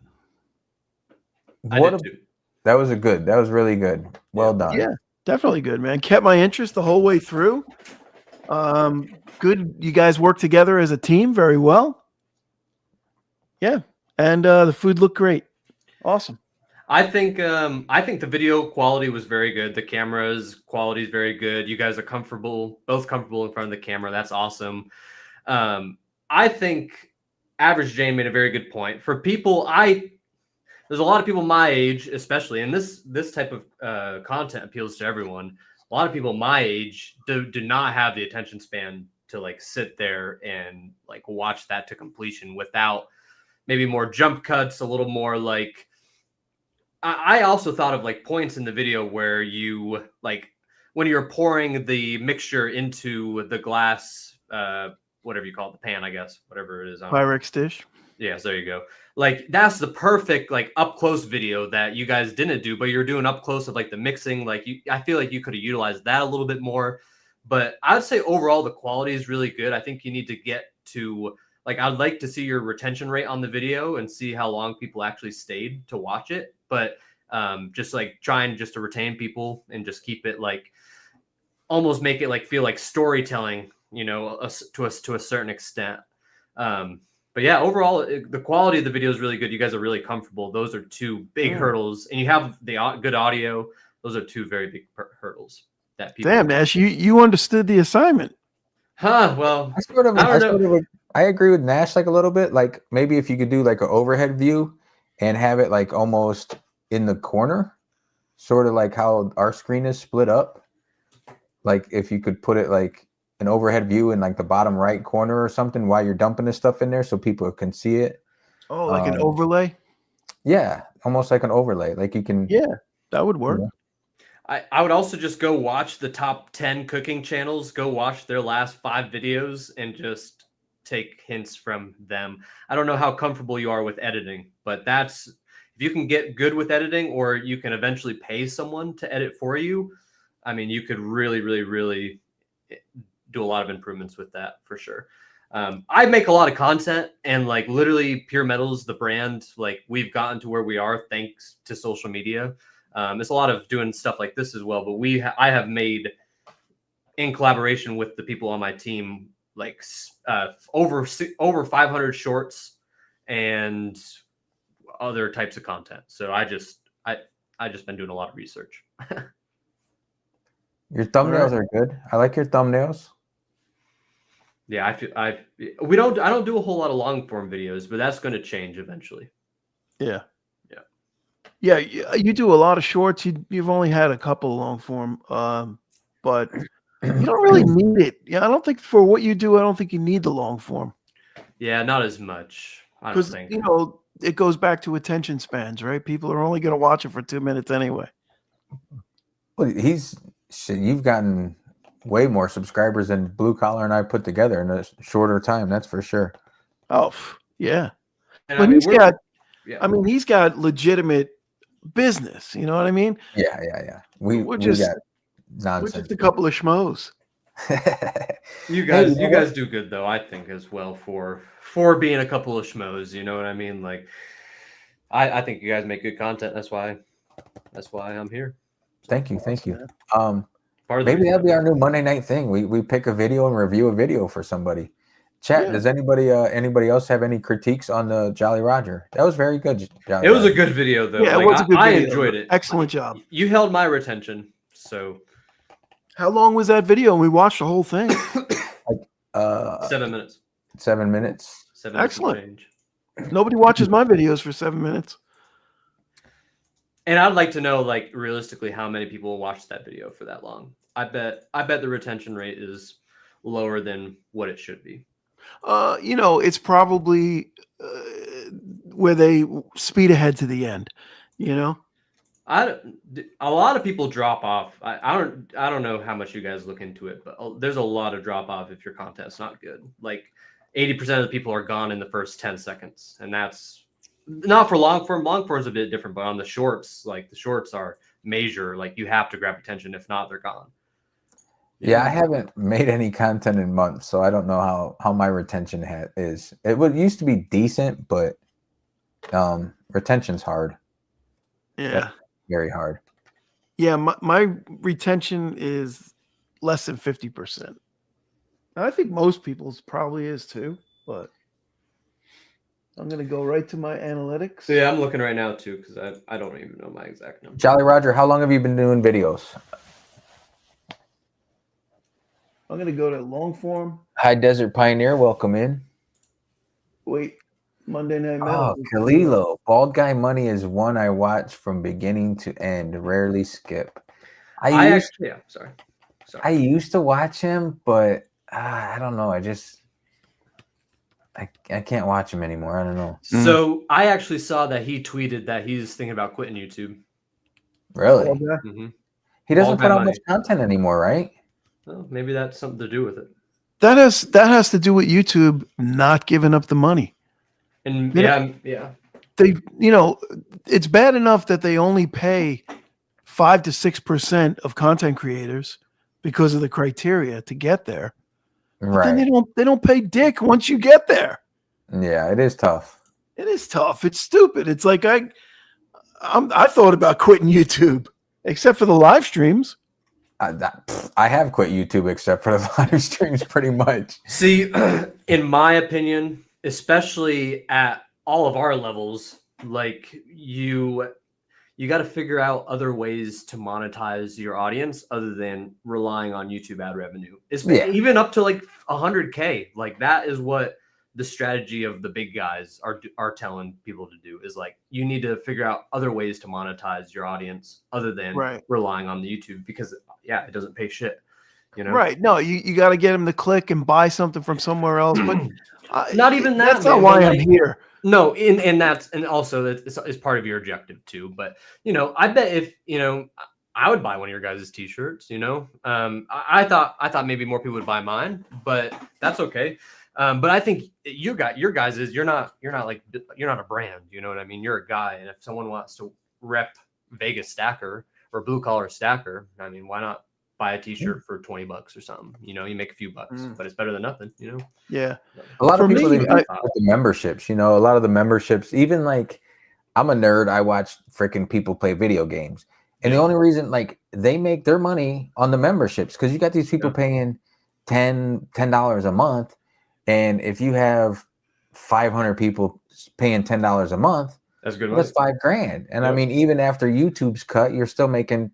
I What did a, too. that was that was really good. Well done. Yeah, definitely good, man. Kept my interest the whole way through. Good. You guys worked together as a team very well. Yeah. And the food looked great. Awesome. I think the video quality was very good. The camera's quality is very good. You guys are both comfortable in front of the camera. That's awesome. I think Average Jane made a very good point. For people, there's a lot of people my age, especially, and this type of content appeals to everyone. A lot of people my age do not have the attention span to like sit there and like watch that to completion without maybe more jump cuts, a little more like. I also thought of like points in the video where you like when you're pouring the mixture into the glass, whatever you call it, the pan, I guess, whatever it is. Pyrex dish. Yes, there you go. Like that's the perfect like up close video that you guys didn't do, but you're doing up close of like the mixing. Like I feel like you could have utilized that a little bit more. But I would say overall the quality is really good. I think you need to get to like I'd like to see your retention rate on the video and see how long people actually stayed to watch it. But just like trying just to retain people and just keep it like almost make it like feel like storytelling, to a certain extent. But yeah, overall, the quality of the video is really good. You guys are really comfortable. Those are two big hurdles, and you have the good audio. Those are two very big hurdles that people. Damn, Nash, you understood the assignment. Huh? Well, I agree with Nash like a little bit. Like maybe if you could do like an overhead view and have it like almost in the corner, sort of like how our screen is split up. Like if you could put it like an overhead view in like the bottom right corner or something while you're dumping this stuff in there so people can see it. Oh, like an overlay? Yeah, almost like an overlay. Like you can. Yeah, that would work. I would also just go watch the top 10 cooking channels, go watch their last 5 videos and just take hints from them. I don't know how comfortable you are with editing, but if you can get good with editing or you can eventually pay someone to edit for you, I mean, you could really, really, really do a lot of improvements with that for sure. I make a lot of content and like literally Pure Metals, the brand, like we've gotten to where we are thanks to social media. It's a lot of doing stuff like this as well, but I have made in collaboration with the people on my team, like over 500 shorts and other types of content. So I just been doing a lot of research. Your thumbnails are good. I like your thumbnails. Yeah, I don't do a whole lot of long form videos, but that's going to change eventually. Yeah. You do a lot of shorts. You've only had a couple of long form, but you don't really need it. Yeah, I don't think for what you do, I don't think you need the long form. Yeah, not as much. I don't think. It goes back to attention spans, right? People are only going to watch it for 2 minutes anyway. Well, you've gotten way more subscribers than Blue Collar and I put together in a shorter time. That's for sure. Oh, yeah. And But he's got legitimate business. You know what I mean? Yeah. We're got just nonsense. a couple of schmoes. You guys do good though, I think, as well for being a couple of schmoes. You know what I mean? Like, I think you guys make good content. That's why I'm here. Thank you. Maybe That'll be our new Monday night thing. We pick a video and review a video for somebody. Chat. Yeah. Does anybody else have any critiques on the Jolly Roger? That was very good. It was a good video though. Yeah, it was a good video. I enjoyed it. Excellent job. You held my retention. So, how long was that video? And we watched the whole thing. 7 minutes. 7 minutes. 7 minutes. Excellent. Nobody watches my videos for 7 minutes. And I'd like to know, like, realistically, how many people will watch that video for that long. I bet the retention rate is lower than what it should be. It's probably where they speed ahead to the end. A lot of people drop off. I don't know how much you guys look into it, but there's a lot of drop off if your content's not good. Like 80% of the people are gone in the first 10 seconds, and that's not for long form. Long form is a bit different, but on the shorts, like the shorts are major. Like you have to grab attention. If not, they're gone. Yeah, I haven't made any content in months, so I don't know how my retention is. Used to be decent, but retention's hard. Yeah. Very hard. Yeah, my retention is less than 50%. I think most people's probably is too, but I'm going to go right to my analytics. Yeah, I'm looking right now too because I don't even know my exact number. Jolly Roger, how long have you been doing videos? I'm going to go to long form. High Desert Pioneer, welcome in. Wait, Monday Night Oh, Metal. Kalilo. Bald Guy Money is one I watch from beginning to end, rarely skip. I used to watch him, but I don't know. I can't watch him anymore. I don't know. So I actually saw that he tweeted that he's thinking about quitting YouTube. Really? Mm-hmm. He doesn't put out much content anymore, right? Well, maybe that's something to do with it. That has to do with YouTube not giving up the money. And yeah. They, it's bad enough that they only pay 5 to 6% of content creators because of the criteria to get there. Right. But then they don't pay dick once you get there. Yeah, it is tough. It is tough. It's stupid. It's like I thought about quitting YouTube, except for the live streams. I have quit YouTube except for the live streams, pretty much. See, in my opinion, especially at all of our levels, like you got to figure out other ways to monetize your audience other than relying on YouTube ad revenue. Even up to like 100K. Like that is what the strategy of the big guys are telling people to do, is like, you need to figure out other ways to monetize your audience other than relying on the YouTube, because it doesn't pay shit, Right. No, you got to get them to click and buy something from somewhere else, but not even that. That's not why I'm here. No, and also it's part of your objective too. But I bet if I would buy one of your guys' t-shirts. I thought maybe more people would buy mine, but that's okay. But I think your guys is you're not a brand. You know what I mean? You're a guy, and if someone wants to rep Vegas Stacker or Blue Collar Stacker, I mean, why not buy a t-shirt for $20 or something? You make a few bucks, but it's better than nothing. Yeah. A lot of people with the memberships. A lot of the memberships, even like, I'm a nerd. I watch freaking people play video games, and the only reason they make their money on the memberships, because you got these people paying $10 a month. And if you have 500 people paying $10 a month, that's good. That's $5,000. And I mean, even after YouTube's cut, you're still making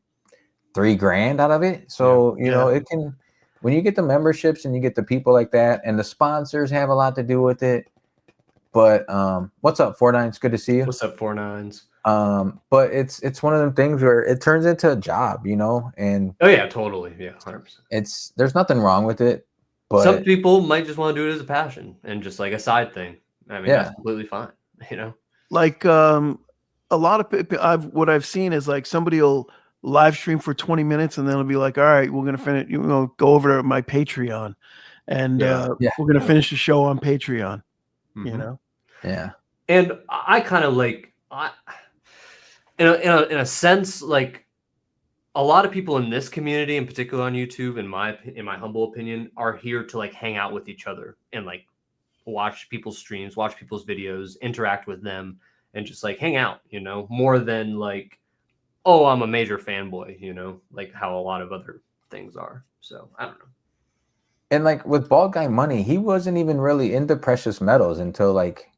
$3,000 out of it. So, it can, when you get the memberships and you get the people like that, and the sponsors have a lot to do with it. But what's up, 49? Good to see you. What's up, 49s? But it's one of them things where it turns into a job, and oh yeah, totally. Yeah, 100%. There's nothing wrong with it. But some people might just want to do it as a passion and just like a side thing. I mean, that's completely fine. Like a lot of people, what I've seen is like somebody will live stream for 20 minutes and then it'll be like, all right, we're gonna finish. Go over to my Patreon, and we're gonna finish the show on Patreon. Yeah. And I kind of in a sense, like, a lot of people in this community, in particular on YouTube, in my humble opinion, are here to like hang out with each other and like watch people's streams, watch people's videos, interact with them, and just like hang out, more than like, oh, I'm a major fanboy, like how a lot of other things are. So I don't know. And like with Bald Guy Money, he wasn't even really into precious metals until like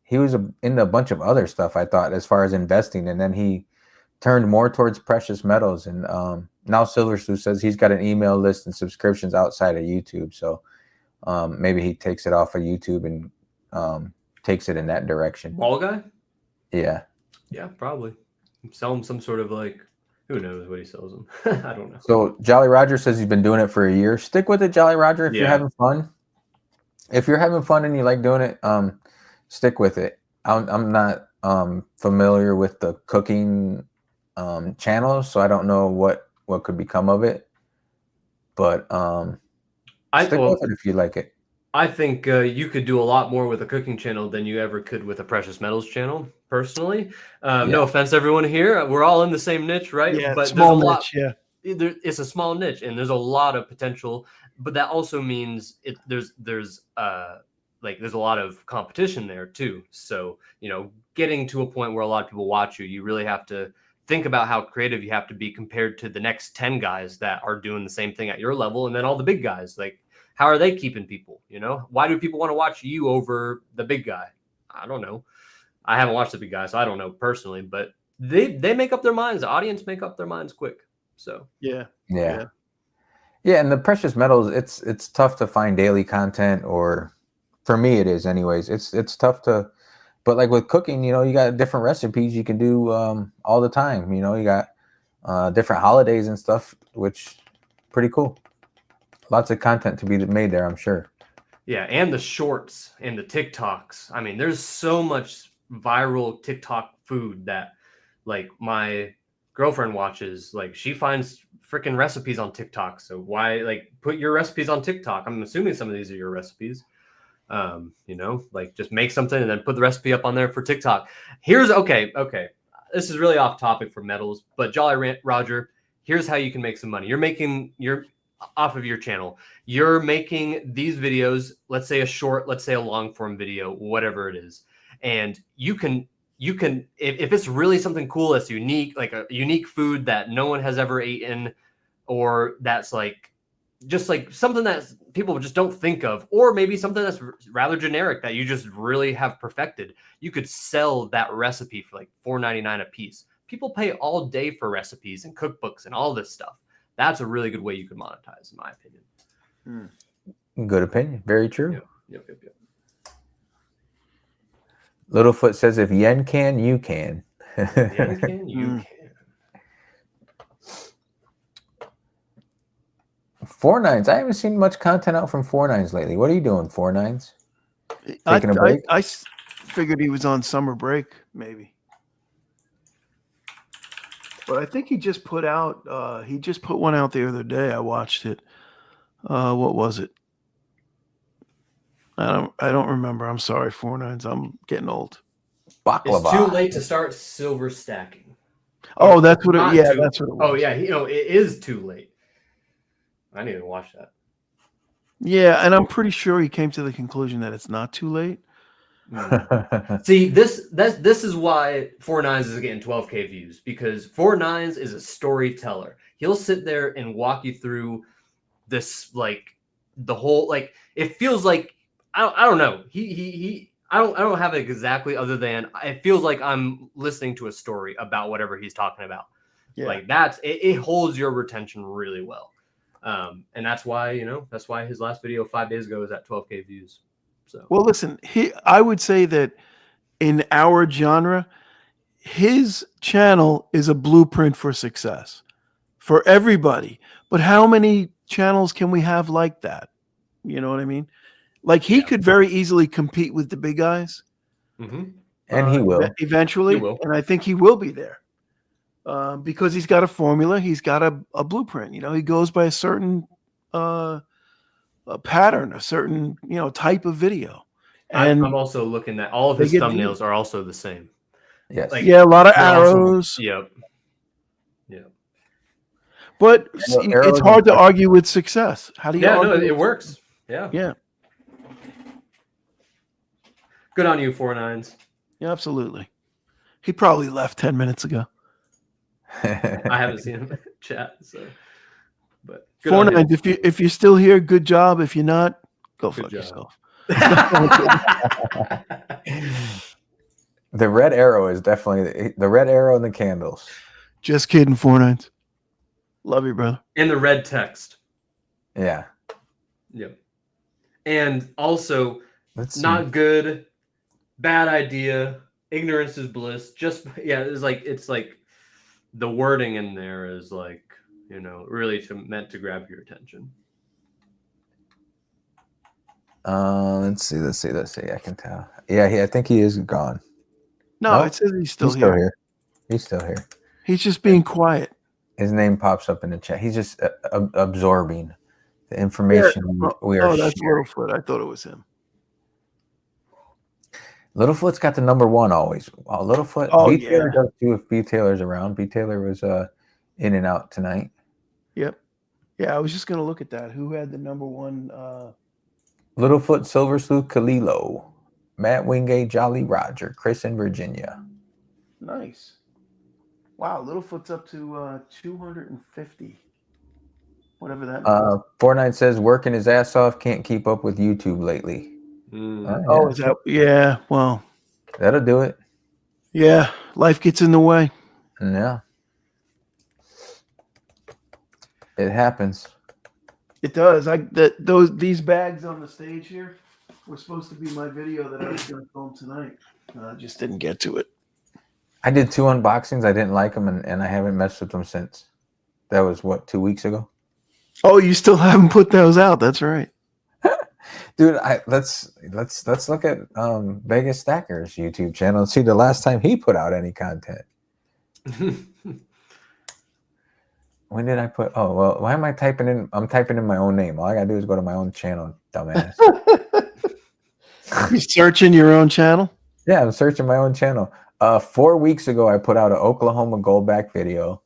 he was into a bunch of other stuff, I thought, as far as investing. And then he turned more towards precious metals, and now Silver Sleuth says he's got an email list and subscriptions outside of YouTube, so maybe he takes it off of YouTube and takes it in that direction. Ball Guy? Yeah, probably sell him some sort of like, who knows what he sells them. I don't know. So Jolly Roger says he's been doing it for a year. Stick with it, Jolly Roger. If you're having fun, and you like doing it, stick with it. I'm not familiar with the cooking channel, so I don't know what could become of it. But stick with it if you like it. I think you could do a lot more with a cooking channel than you ever could with a precious metals channel. Personally, no offense, to everyone here, we're all in the same niche, right? Yeah, but small there's a niche. lot. It's a small niche, and there's a lot of potential. But that also means there's a lot of competition there too. So getting to a point where a lot of people watch you, you really have to think about how creative you have to be compared to the next 10 guys that are doing the same thing at your level, and then all the big guys. Like, how are they keeping people? Why do people want to watch you over the big guy? I don't know. I haven't watched the big guy, so I don't know personally, but they make up their minds. The audience make up their minds quick. So yeah. And the precious metals, it's tough to find daily content, or for me it is anyways. It's tough to, but like with cooking, you got different recipes you can do all the time. You got different holidays and stuff, which pretty cool. Lots of content to be made there, I'm sure. Yeah, and the shorts and the TikToks. I mean, there's so much viral TikTok food that, like, my girlfriend watches. Like, she finds freaking recipes on TikTok. So why, put your recipes on TikTok? I'm assuming some of these are your recipes. Just make something and then put the recipe up on there for TikTok. Okay. This is really off topic for metals, but Jolly Roger, here's how you can make some money. You're off of your channel. You're making these videos, let's say a short, let's say a long form video, whatever it is. And you can, if it's really something cool that's unique, like a unique food that no one has ever eaten, or that's just something that people just don't think of, or maybe something that's rather generic that you just really have perfected, you could sell that recipe for $4.99 a piece. People pay all day for recipes and cookbooks and all this stuff. That's a really good way you could monetize, in my opinion. Good opinion. Very true. Yep. Littlefoot says, if Yen can, you can. Yen can, you can. 4-9s. I haven't seen much content out from 4-9s lately. What are you doing, 4-9s? Taking a break? I figured he was on summer break, maybe. But I think he just put out one out the other day. I watched it. What was it? I don't remember. I'm sorry, 4-9s. I'm getting old. Baklava. It's too late to start silver stacking. Oh, that's what it. Yeah, that's what it was. Oh yeah, it is too late. I need to watch that. Yeah, and I'm pretty sure he came to the conclusion that it's not too late. See, this is why 4-9s is getting 12K views, because 4-9s is a storyteller. He'll sit there and walk you through this, the whole, it feels like I don't know. I don't have it exactly, other than it feels like I'm listening to a story about whatever he's talking about. Yeah. It holds your retention really well. And that's why his last video 5 days ago is at 12K views. So, well, listen, I would say that in our genre, his channel is a blueprint for success for everybody. But how many channels can we have like that? You know what I mean? He could very easily compete with the big guys. Mm-hmm. And he will. Eventually. He will. And I think he will be there. Because he's got a formula, he's got a blueprint. He goes by a certain a pattern, a certain type of video. And I'm also looking at all of his thumbnails are also the same. Yes. A lot of arrows. Yep. But it's hard to argue with success. How do you? Yeah, no, it works. Yeah. Yeah. Good on you, 4-9s. Yeah, absolutely. He probably left 10 minutes ago. I haven't seen him chat, so. But 4-9s, if you're still here, good job. If you're not, go fuck yourself. The red arrow is definitely the red arrow and the candles. Just kidding, 4-9s. Love you, brother. And the red text. Yeah. Yep. And also, not good, bad idea, ignorance is bliss. Just it's like the wording in there is really meant to grab your attention. Let's see. I can tell. Yeah, I think he is gone. No, it says he's still here. He's still here. He's just being quiet. His name pops up in the chat. He's just absorbing the information we are that's sharing. Littlefoot. I thought it was him. Littlefoot's got the number one always. Littlefoot. Oh, B yeah. Taylor does too if B Taylor's around. B Taylor was in and out tonight. Yep. Yeah, I was just gonna look at that. Who had the number one? Littlefoot, Silver Sleuth, Kalilo, Matt Wingate, Jolly Roger, Chris in Virginia. Nice. Wow, Littlefoot's up to 250. Whatever that means. Fortnite says working his ass off, can't keep up with YouTube lately. Oh, is that? Yeah. Well, that'll do it. Yeah, life gets in the way. Yeah. It happens. It does. These bags on the stage here were supposed to be my video that I was going to film tonight. I just didn't get to it. I did 2 unboxings. I didn't like them, and I haven't messed with them since. That was what, 2 weeks ago? Oh, you still haven't put those out? That's right, dude. Let's look at Vegas Stacker's YouTube channel and see the last time he put out any content. When did I put? Oh, well, why am I typing in? I'm typing in my own name. All I gotta do is go to my own channel, dumbass. You searching your own channel? Yeah, I'm searching my own channel. 4 weeks ago, I put out an Oklahoma Goldback video.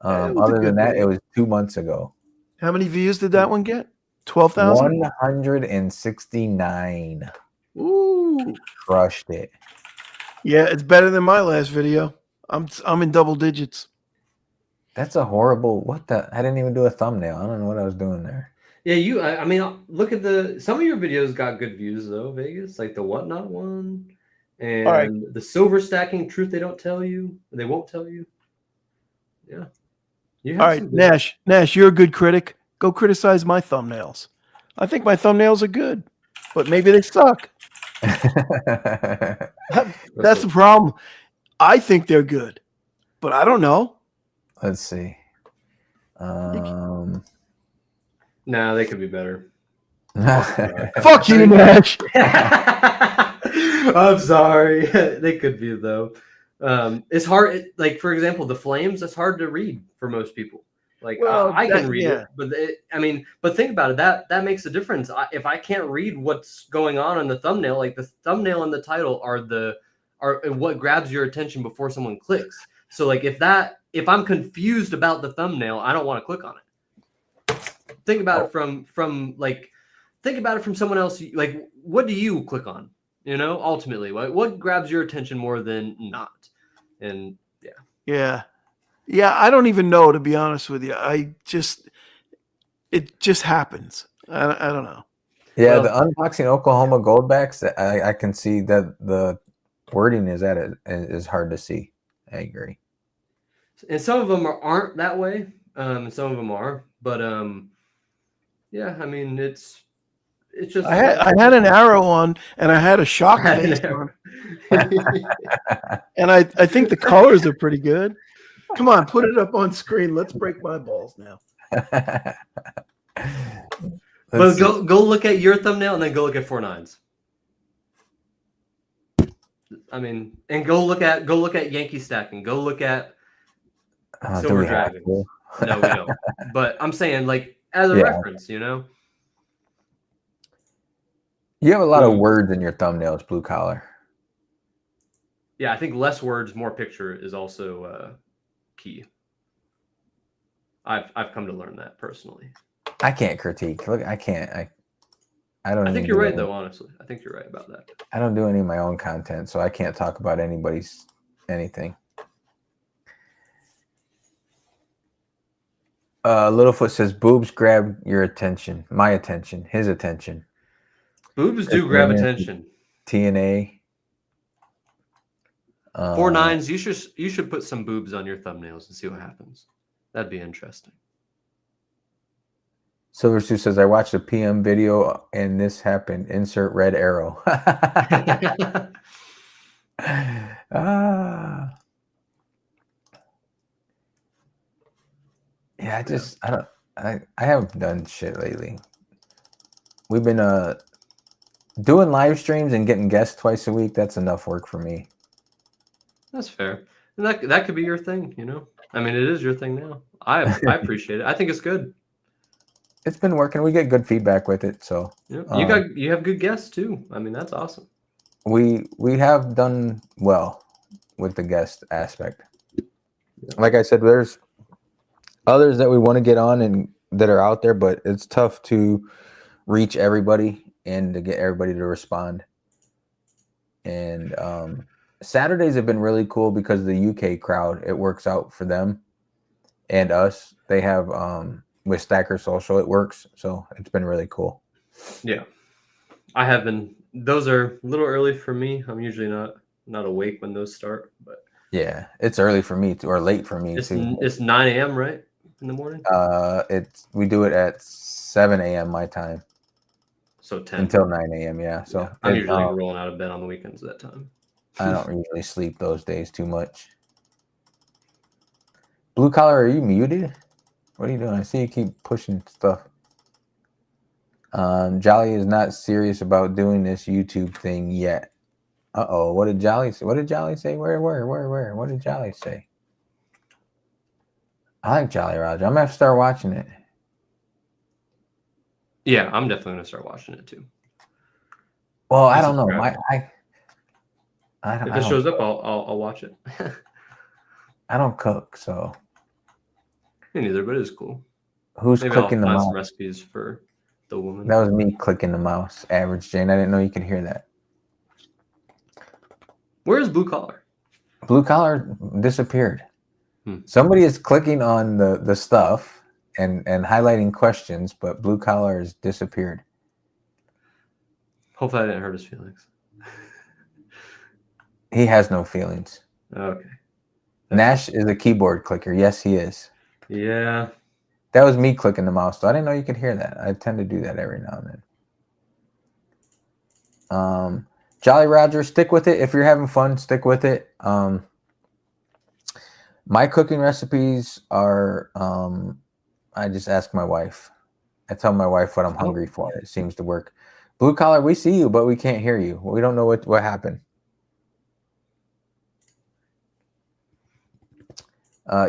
Other than that, it was 2 months ago. How many views did that one get? 12,000? 169. Ooh. Crushed it. Yeah, it's better than my last video. I'm in double digits. That's a horrible. What the? I didn't even do a thumbnail. I don't know what I was doing there. Yeah, I mean, look at some of your videos got good views though, Vegas, like the whatnot one, and the silver stacking truth they don't tell you, they won't tell you. Yeah. All right, Nash, you're a good critic. Go criticize my thumbnails. I think my thumbnails are good, but maybe they suck. That's the problem. I think they're good, but I don't know. Let's see. No, they could be better. Fuck you, Nash. I'm sorry. They could be though. It's hard. Like for example, the flames. It's hard to read for most people. Like I can read it, but but think about it. That makes a difference. If I can't read what's going on in the thumbnail, like the thumbnail and the title are what grabs your attention before someone clicks. So like if I'm confused about the thumbnail, I don't want to click on it. Think about it from someone else. Like, what do you click on? You know, ultimately, what grabs your attention more than not? And yeah. I don't even know, to be honest with you. It just happens. I don't know. Yeah, the unboxing Oklahoma Goldbacks. I can see that the wording is hard to see. I agree. And some of them aren't that way. And some of them are, but yeah, I mean it's just. I had an arrow on, and I had a shock face on, and I think the colors are pretty good. Come on, put it up on screen. Let's break my balls now. But go look at your thumbnail and then go look at 4-9's. I mean, and go look at Yankee stacking. Go look at Silver Dragons. No, we don't. But I'm saying, like, as a reference, you know. You have a lot of words in your thumbnails, blue collar. Yeah, I think less words, more picture is also key. I've come to learn that personally. I can't critique. Look, I can't. I don't. I think you're right, though. Honestly, I think you're right about that. I don't do any of my own content, so I can't talk about anybody's anything. Littlefoot says boobs grab your attention, my attention, his attention. Boobs do grab attention. TNA. 4-9's. You should put some boobs on your thumbnails and see what happens. That'd be interesting. Silver Sue says I watched a PM video and this happened. Insert red arrow. Yeah, I haven't done shit lately. We've been doing live streams and getting guests twice a week. That's enough work for me. That's fair. And that could be your thing, you know. I mean, it is your thing now. I appreciate it. I think it's good. It's been working. We get good feedback with it, so Yeah. You have good guests too. I mean, that's awesome. we have done well with the guest aspect. Like I said, there's others that we want to get on and that are out there, but it's tough to reach everybody and to get everybody to respond. And Saturdays have been really cool because the UK crowd, it works out for them and us. They have with Stacker Social, it works, so it's been really cool. Yeah, I have been. Those are a little early for me. I'm usually not awake when those start, but yeah, it's early for me or late for me too. It's 9 a.m. right in the morning. We do it at 7 a.m. my time. So 10 until 9 a.m. Yeah, so yeah, I'm usually rolling out of bed on the weekends at that time. I don't usually sleep those days too much. Blue Collar, are you muted? What are you doing? I see you keep pushing stuff. Jolly is not serious about doing this YouTube thing yet. Uh-oh, what did Jolly say? What did Jolly say? Where? What did Jolly say? I like Jolly Roger. I'm gonna have to start watching it. Yeah, I'm definitely gonna start watching it too. Well, I don't know. If it shows up, I'll watch it. I don't cook, so Me neither, but it's cool. Who's Maybe clicking I'll the find mouse? some recipes for the woman. That was me clicking the mouse. Average Jane. I didn't know you could hear that. Where's Blue Collar? Blue Collar disappeared. Somebody is clicking on the stuff and highlighting questions, but Blue Collar has disappeared. Hopefully I didn't hurt his feelings. He has no feelings. Okay. Nash is a keyboard clicker. Yes, he is. Yeah. That was me clicking the mouse, so I didn't know you could hear that. I tend to do that every now and then. Jolly Roger, stick with it. If you're having fun, stick with it. My cooking recipes are, I just ask my wife. I tell my wife what I'm hungry for. It seems to work. Blue Collar, we see you, but we can't hear you. We don't know what happened.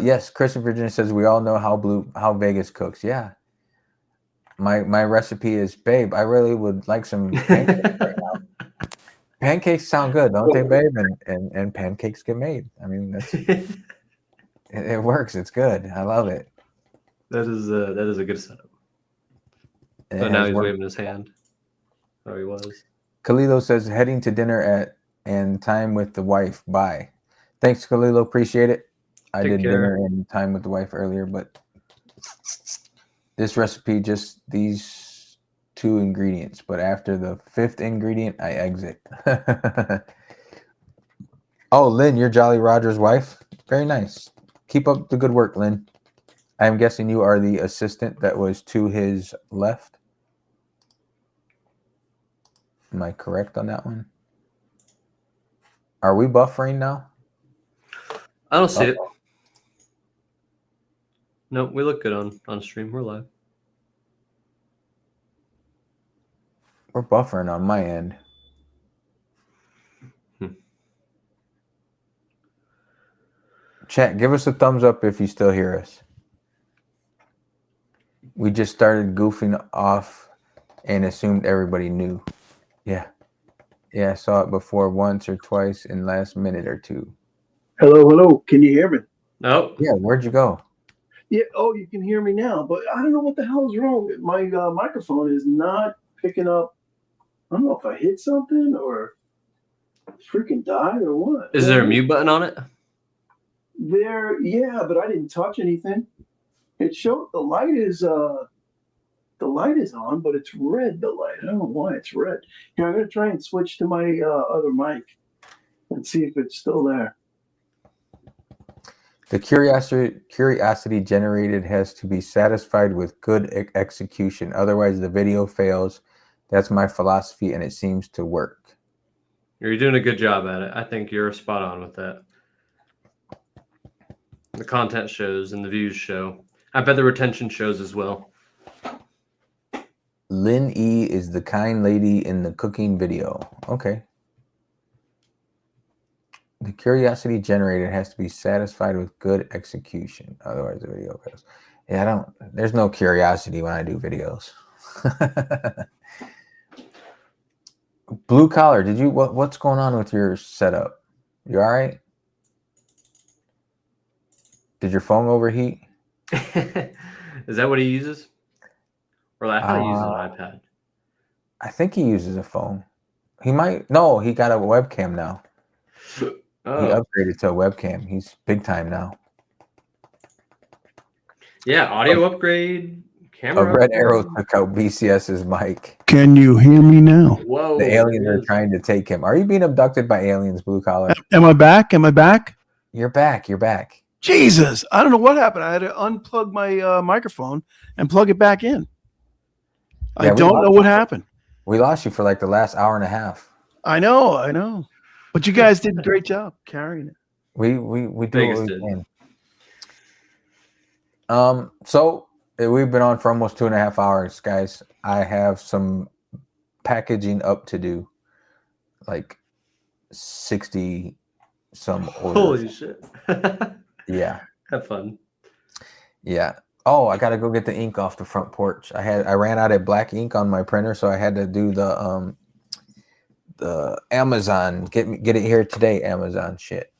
Yes, Chris in Virginia says we all know how Vegas cooks. Yeah. My recipe is, babe, I really would like some pancakes right now. Pancakes sound good, don't they, babe? And pancakes get made. I mean, that's it works. It's good. I love it. That is a good setup. So now he's waving his hand. Oh, he was. Khalilo says heading to dinner and time with the wife. Bye. Thanks, Khalilo. Appreciate it. I did dinner and time with the wife earlier, but this recipe, just these 2 ingredients. But after the 5th ingredient, I exit. Oh, Lynn, you're Jolly Roger's wife? Very nice. Keep up the good work, Lynn. I'm guessing you are the assistant that was to his left. Am I correct on that one? Are we buffering now? I don't see it. No, we look good on stream. We're live. We're buffering on my end. Chat, give us a thumbs up if you still hear us. We just started goofing off and assumed everybody knew. Yeah. Yeah, I saw it before once or twice in last minute or two. Hello. Can you hear me? No. Yeah, where'd you go? Yeah. Oh, you can hear me now, but I don't know what the hell is wrong. My microphone is not picking up. I don't know if I hit something or freaking died or what. Is there a mute button on it? Yeah, but I didn't touch anything. It showed the light is on, but it's red. The light. I don't know why it's red. Here, I'm gonna try and switch to my other mic and see if it's still there. The curiosity generated has to be satisfied with good execution. Otherwise, the video fails. That's my philosophy, and it seems to work. You're doing a good job at it. I think you're spot on with that. The content shows and the views show. I bet the retention shows as well. Lynn E is the kind lady in the cooking video. Okay. The curiosity generated has to be satisfied with good execution. Otherwise, the video fails. Yeah, there's no curiosity when I do videos. Blue collar, what's going on with your setup? You all right? Did your phone overheat? Is that what he uses? Or I thought he uses an iPad. I think he uses a phone. He might. No, he got a webcam now. Oh. He upgraded to a webcam. He's big time now. Yeah, audio upgrade, camera. A red upgrade. arrow took out BCS's mic. Can you hear me now? Whoa. The aliens there it are is. trying to take him. Are you being abducted by aliens, blue collar? Am I back? Am I back? You're back. You're back. Jesus, I don't know what happened. I had to unplug my microphone and plug it back in. Yeah, I don't know what happened. We lost you for like the last hour and a half. I know. But you guys did a great job carrying it. We do Vegas what we did. can. So we've been on for almost 2.5 hours, guys. I have some packaging up to do, like 60 some orders. Holy shit. Yeah. Have fun. Yeah. Oh, I gotta go get the ink off the front porch. I ran out of black ink on my printer, so I had to do the Amazon. Get it here today, Amazon shit.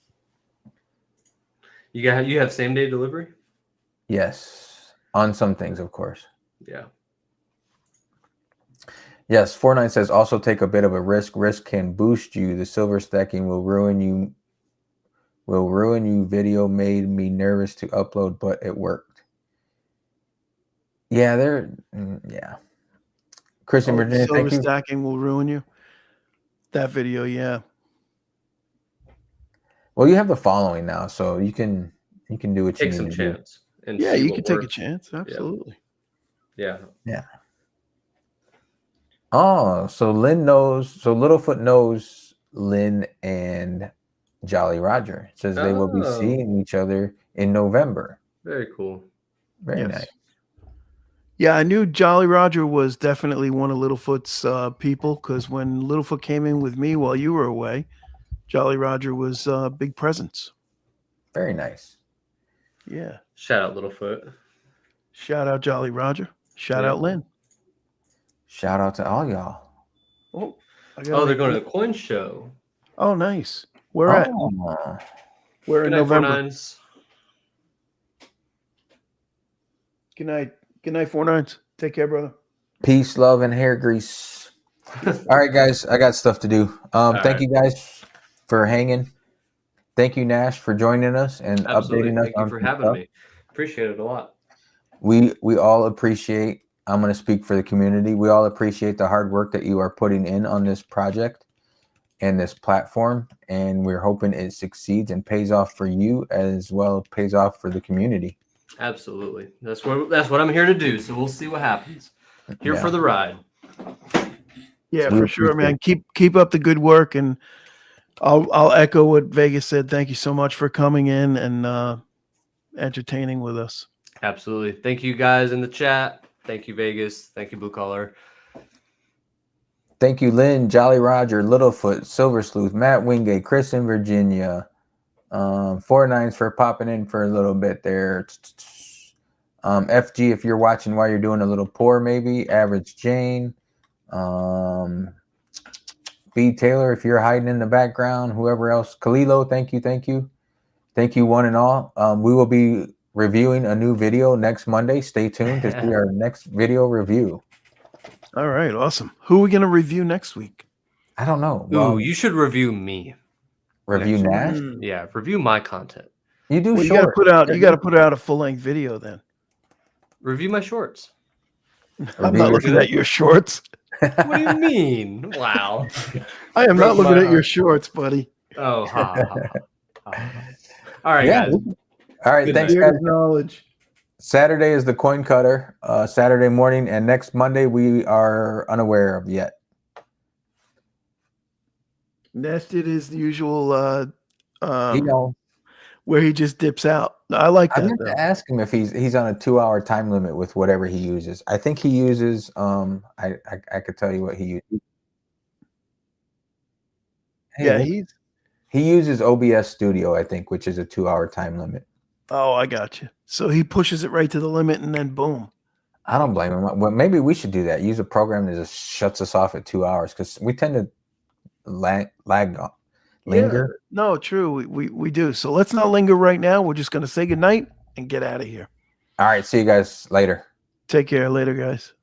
You have same day delivery? Yes. On some things, of course. Yeah. Yes, 49 says also take a bit of a risk. Risk can boost you. The silver stacking will ruin you. Video made me nervous to upload, but it worked. Yeah, yeah. Christian Virginia, silver thank you. stacking will ruin you. That video, yeah. Well, you have the following now, so you can do what Take you some need to chance. And Yeah, see you what can take a works. chance. Absolutely. Yeah. do. Yeah. Oh, so Littlefoot knows Lynn and Jolly Roger. It says they will be Oh. seeing each other in November. Very cool. Very Yes. nice. Yeah, I knew Jolly Roger was definitely one of Littlefoot's people because when Littlefoot came in with me while you were away, Jolly Roger was a big presence. Very nice. Yeah. Shout out Littlefoot. Shout out Jolly Roger. Shout Yeah. out Lynn. Shout out to all y'all. Oh, They're going to the coin show. Oh, nice. Where at? Oh, We're Good in night, November. 49s. Good night. Good night, 49s. Take care, brother. peace, love, and hair grease. All right, guys, I got stuff to do. Thank right. you guys for hanging. Thank you, Nash, for joining us and Absolutely. updating us. Thank you on for some having stuff. me. Appreciate it a lot. We all appreciate. I'm going to speak for the community. We all appreciate the hard work that you are putting in on this project and this platform, and we're hoping it succeeds and pays off for you as well as pays off for the community. Absolutely. That's what I'm here to do. So we'll see what happens. Here Yeah. for the ride. Yeah, We for sure, man. appreciate Keep up the good work, and I'll echo what Vegas said. Thank you so much for coming in and entertaining with us. Absolutely. Thank you guys in the chat. Thank you, Vegas. Thank you, Blue Collar. Thank you, Lynn, Jolly Roger, Littlefoot, Silver Sleuth, Matt Wingate, Chris in Virginia, 49s for popping in for a little bit there. FG, if you're watching while you're doing a little pour, maybe. Average Jane. B. Taylor, if you're hiding in the background. Whoever else. Kalilo, thank you. Thank you, one and all. We will be reviewing a new video next Monday. Stay tuned to see our next video review. All right, awesome. Who are we going to review next week? I don't know. Ooh, you should review me. Review Nash? Yeah, review my content. You do Well, you short. got to put out a full-length video then. Review my shorts. I'm not looking at your shorts. What do you mean? Wow. I am not Broke my looking at your heart. shorts, buddy. Oh, ha. All right, Yeah. guys. All right, Good thanks, night. guys. Here's knowledge. Saturday is the coin cutter, Saturday morning, and next Monday we are unaware of yet. Nash did his usual Know, where he just dips out. I like I that. meant Though. to ask him if he's on a 2-hour time limit with whatever he uses. I think he uses I could tell you what he uses. Hey, Yeah, He uses OBS Studio, I think, which is a 2-hour time limit. Oh, I got you. So he pushes it right to the limit, and then boom. I don't blame him. Well, maybe we should do that. Use a program that just shuts us off at 2 hours because we tend to linger. Yeah, no, true. We do. So let's not linger right now. We're just going to say goodnight and get out of here. All right. See you guys later. Take care. Later, guys.